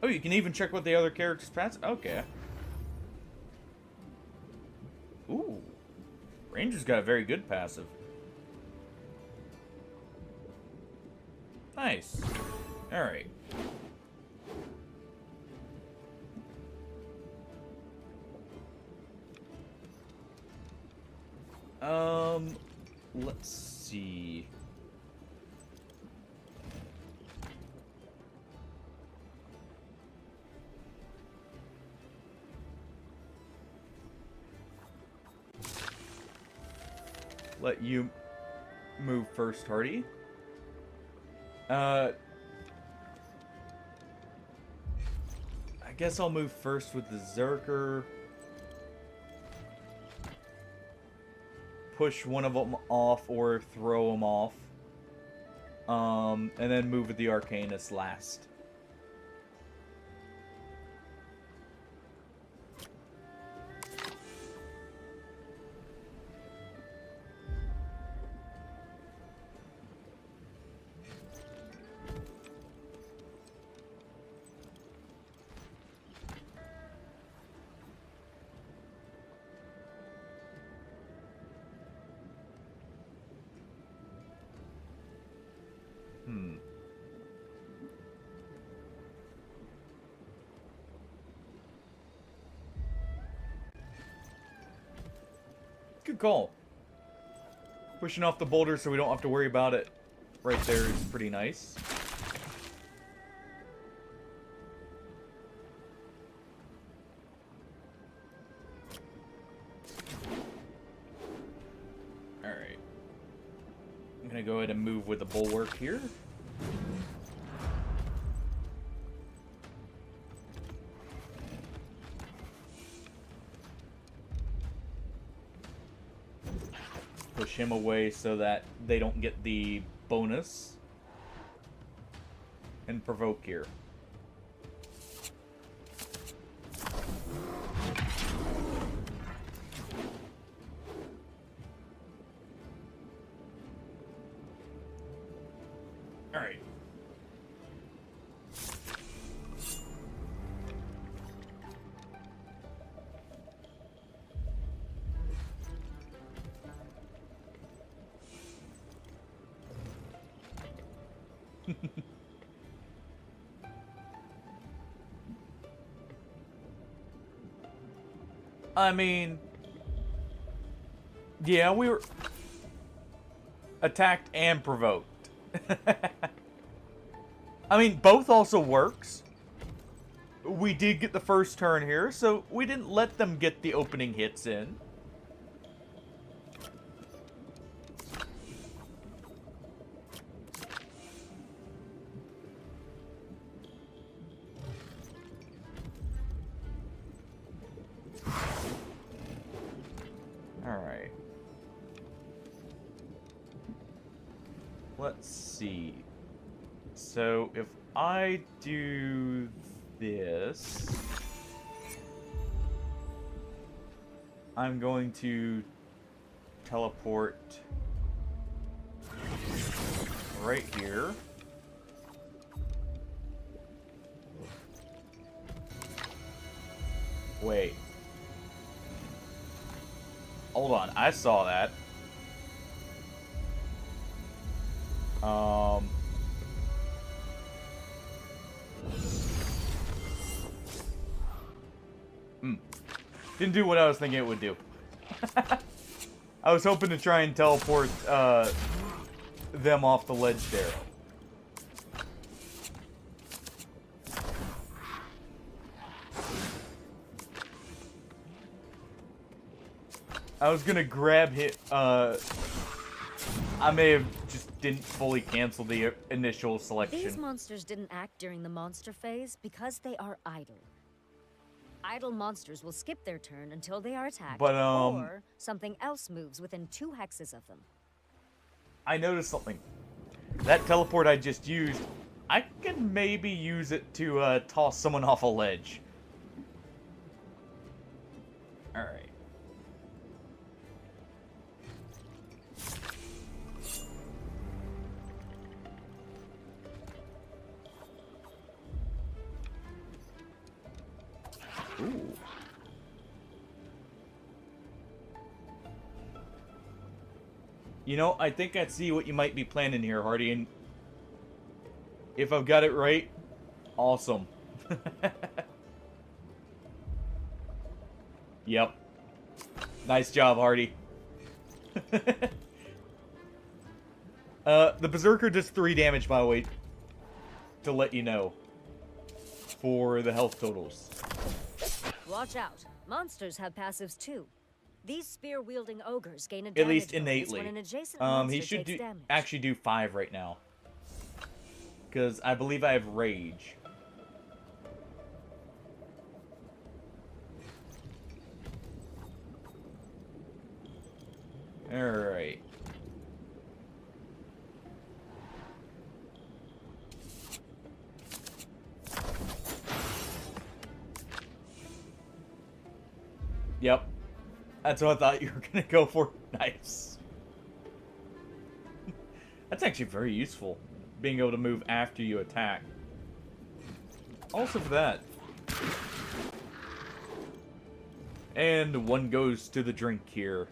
Oh, you can even check what the other characters pass? Okay. Ooh. Ranger's got a very good passive. Nice. Alright. Let's see. Let you move first, Hardy. I guess I'll move first with the Zerker. Push one of them off or throw them off. And then move with the Arcanist last. Good call. Pushing off the boulder so we don't have to worry about it right there is pretty nice. Alright. I'm gonna go ahead and move with the bulwark here. Push him away so that they don't get the bonus. And provoke here. Alright. I mean, yeah, we were attacked and provoked. I mean, both also works. We did get the first turn here, so we didn't let them get the opening hits in. Alright. Let's see. So, if I do this, I'm going to teleport right here. Wait. Hold on, I saw that. Didn't do what I was thinking it would do. I was hoping to try and teleport them off the ledge there. I was gonna grab hit. I may have just didn't fully cancel the initial selection. These monsters didn't act during the monster phase because they are idle. Idle monsters will skip their turn until they are attacked, But, or something else moves within 2 hexes of them. I noticed something. That teleport I just used, I can maybe use it to toss someone off a ledge. Alright. Ooh. You know, I think I see what you might be planning here, Hardy, and if I've got it right, awesome. Yep. Nice job, Hardy. The Berserker does 3 damage, by the way, to let you know, for the health totals. Watch out. Monsters have passives too. These spear-wielding ogres gain a At damage least bonus innately. when an adjacent monster He should takes damage. actually do 5 right now. Because I believe I have Rage. Alright. Yep. That's what I thought you were gonna go for. Nice. That's actually very useful. Being able to move after you attack. Also for that. And 1 goes to the drink here.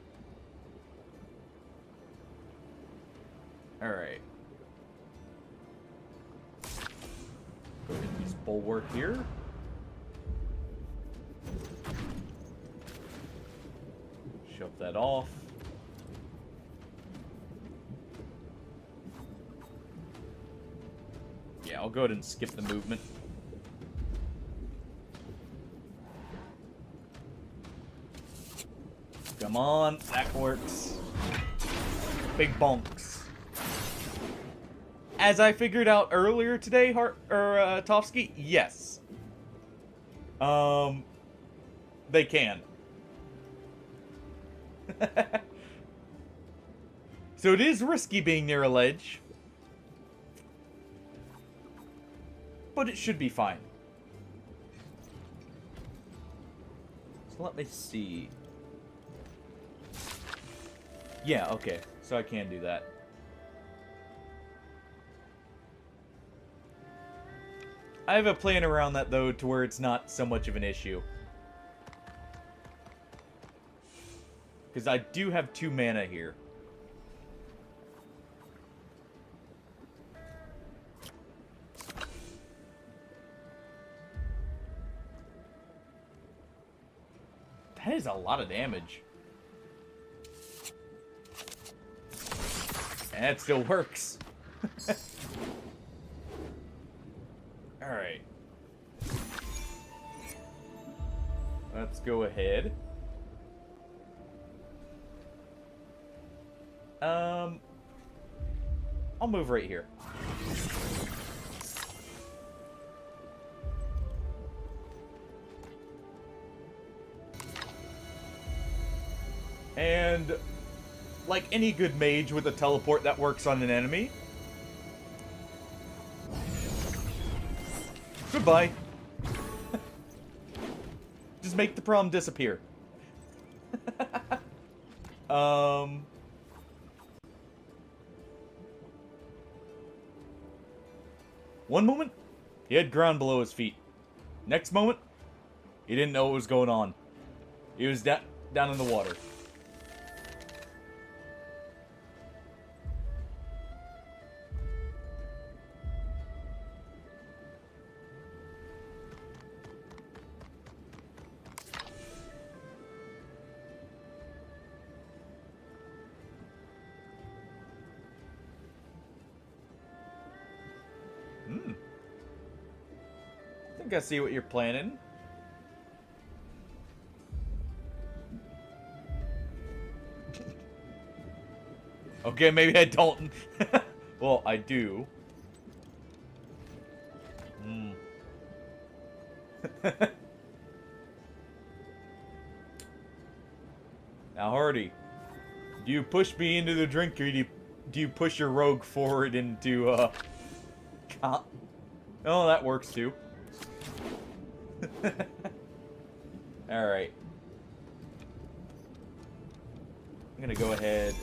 Alright. Go ahead and use Bulwark here. Shove that off. Yeah, I'll go ahead and skip the movement. Come on, that works. Big bonks. As I figured out earlier today, Tofsky, yes. They can. So it is risky being near a ledge. But it should be fine. So let me see. Yeah, okay. So I can do that. I have a plan around that, though, to where it's not so much of an issue. Because I do have 2 mana here. That is a lot of damage. And it still works. Alright. Let's go ahead. I'll move right here. And like any good mage with a teleport that works on an enemy. Goodbye. Just make the problem disappear. One moment, he had ground below his feet. Next moment, he didn't know what was going on. He was down in the water. think I see what you're planning. Okay, maybe I don't. Well, I do. Hmm. Now, Hardy, do you push me into the drink, or do you push your rogue forward into, Oh, that works too. Alright. I'm gonna go ahead.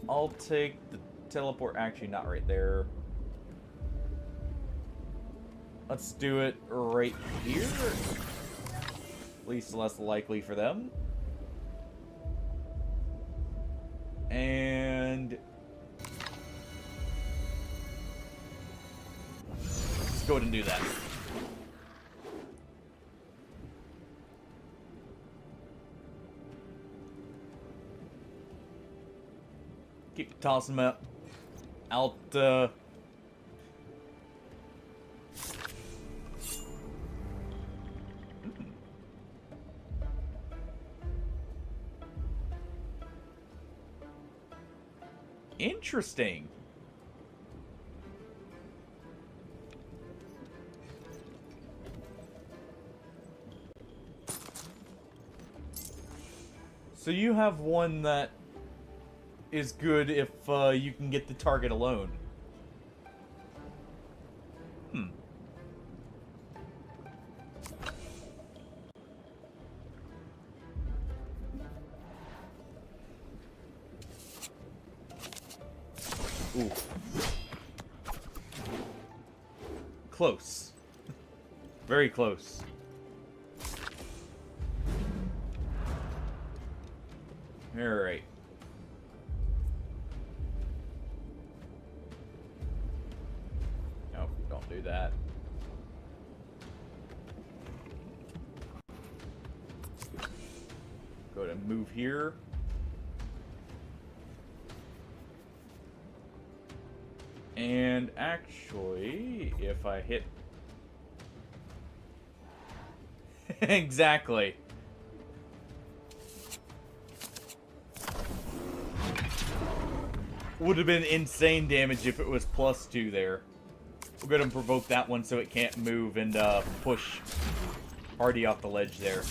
I'll take the teleport. Actually, not right there. Let's do it right here. At least less likely for them. And let's go ahead and do that. Keep tossing them out. Interesting. So you have one that is good if you can get the target alone. Hmm. Ooh. Close. Very close. Alright. No, don't do that. Go to move here. And actually, if I hit... Exactly. Would have been insane damage if it was +2 there. We're going to provoke that one so it can't move and push Hardy off the ledge there.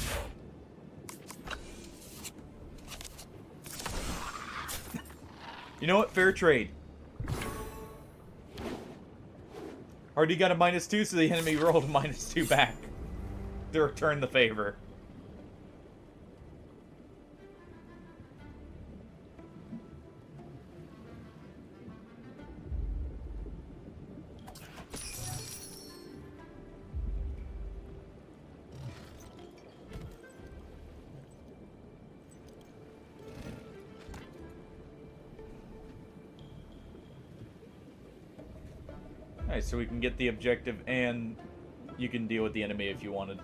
You know what? Fair trade. Hardy got a -2, so the enemy rolled a -2 back to return the favor. Nice, so we can get the objective and you can deal with the enemy if you wanted.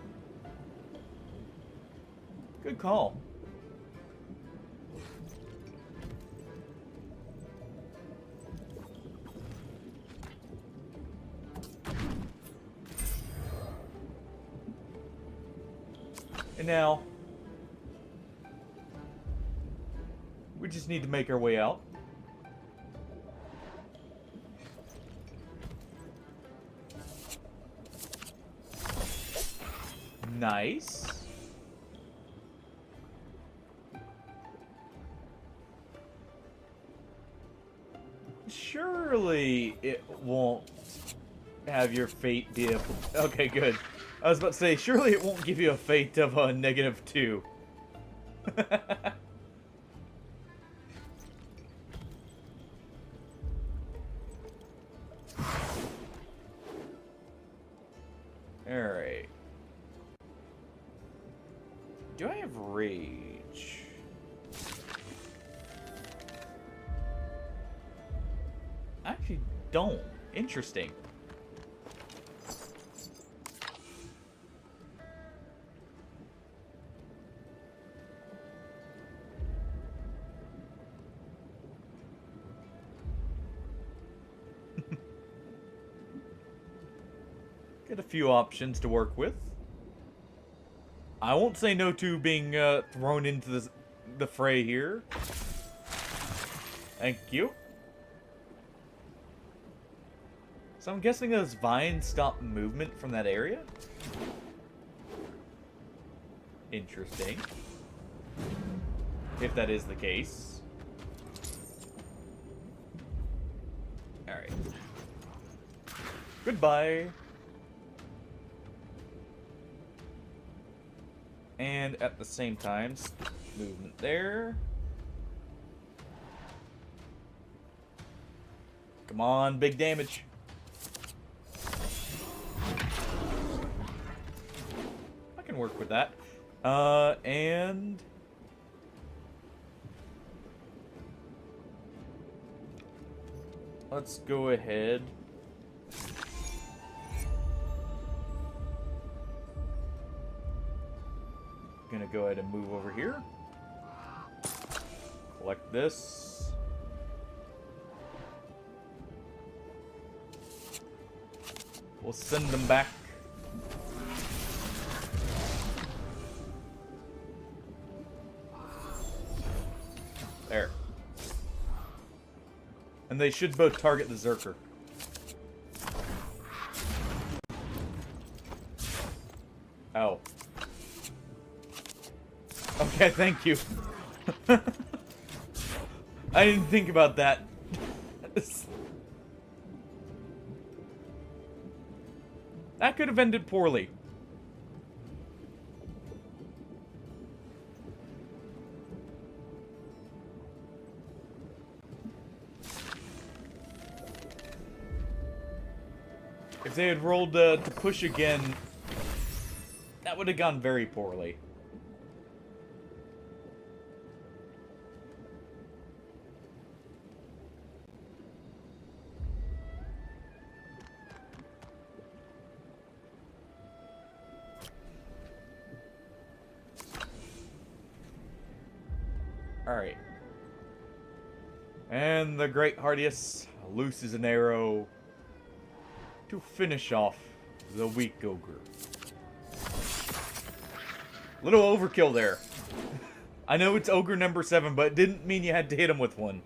Good call. And now, we just need to make our way out. Nice. Surely it won't have your fate be a... Okay, good. I was about to say, surely it won't give you a fate of a -2. Alright. Do I have rage? I actually don't. Interesting. Get a few options to work with. I won't say no to being thrown into the fray here. Thank you. So I'm guessing those vines stop movement from that area? Interesting. If that is the case. Alright. Goodbye. And at the same time, movement there. Come on, big damage. I can work with that. And let's go ahead. Gonna go ahead and move over here. Collect this. We'll send them back. There. And they should both target the Zerker. Oh. Okay, thank you. I didn't think about that. That could have ended poorly. If they had rolled to push again, that would have gone very poorly. Alright. And the Great Hardius looses an arrow to finish off the weak ogre. Little overkill there. I know it's ogre number 7, but it didn't mean you had to hit him with one.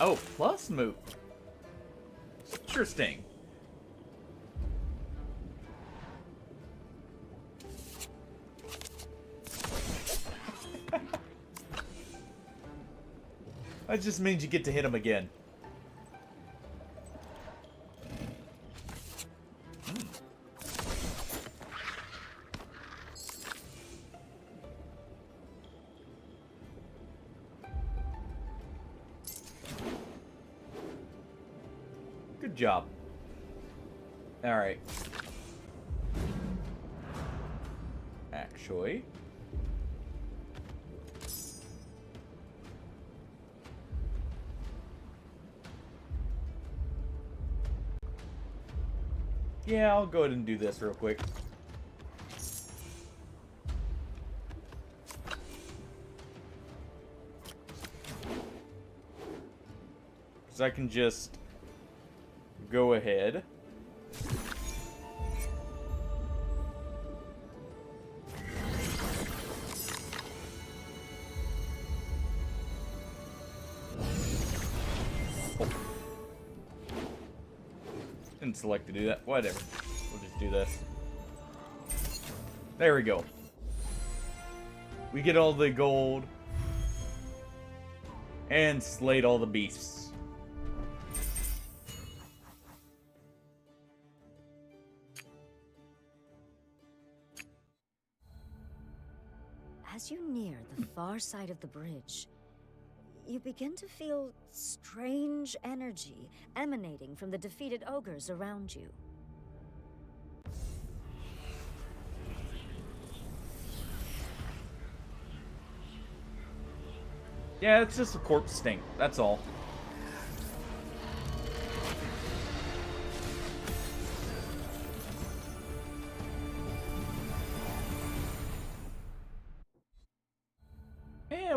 Oh, plus move. Interesting. That just means you get to hit him again. Good job. Alright. Actually... yeah, I'll go ahead and do this real quick. So I can just go ahead. Didn't select to do that. Whatever. We'll just do this. There we go. We get all the gold. And slayed all the beasts. As you near the far side of the bridge, you begin to feel strange energy emanating from the defeated ogres around you. Yeah, it's just a corpse stink. That's all.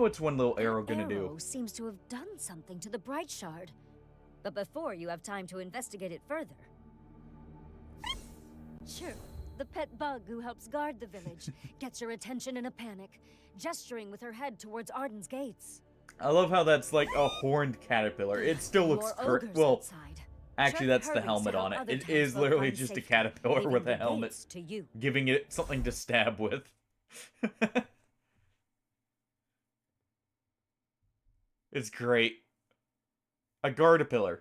what's one little arrow That gonna do. arrow seems to have done something to the Bright Shard. But before you have time to investigate it further. Sure, the pet bug who helps guard the village gets your attention in a panic, gesturing with her head towards Arden's gates. I love how that's like a horned caterpillar. It still looks More great. ogres Well, outside. actually, Trek that's the hurries helmet to on it. help other It is townsfolk literally find just a safety, caterpillar leaving with the a helmet, gates to you. giving it something to stab with. It's great. A guardapillar.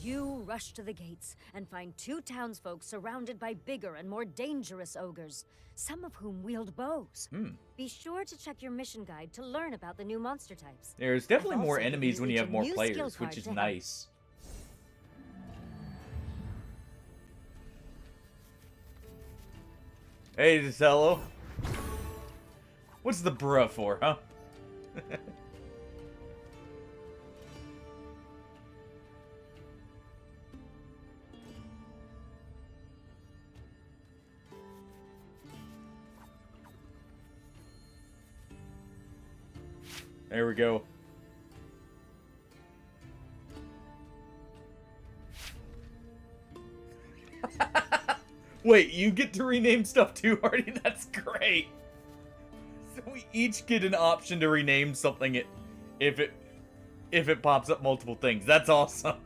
You rush to the gates and find 2 townsfolk surrounded by bigger and more dangerous ogres, some of whom wield bows. Be sure to check your mission guide to learn about the new monster types. There's definitely I've more also enemies given when you you have each a more new skill players, card which is to help. nice. Hey, Desello. What's the bruh for, huh? There we go. Wait, you get to rename stuff too, Hardy? That's great. So we each get an option to rename something if it pops up multiple things. That's awesome.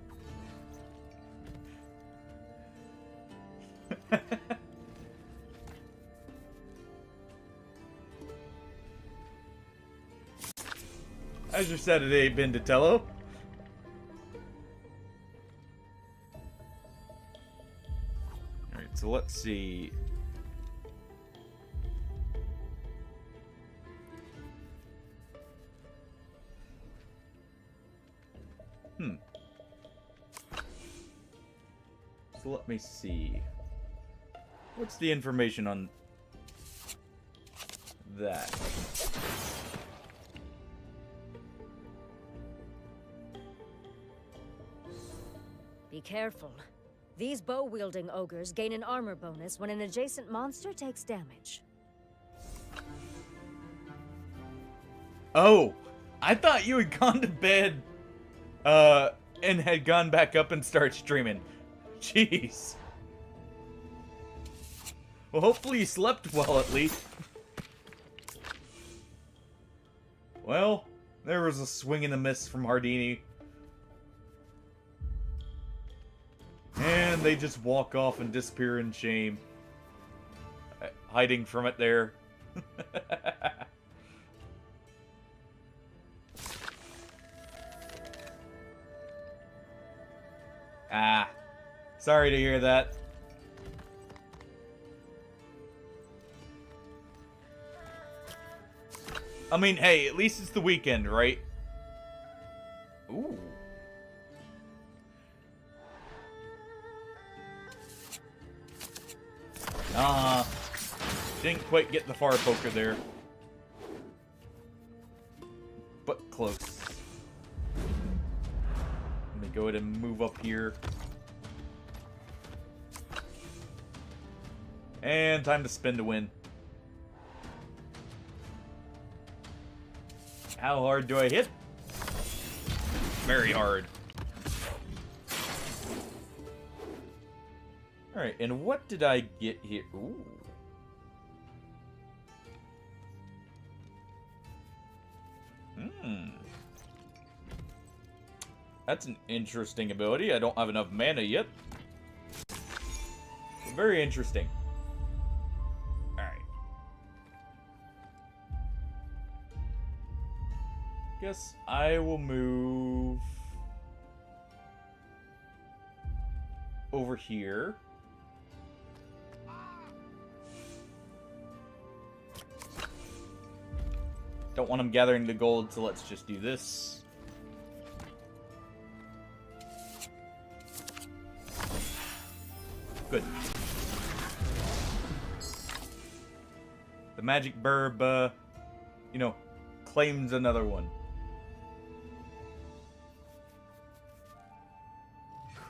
How's your Saturday been, Datello? Alright, so let's see. So let me see. What's the information on that? Be careful. These bow-wielding ogres gain an armor bonus when an adjacent monster takes damage. Oh, I thought you had gone to bed, and had gone back up and started streaming. Jeez. Well, hopefully you slept well at least. Well, there was a swing and a miss from Hardini. And they just walk off and disappear in shame. Hiding from it there. Ah. Sorry to hear that. I mean, hey, at least it's the weekend, right? Ooh. Didn't quite get the far poker there. But close. Let me go ahead and move up here. And time to spin to win. How hard do I hit? Very hard. Alright, and what did I get here? Ooh. That's an interesting ability. I don't have enough mana yet. Very interesting. Alright. Guess I will move over here. Don't want them gathering the gold, so let's just do this. Good. The magic burb, you know, claims another one.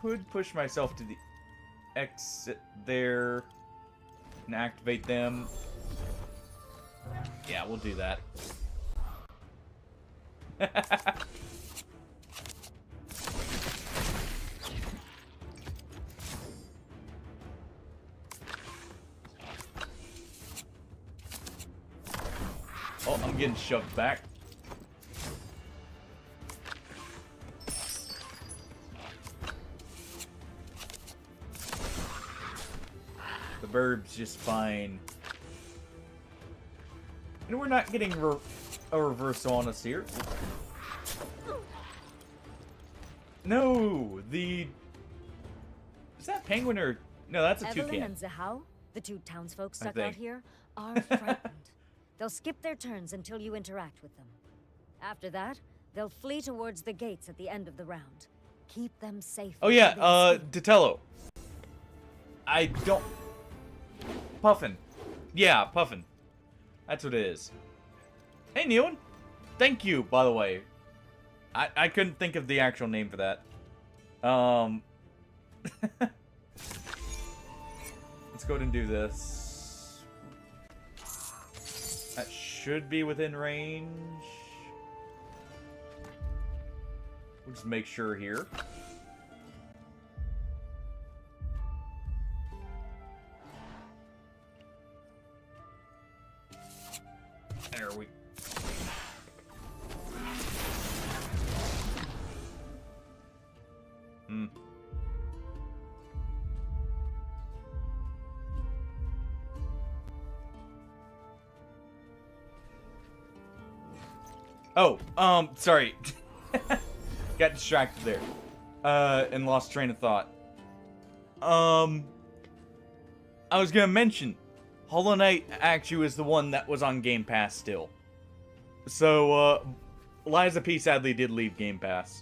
Could push myself to the exit there and activate them. Yeah, we'll do that. Oh, I'm getting shoved back. The bird's just fine. And we're not getting a reversal on us here. No, is that penguin or... No, that's a Evelyn toucan. and Zahao, the two townsfolk stuck think. out here, are frightened. They'll skip their turns until you interact with them. After that, they'll flee towards the gates at the end of the round. Keep them safe. Oh until yeah, they escape. Detello. I don't... Puffin. Yeah, Puffin. That's what it is. Hey, Neon. Thank you, by the way. I couldn't think of the actual name for that. Let's go ahead and do this. That should be within range. We'll just make sure here. There we... Oh, sorry. Got distracted there. And lost train of thought. I was gonna mention, Hollow Knight actually was the one that was on Game Pass still. So, Liza P sadly did leave Game Pass.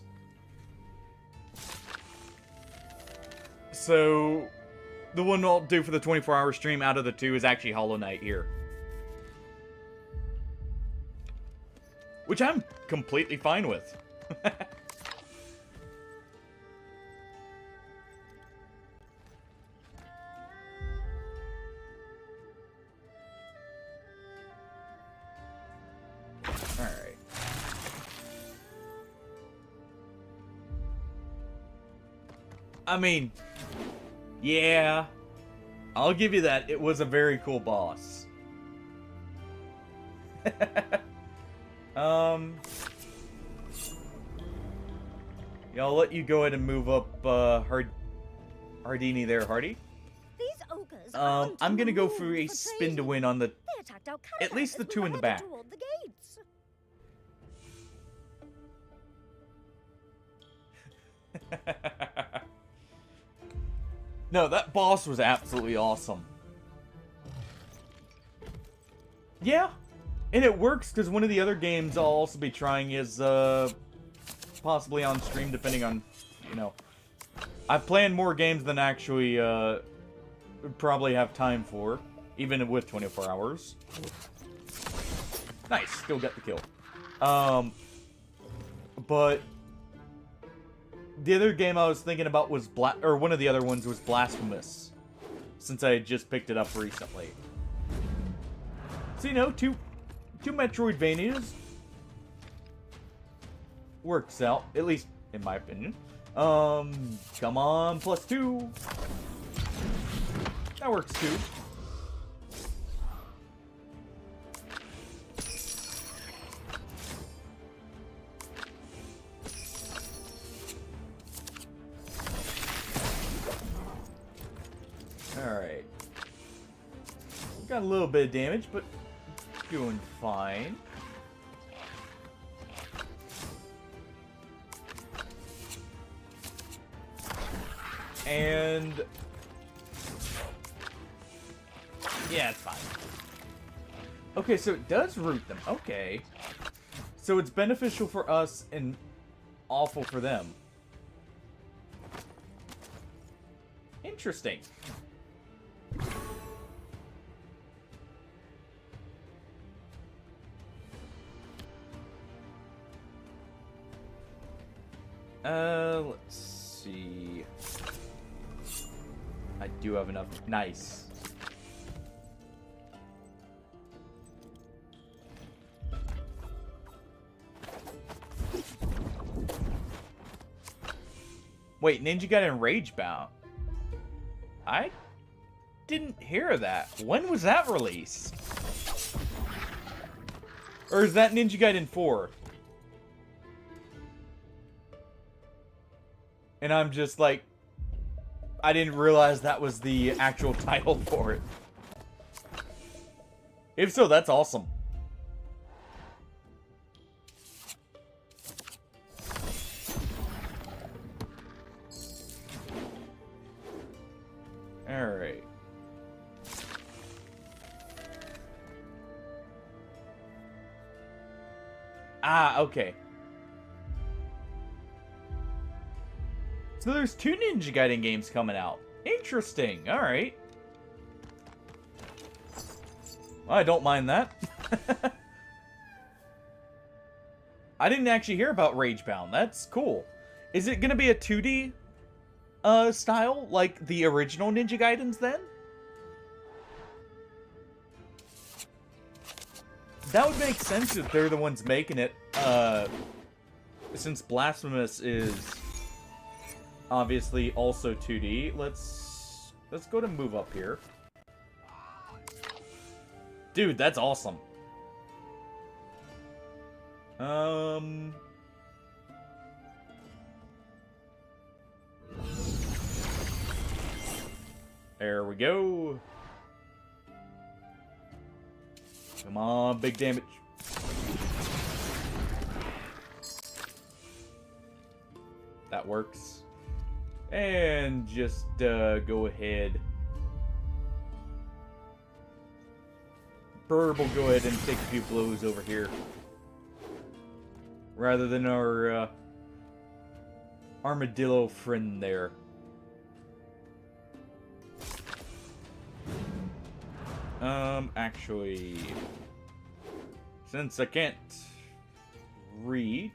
So, the one I'll do for the 24-hour stream out of the two is actually Hollow Knight here. Which I'm completely fine with. Alright. I mean, yeah. I'll give you that. It was a very cool boss. Yeah, I'll let you go ahead and move up, Hardini there, Hardy. These ogres are I'm gonna go unto for a move spin to trading. win on the... They attacked our At least the as we two were in the headed back. toward the gates. No, that boss was absolutely awesome. Yeah, and it works because one of the other games I'll also be trying is possibly on stream, depending on, you know. I've planned more games than actually probably have time for, even with 24 hours. Nice, still got the kill. But the other game I was thinking about was one of the other ones was Blasphemous, since I had just picked it up recently. So, you know, two Metroidvanias works out, at least in my opinion. Come on, +2. That works too. Alright. Got a little bit of damage, but doing fine. And... yeah, it's fine. Okay, so it does root them. Okay. So it's beneficial for us and awful for them. Interesting. Let's see. I do have enough. Nice. Wait, Ninja Gaiden Ragebound. I didn't hear that. When was that released? Or is that Ninja Gaiden 4? And I'm just like, I didn't realize that was the actual title for it. If so, that's awesome. Alright. Ah, okay. So there's 2 Ninja Gaiden games coming out. Interesting. Alright. Well, I don't mind that. I didn't actually hear about Ragebound. That's cool. Is it going to be a 2D style like the original Ninja Gaidens then? That would make sense if they're the ones making it, since Blasphemous is obviously also 2D. Let's go to move up here. Dude, that's awesome. There we go. Come on, big damage. That works. And just go ahead. Bird will go ahead and take a few blows over here. Rather than our armadillo friend there. Actually, since I can't reach,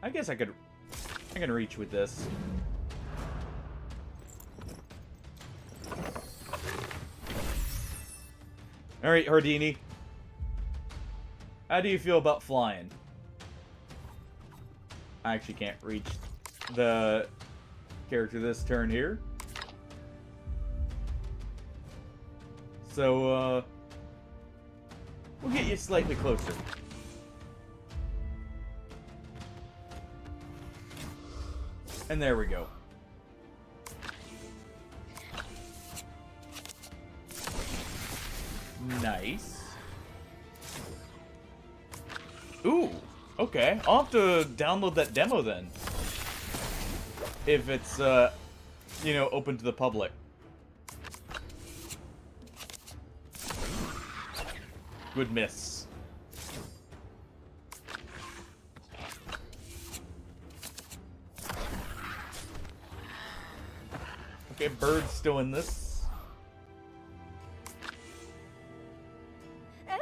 I guess I can reach with this. Alright, Hardini. How do you feel about flying? I actually can't reach the character this turn here. So, we'll get you slightly closer. And there we go. Nice. Ooh, okay. I'll have to download that demo then. If it's, you know, open to the public. Good miss. Okay, Bird's still in this. Oh,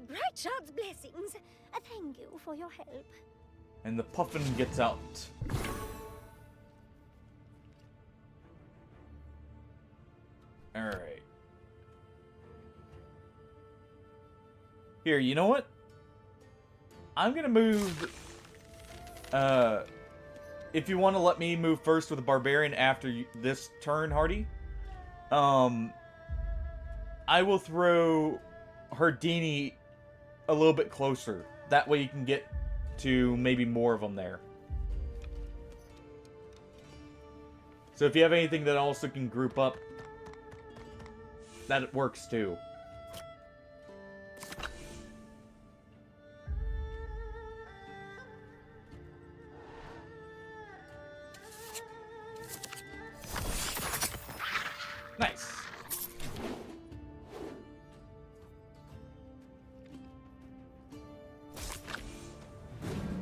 Brightshard's blessings. Thank you for your help. And the puffin gets out. Alright. Here, you know what? I'm gonna move... if you want to let me move first with a barbarian after this turn, Hardy, I will throw Hardini a little bit closer. That way you can get to maybe more of them there. So if you have anything that also can group up, that works too. Nice.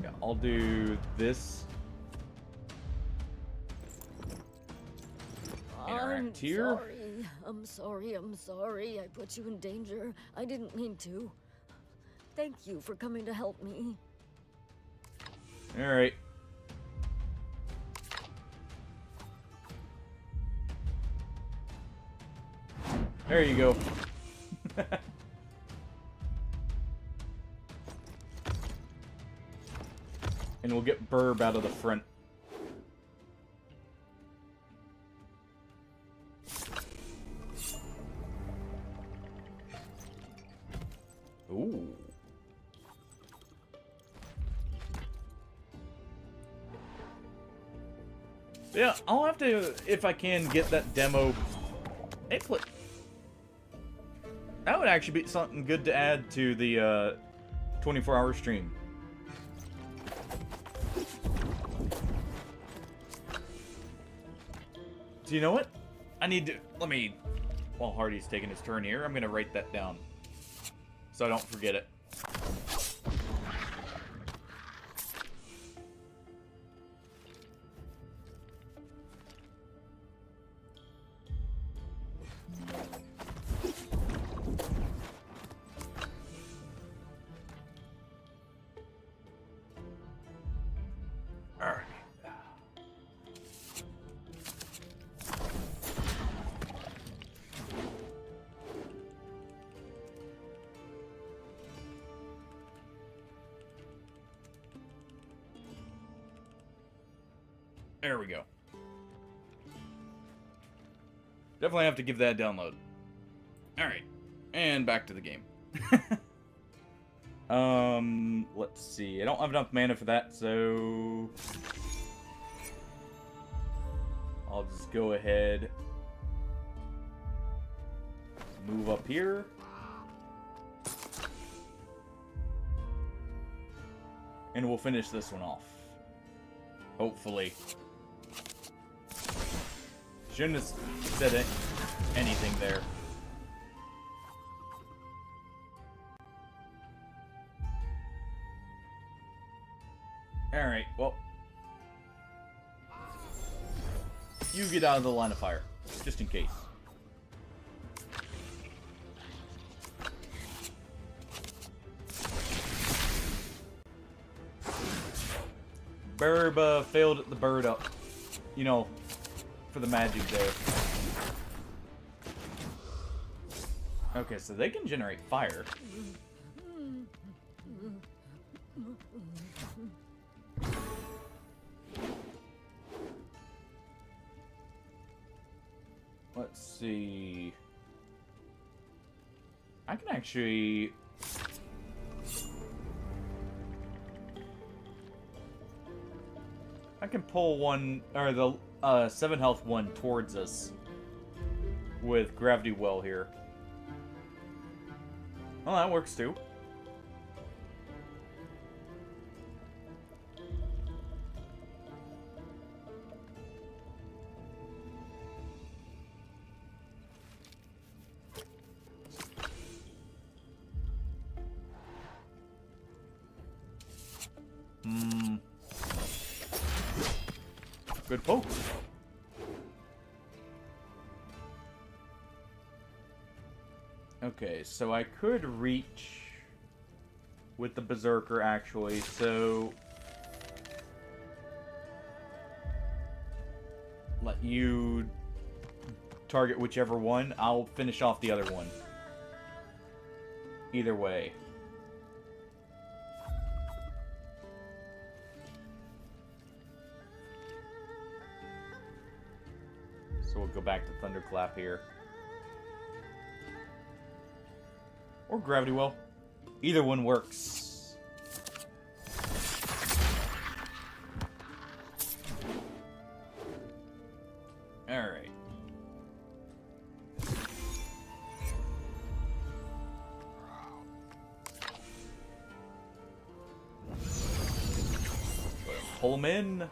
Yeah, I'll do this. Interact here. I'm sorry. I put you in danger. I didn't mean to. Thank you for coming to help me. Alright. There you go. And we'll get Burb out of the front. Ooh. Yeah, I'll have to, if I can, get that demo. Hey, that would actually be something good to add to the 24-hour stream. Do you know what? I need to, let me, while Hardy's taking his turn here, I'm going to write that down so I don't forget it. There we go. Definitely have to give that a download. Alright. And back to the game. Let's see. I don't have enough mana for that, so I'll just go ahead. Move up here. And we'll finish this one off. Hopefully. Shouldn't have said anything there. Alright, well. You get out of the line of fire, just in case. Burb failed the bird up. You know, for the magic there. Okay, so they can generate fire. Let's see. I can actually... I can pull one, or the 7 health one towards us with Gravity Well here. Well, that works too. Good poke. Okay, so I could reach with the Berserker, actually, so... Let you target whichever one. I'll finish off the other one. Either way. So we'll go back to Thunderclap here. Or Gravity Well. Either one works. Alright. Pull him in.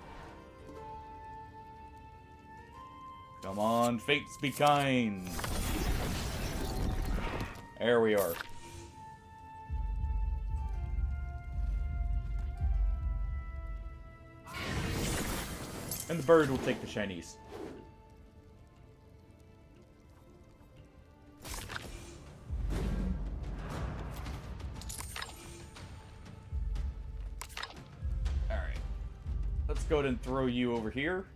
Come on, fates be kind. There we are. And the bird will take the shinies. Alright. go ahead and throw you over here.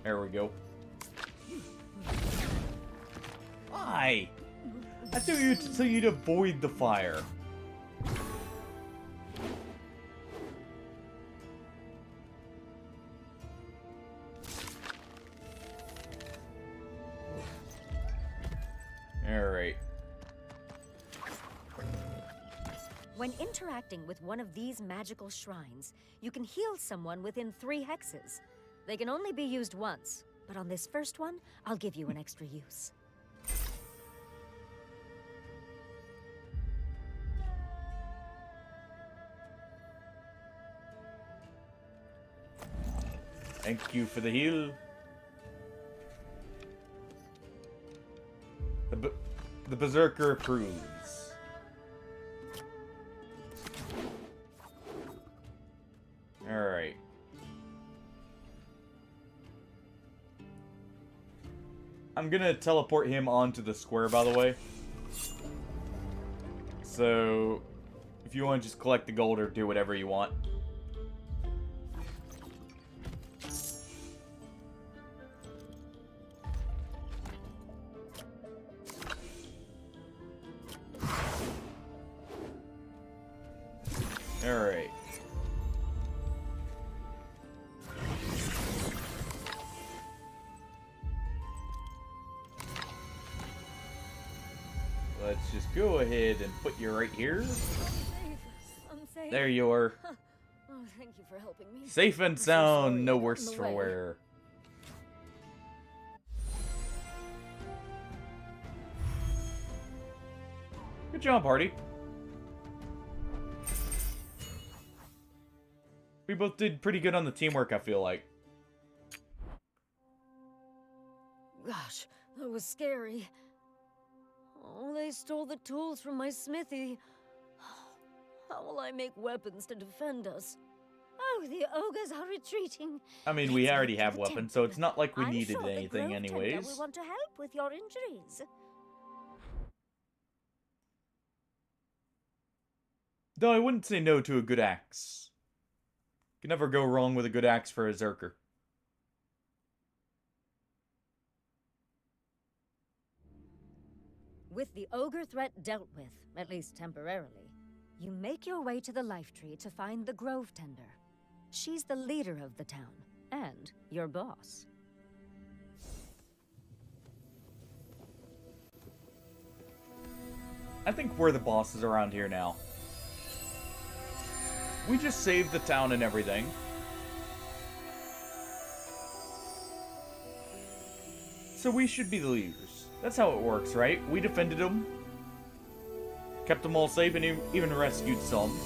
There we go. Why? I threw you so you'd avoid the fire. Alright. When interacting with one of these magical shrines, you can heal someone within 3 hexes. They can only be used once, but on this first one, I'll give you an extra use. Thank you for the heal. The Berserker approves. Alright. I'm gonna teleport him onto the square, by the way. So, if you want to just collect the gold or do whatever you want. Alright. Let's just go ahead and put you right here. I'm safe. There you are. Oh, thank you for helping me. Safe and I'm so sorry sound, no I got worse in the for way. wear. Good job, Hardy. We both did pretty good on the teamwork, I feel like. Gosh, that was scary. Oh, they stole the tools from my smithy. How will I make weapons to defend us? Oh, the ogres are retreating. I mean, we Let's already head to have the weapons, so it's temple. not like we I'm needed sure the anything Grove Tender anyways. will want to help with your injuries. Though I wouldn't say no to a good axe. You can never go wrong with a good axe for a Zerker. With the ogre threat dealt with, at least temporarily, you make your way to the Life Tree to find the Grove Tender. She's the leader of the town, and your boss. I think we're the bosses around here now. We just saved the town and everything. So we should be the leaders. That's how it works, right? We defended them. Kept them all safe and even rescued some.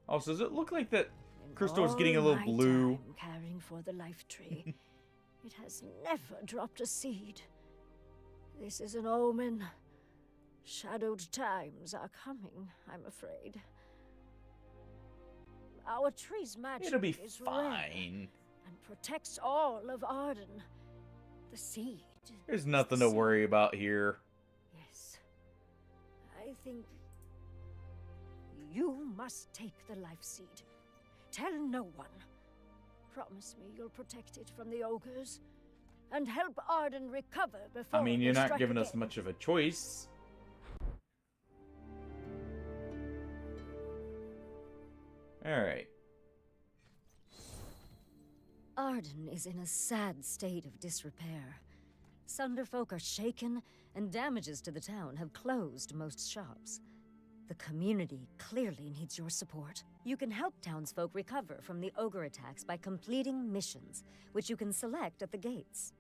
Also, does it look like that crystal is getting a little blue? Caring for the Life Tree, it has never dropped a seed. This is an omen. Shadowed times are coming, I'm afraid. Our tree's magic It'll be is fine. rare and protects all of Arden. The seed. There's is nothing the to seed. worry about here. Yes. I think you must take the life seed. Tell no one. Promise me you'll protect it from the ogres and help Arden recover before I mean, they you're not strike giving us again. much of a choice. Alright. Arden is in a sad state of disrepair. Sunderfolk are shaken, and damages to the town have closed most shops. The community clearly needs your support. You can help townsfolk recover from the ogre attacks by completing missions, which you can select at the gates.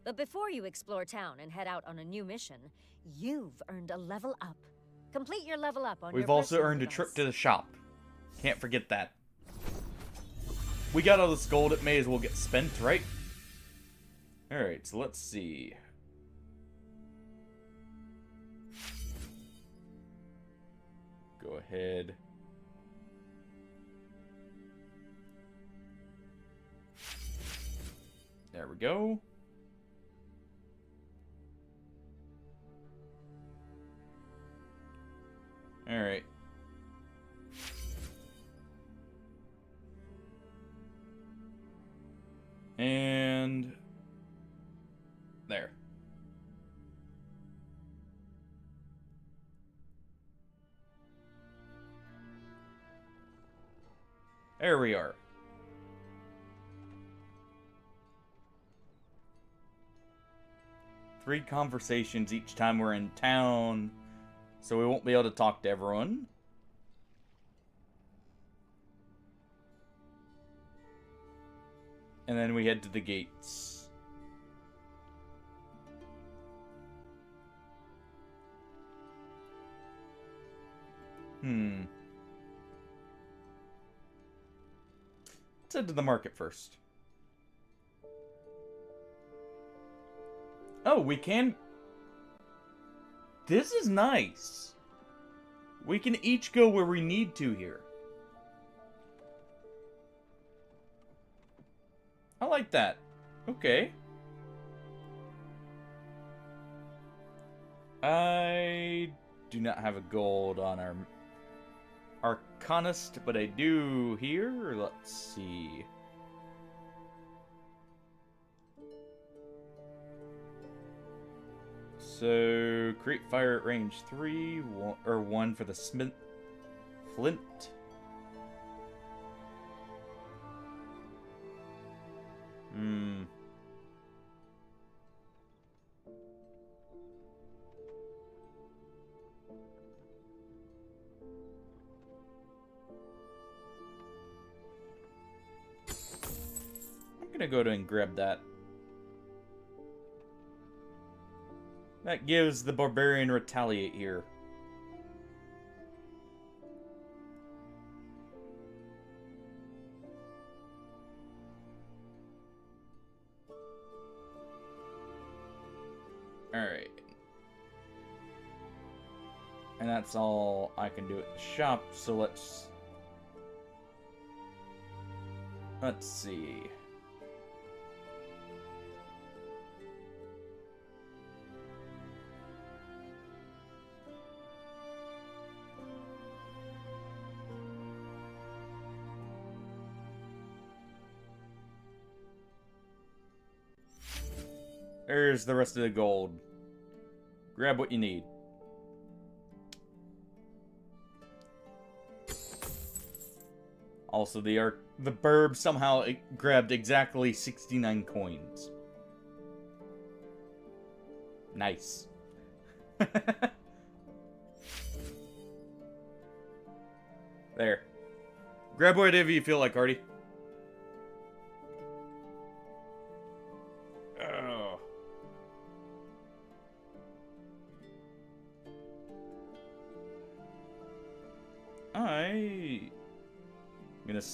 But before you explore town and head out on a new mission, you've earned a level up. Complete your level up on your We've also personal earned a device. trip to the shop. Can't forget that. We got all this gold, it may as well get spent, right? Alright, so let's see. Go ahead. There we go. Alright. And there. There we are. Three conversations each time we're in town, so we won't be able to talk to everyone. And then we head to the gates. Let's head to the market first. Oh, we can... This is nice. We can each go where we need to here. I like that. Okay. I do not have a gold on our Arcanist, but I do here. Let's see. So, create fire at range 3, 1 for the flint. I'm gonna go ahead and grab that. That gives the barbarian retaliate here. Alright. And that's all I can do at the shop, so let's see. There's the rest of the gold. Grab what you need. Also, the burb somehow grabbed exactly 69 coins. Nice. There. Grab whatever you feel like, Artie.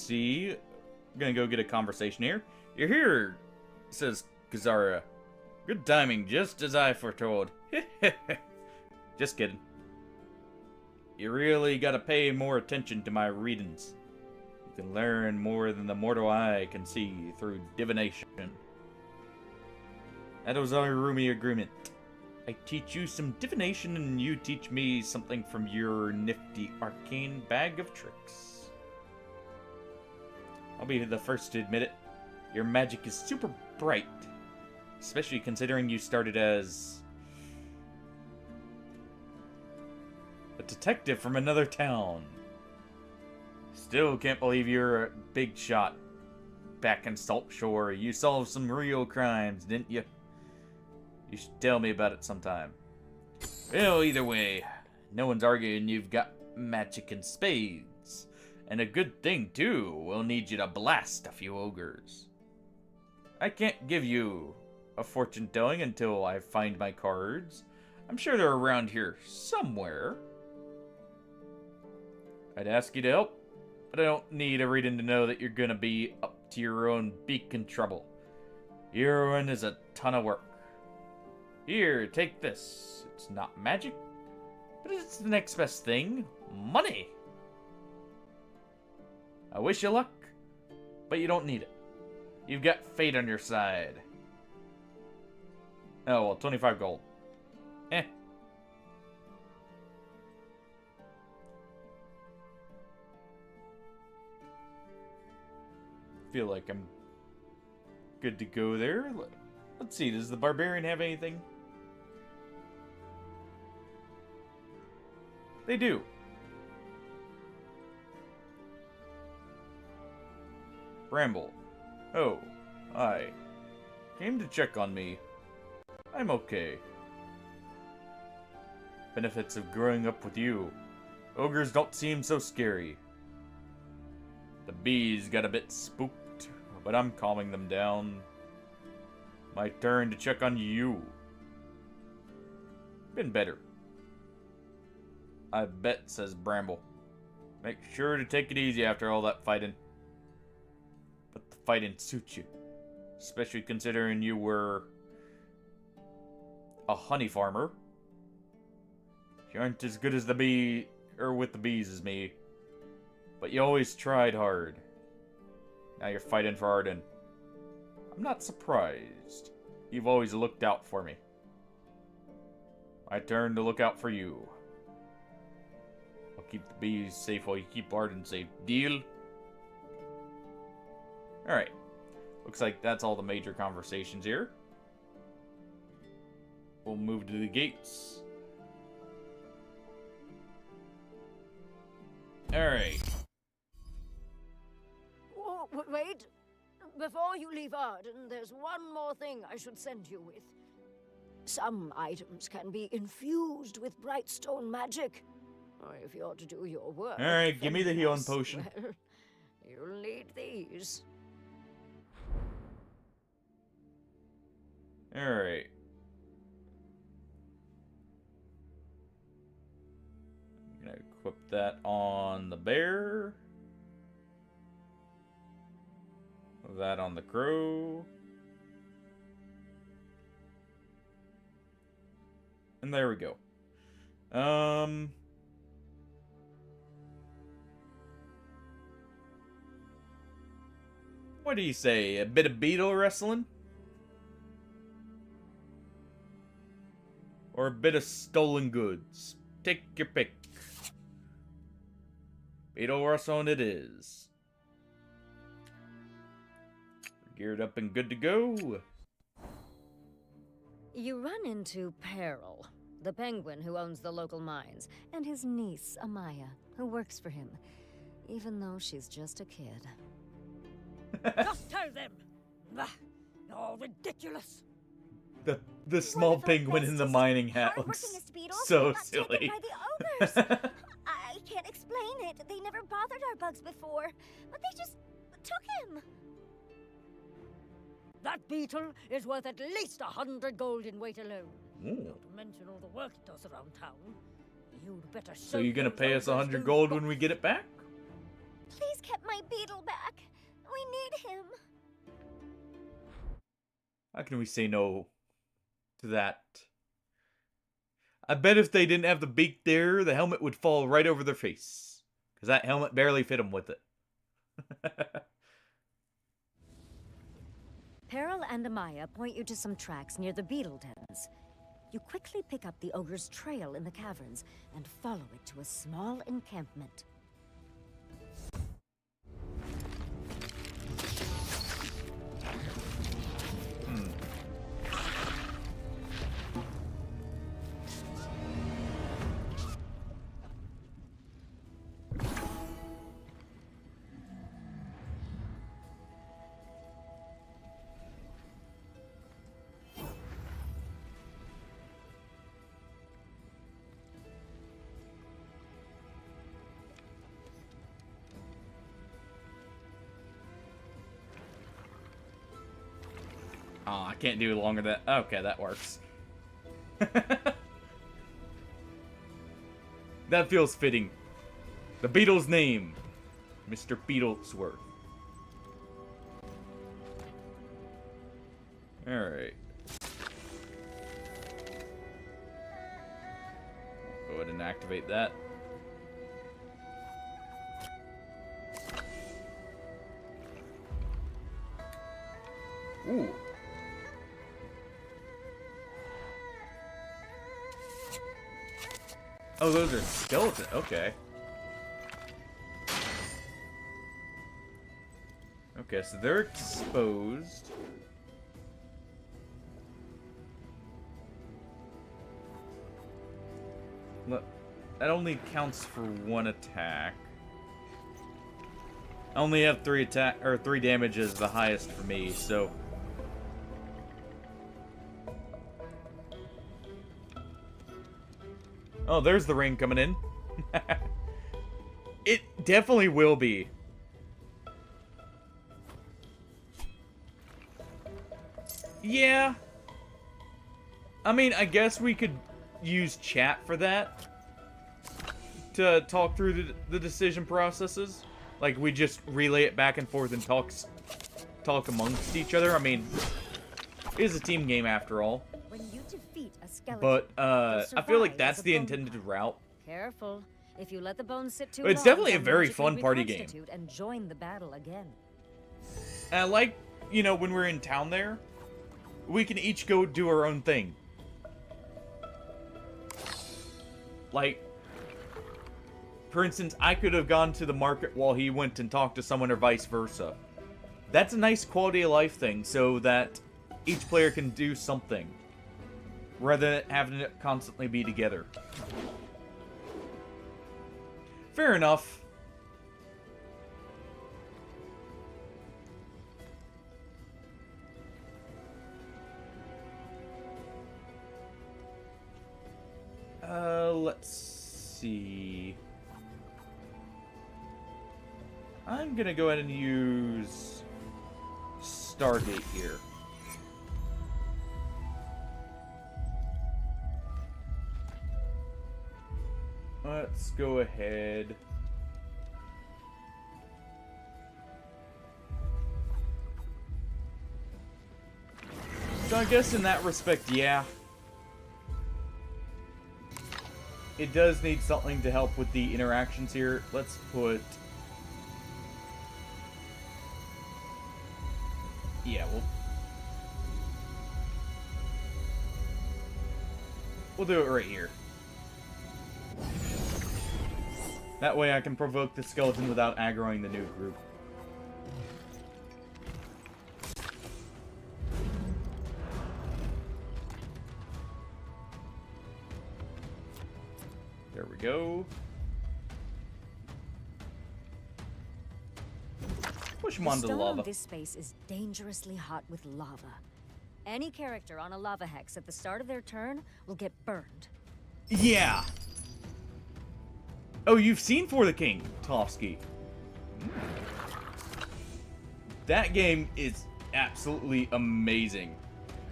I'm gonna go get a conversation here. You're here, says Kazara. Good timing, just as I foretold. Just kidding. You really gotta pay more attention to my readings. You can learn more than the mortal eye can see through divination. That was our roomy agreement. I teach you some divination and you teach me something from your nifty arcane bag of tricks. I'll be the first to admit it. Your magic is super bright. Especially considering you started as a detective from another town. Still can't believe you're a big shot back in Salt Shore. You solved some real crimes, didn't you? You should tell me about it sometime. Well, either way, no one's arguing you've got magic in spades. And a good thing, too. We'll need you to blast a few ogres. I can't give you a fortune telling until I find my cards. I'm sure they're around here somewhere. I'd ask you to help, but I don't need a reason to know that you're gonna be up to your own beak in trouble. Heroin is a ton of work. Here, take this. It's not magic, but it's the next best thing. Money! I wish you luck, but you don't need it. You've got fate on your side. Oh, well, 25 gold. Eh. Feel like I'm good to go there. Let's see, does the barbarian have anything? They do. Bramble. Oh, hi. Came to check on me. I'm okay. Benefits of growing up with you. Ogres don't seem so scary. The bees got a bit spooked, but I'm calming them down. My turn to check on you. Been better. I bet, says Bramble. Make sure to take it easy after all that fighting. But the fighting suits you. Especially considering you were a honey farmer. You aren't as good as the bee, or with the bees as me. But you always tried hard. Now you're fighting for Arden. I'm not surprised. You've always looked out for me. My turn to look out for you. I'll keep the bees safe while you keep Arden safe. Deal? Alright. Looks like that's all the major conversations here. We'll move to the gates. Alright. Oh, wait. Before you leave Arden, there's one more thing I should send you with. Some items can be infused with brightstone magic. If you're to do your work... Alright, give me the healing potion. Well, you'll need these. Alright. I'm gonna equip that on the bear. That on the crow. And there we go. What do you say? A bit of beetle wrestling? Or a bit of stolen goods? Take your pick. Beetle wrestling it is. Geared up and good to go. You run into Peril, the penguin who owns the local mines, and his niece, Amaya, who works for him, even though she's just a kid. Just tell them! Bah, you're ridiculous! The small penguin in the mining hat looks so silly. By the ogres. I can't explain it. They never bothered our bugs before, but they just took him. That beetle is worth at least 100 gold in weight alone. Ooh. Not to mention all the work it does around town. You'd better So you're gonna pay us 100 gold when we get it back? Please get my beetle back. We need him. How can we say no to that? I bet if they didn't have the beak there, the helmet would fall right over their face. Because that helmet barely fit them with it. Peril and Amaya point you to some tracks near the beetle dens. You quickly pick up the ogre's trail in the caverns and follow it to a small encampment. Oh, I can't do longer than... Okay, that works. That feels fitting. The Beetle's name. Mr. Beetlesworth. Alright. Go ahead and activate that. Ooh. Oh, those are skeletons. Okay. Okay, so they're exposed. Look, that only counts for one attack. I only have 3 damage is the highest for me, so. Oh, there's the ring coming in. It definitely will be. Yeah. I mean, I guess we could use chat for that. To talk through the decision processes. Like, we just relay it back and forth and talk amongst each other. I mean, it is a team game after all. When you defeat a skeleton, But, I feel like survive that's as a the bone intended pile. route. Careful. If you let the bones sit too But it's long, definitely a they'll very magically fun party game. reconstitute and join the battle again. And I like, you know, when we're in town there, we can each go do our own thing. Like, for instance, I could have gone to the market while he went and talked to someone or vice versa. That's a nice quality of life thing so that each player can do something rather than having to constantly be together. Fair enough. Let's see. I'm gonna go ahead and use Stargate here. Let's go ahead. So I guess in that respect, yeah. It does need something to help with the interactions here. Let's put... Yeah, we'll do it right here. That way I can provoke the skeleton without aggroing the new group. There we go. Push him onto the stone lava. on this space is dangerously hot with lava. Any character on a lava hex at the start of their turn will get burned. Yeah. Oh, you've seen For the King, Tofsky. That game is absolutely amazing.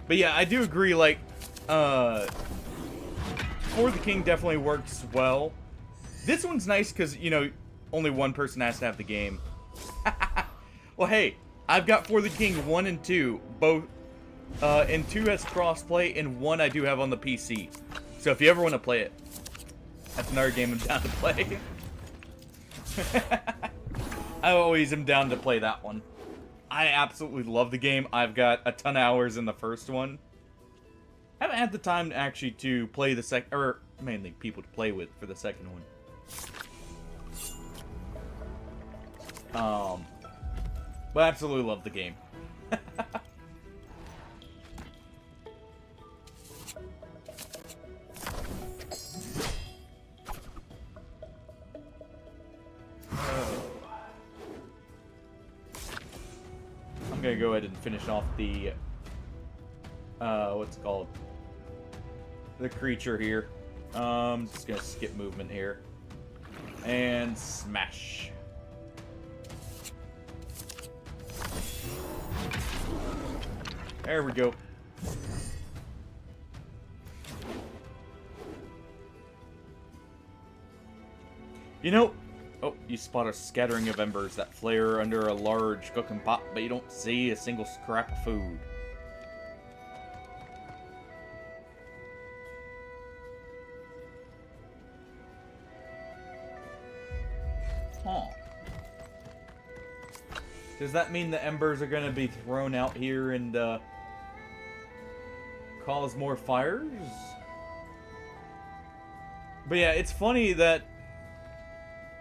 But yeah, I do agree, like, For the King definitely works well. This one's nice because, you know, only one person has to have the game. Well, hey, I've got For the King 1 and 2, both, and 2 has crossplay, and 1 I do have on the PC. So if you ever want to play it, that's another game I'm down to play. I always am down to play that one. I absolutely love the game. I've got a ton of hours in the first one. I haven't had the time actually to play the second, or mainly people to play with for the second one. But I absolutely love the game. I'm gonna go ahead and finish off the what's it called? The creature here. Just gonna skip movement here. And smash. There we go. You know, oh, you spot a scattering of embers that flare under a large cooking pot, but you don't see a single scrap of food. Huh. Does that mean the embers are going to be thrown out here and cause more fires? But yeah, it's funny that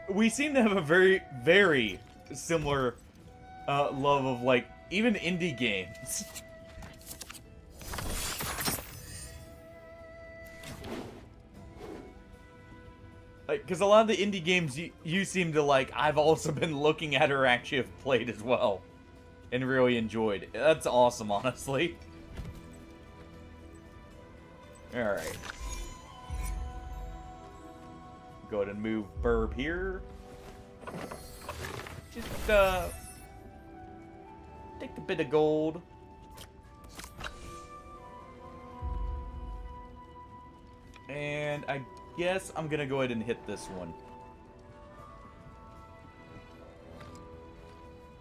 we seem to have a very, very similar love of, like, even indie games. Like, because a lot of the indie games you seem to like, I've also been looking at or actually have played as well. And really enjoyed. That's awesome, honestly. Alright. Go ahead and move Burb here. Just, take a bit of gold. And I guess I'm gonna go ahead and hit this one.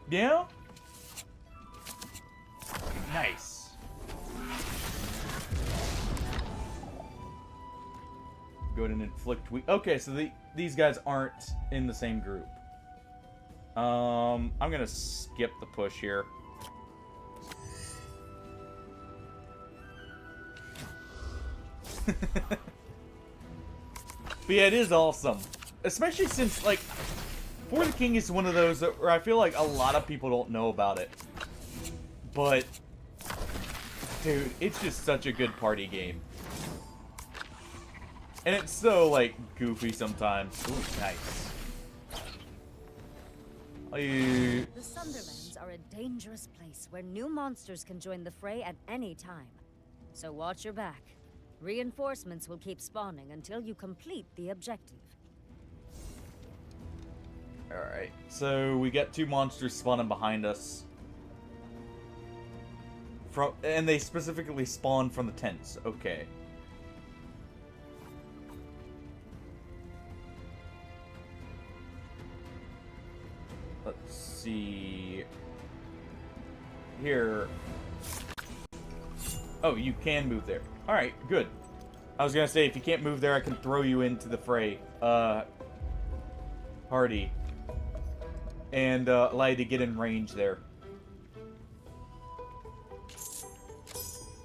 Yeah? Nice. Go ahead and inflict okay, so these guys aren't in the same group. I'm gonna skip the push here. But yeah, it is awesome. Especially since, like, For the King is one of those where I feel like a lot of people don't know about it. But, dude, it's just such a good party game. And it's so, like, goofy sometimes. Ooh, nice. The Sunderlands are a dangerous place where new monsters can join the fray at any time. So watch your back. Reinforcements will keep spawning until you complete the objective. Alright, so we got 2 monsters spawning behind us. And they specifically spawn from the tents. Okay. Let's see. Here. Oh, you can move there. Alright, good. I was gonna say, if you can't move there, I can throw you into the fray. Party. And, allow you to get in range there.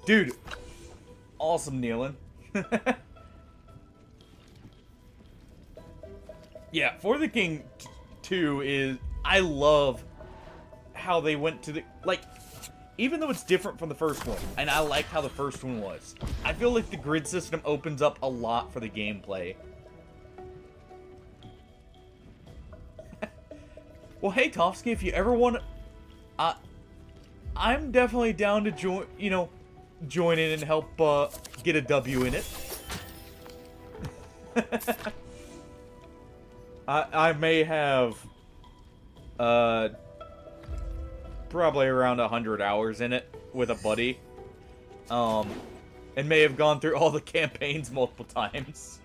Dude! Awesome, Nealon. Yeah, For the King 2 is... I love how they went to the... Like, even though it's different from the first one, and I like how the first one was, I feel like the grid system opens up a lot for the gameplay. Well, hey, Tofsky, if you ever want to... I'm definitely down to join, join in and help get a W in it. I may have probably around 100 hours in it with a buddy, and may have gone through all the campaigns multiple times.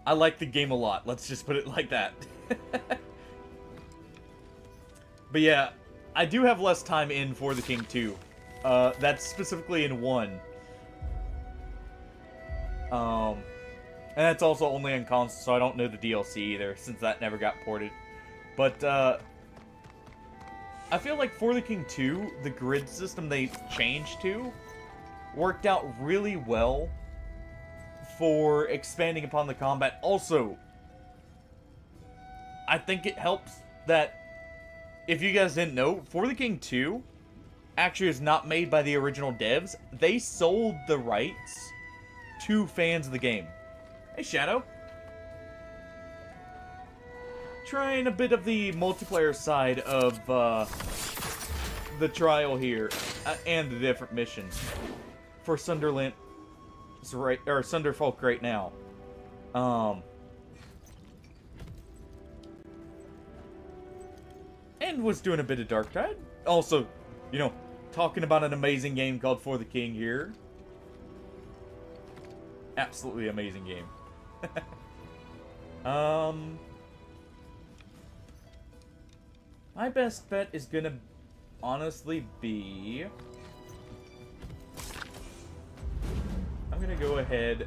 I like the game a lot, let's just put it like that. But yeah, I do have less time in For the King 2. That's specifically in 1. And that's also only on console, so I don't know the DLC either, since that never got ported. But, I feel like For the King 2, the grid system they changed to, worked out really well for expanding upon the combat. Also, I think it helps that, if you guys didn't know, For the King 2 actually is not made by the original devs. They sold the rights to fans of the game. Hey, Shadow. Trying a bit of the multiplayer side of the trial here, and the different missions for Sunderland, or Sunderfolk right now. And was doing a bit of Darktide. Also, talking about an amazing game called For the King here. Absolutely amazing game. My best bet is gonna honestly be... I'm gonna go ahead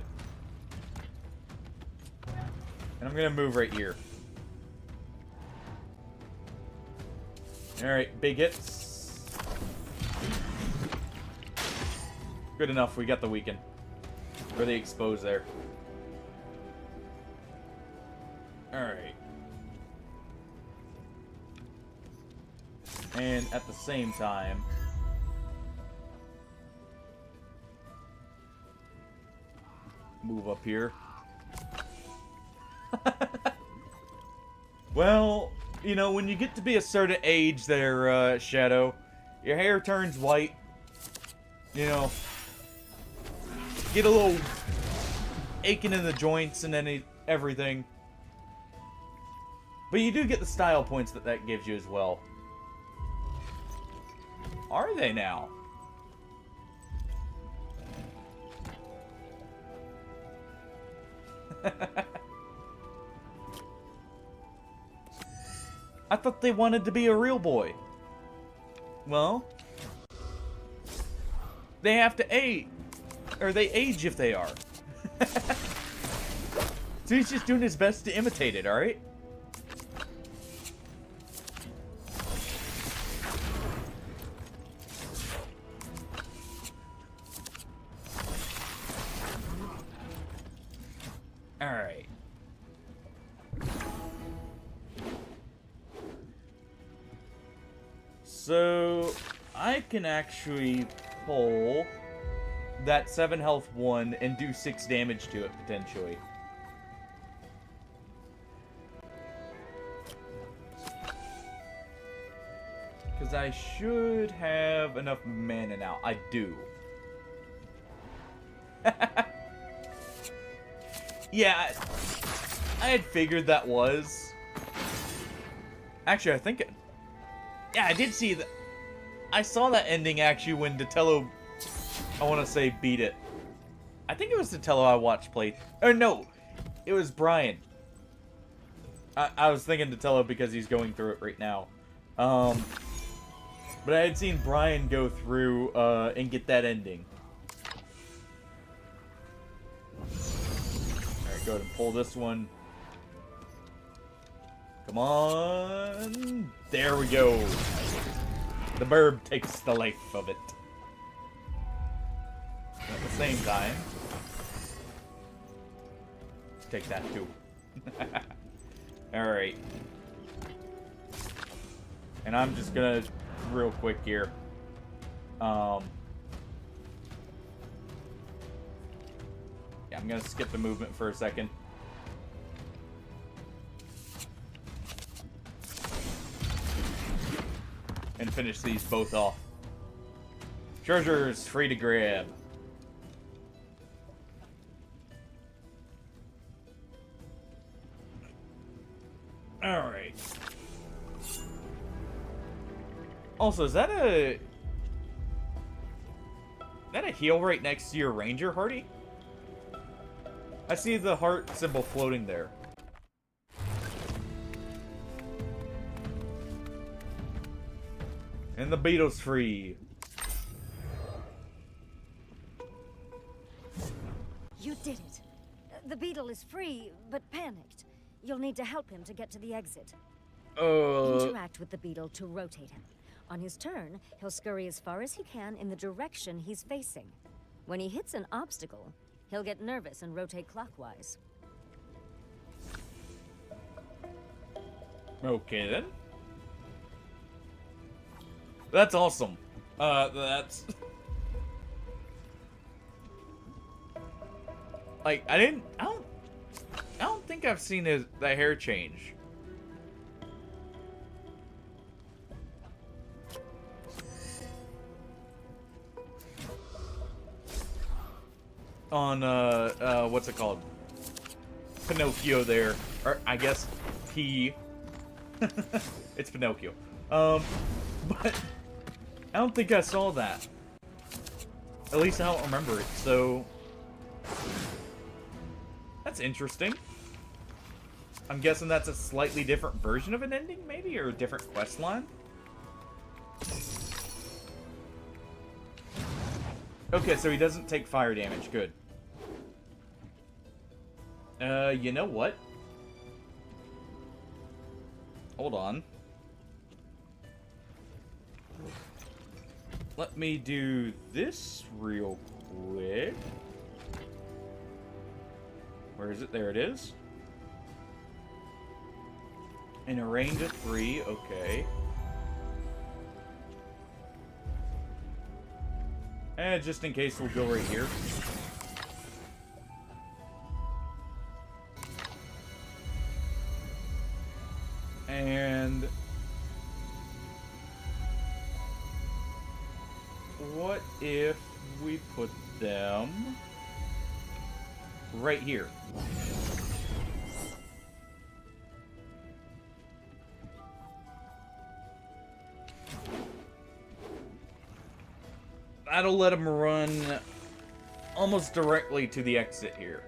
and I'm gonna move right here. Alright, big hits. Good enough, we got the weaken. Or the expose there. Alright. And at the same time... move up here. Well, you know, when you get to be a certain age there, Shadow, your hair turns white. You know, get a little aching in the joints and everything. But you do get the style points that gives you as well. Are they now? I thought they wanted to be a real boy. Well, they have to age. Or they age if they are. So he's just doing his best to imitate it, alright? Alright. So, I can actually pull that 7 health one and do 6 damage to it, potentially. Because I should have enough mana now. I do. Yeah, I had figured that was. Actually, I think it... Yeah, I did see that. I saw that ending, actually, when Datello, I want to say, beat it. I think it was Datello I watched play... Or no, it was Brian. I was thinking Datello because he's going through it right now. But I had seen Brian go through and get that ending. Alright, go ahead and pull this one. Come on. There we go. The burb takes the life of it. At the same time, take that too. Alright. And I'm just gonna, real quick here. Yeah, I'm gonna skip the movement for a second. And finish these both off. Treasures free to grab. Alright. Also, is that a heal right next to your ranger, Hardy? I see the heart symbol floating there. And the beetle's free. You did it. The beetle is free, but panicked. You'll need to help him to get to the exit. Interact with the beetle to rotate him. On his turn, he'll scurry as far as he can in the direction he's facing. When he hits an obstacle, he'll get nervous and rotate clockwise. Okay, then. That's awesome. That's... Like, I don't think I've seen the hair change. On, what's it called? Pinocchio there. Or, I guess, P. It's Pinocchio. But I don't think I saw that. At least I don't remember it, so... That's interesting. I'm guessing that's a slightly different version of an ending, maybe? Or a different quest line? Okay, so he doesn't take fire damage. Good. You know what? Hold on. Let me do this real quick. Where is it? There it is. In a range of 3, okay. And just in case, we'll go right here. And what if we put them right here? That'll let them run almost directly to the exit here.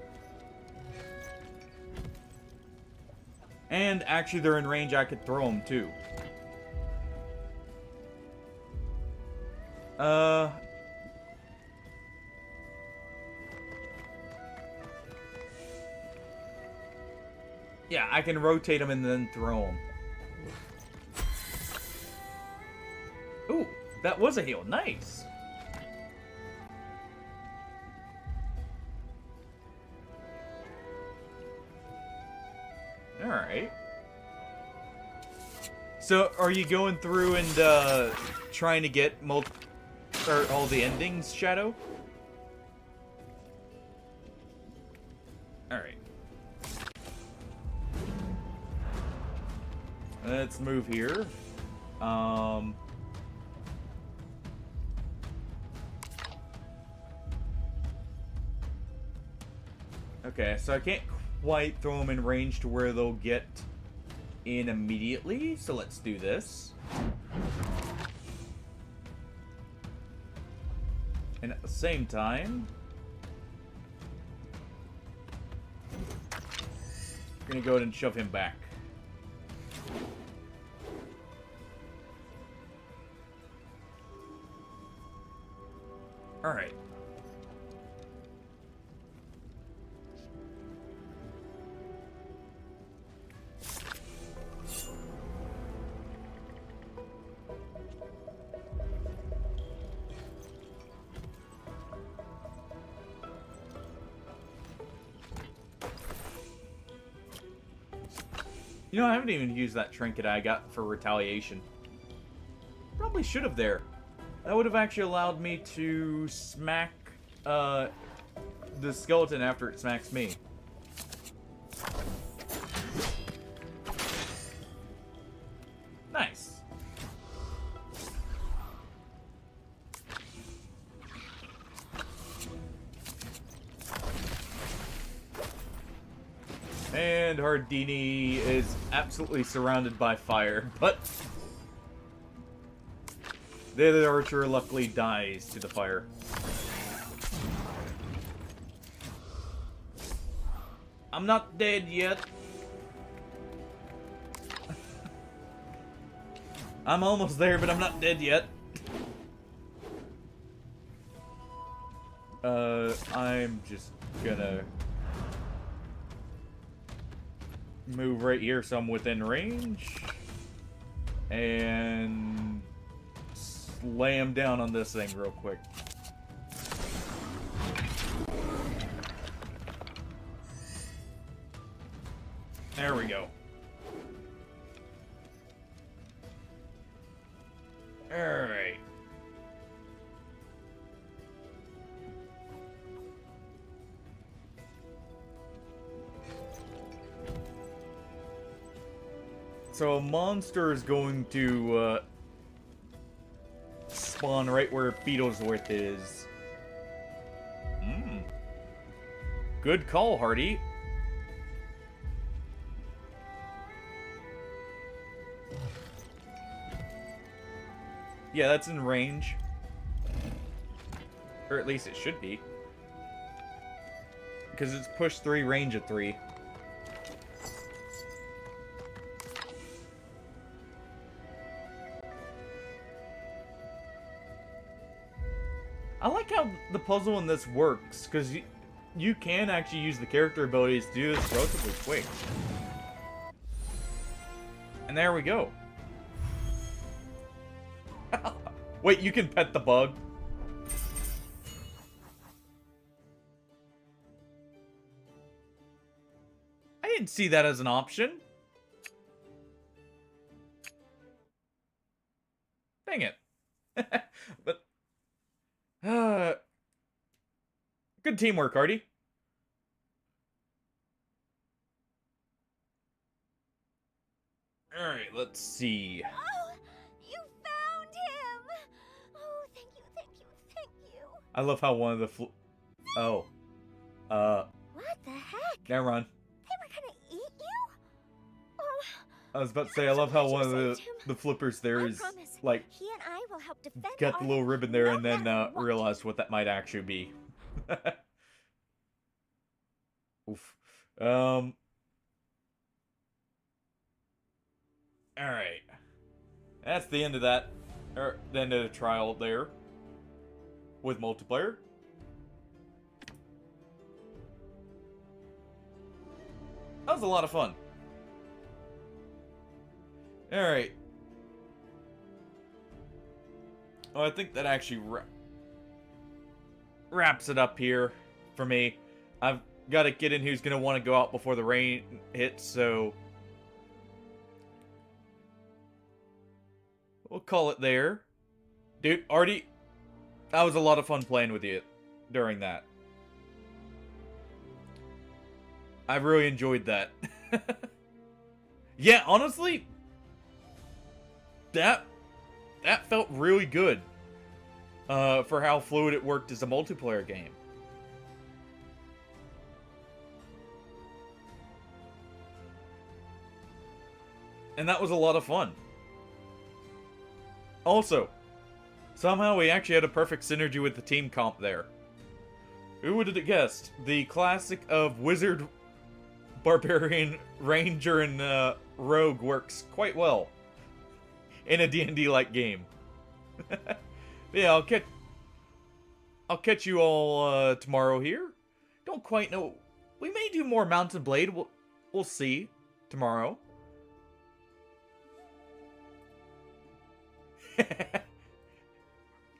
And actually, they're in range. I could throw them too. Yeah, I can rotate them and then throw them. Ooh, that was a heal. Nice. Alright. So, are you going through and, trying to get all the endings, Shadow? Alright. Let's move here. Okay, so I can't quite throw them in range to where they'll get in immediately, so let's do this. And at the same time, we're gonna go ahead and shove him back. Alright. You know, I haven't even used that trinket I got for retaliation. Probably should have there. That would have actually allowed me to smack the skeleton after it smacks me. Nice. And Hardini is absolutely surrounded by fire, but the other archer luckily dies to the fire. I'm not dead yet. I'm almost there, but I'm not dead yet. I'm just gonna move right here so I'm within range. And slam down on this thing real quick. There we go. Alright. So a monster is going to spawn right where Beetlesworth is. Good call, Hardy. Yeah, that's in range. Or at least it should be. Because it's push 3, range of 3. I like how the puzzle in this works, because you can actually use the character abilities to do this relatively quick. And there we go. Wait, you can pet the bug? can see that as an option. Dang it. But, good teamwork, Artie. Alright, let's see. Oh, you found him! Oh, thank you, thank you, thank you. I love how one of the Oh. What the heck? Never mind. They were gonna eat you? Oh, I was about to say, I love how one of you saved him. the flippers there I is, promise, like, he and I will help defend got the little Arden, ribbon there no and then matter what. realized what that might actually be. Oof. Alright. That's the end of that. Or, the end of the trial there. With multiplayer. That was a lot of fun. Alright. Oh, I think that actually wraps it up here for me. I've got a kid in who's going to want to go out before the rain hits, so we'll call it there. Dude, Artie, that was a lot of fun playing with you during that. I really enjoyed that. Yeah, honestly, that felt really good for how fluid it worked as a multiplayer game. And that was a lot of fun. Also, somehow we actually had a perfect synergy with the team comp there. Who would have guessed? The classic of Wizard, Barbarian, Ranger, and Rogue works quite well in a D&D-like game. Yeah, I'll catch you all tomorrow here. Don't quite know. We may do more Mountain Blade. We'll see tomorrow.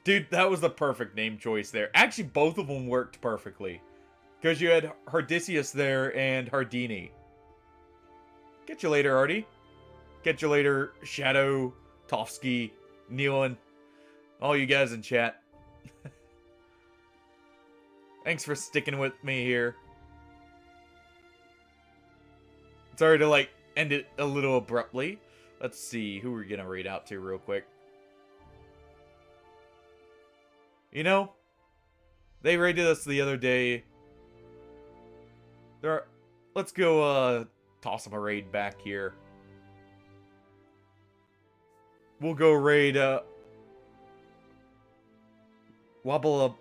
Dude, that was the perfect name choice there. Actually, both of them worked perfectly. Because you had Hardisius there and Hardini. Catch you later, Artie. Catch you later, Shadow, Tofsky, Nealon, all you guys in chat. Thanks for sticking with me here. Sorry to, like, end it a little abruptly. Let's see, who we're gonna read out to real quick. You know, they raided us the other day. Let's go, toss them a raid back here. We'll go raid, Wabba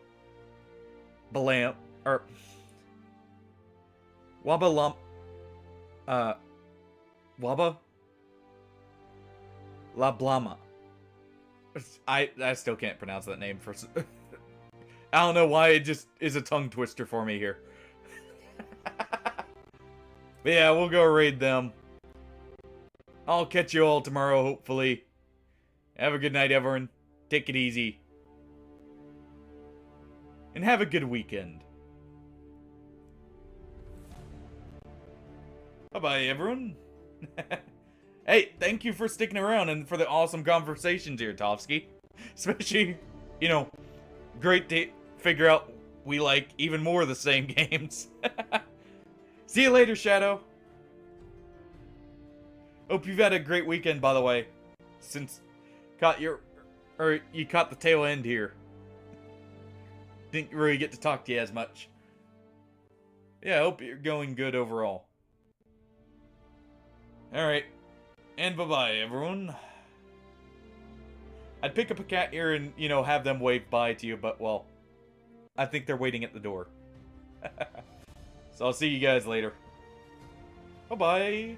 Balam, or Wabba Lump, Wabba La Blama. I still can't pronounce that name for. I don't know why it just is a tongue twister for me here. But yeah, we'll go raid them. I'll catch you all tomorrow, hopefully. Have a good night, everyone. Take it easy. And have a good weekend. Bye-bye, everyone. Hey, thank you for sticking around and for the awesome conversations here, Tofsky. Especially, you know, great to figure out we like even more of the same games. See you later, Shadow. Hope you've had a great weekend, by the way. Since you caught the tail end here. Didn't really get to talk to you as much. Yeah, I hope you're going good overall. Alright. And bye-bye, everyone. I'd pick up a cat here and, you know, have them wave bye to you, but, well, I think they're waiting at the door. So I'll see you guys later. Bye-bye.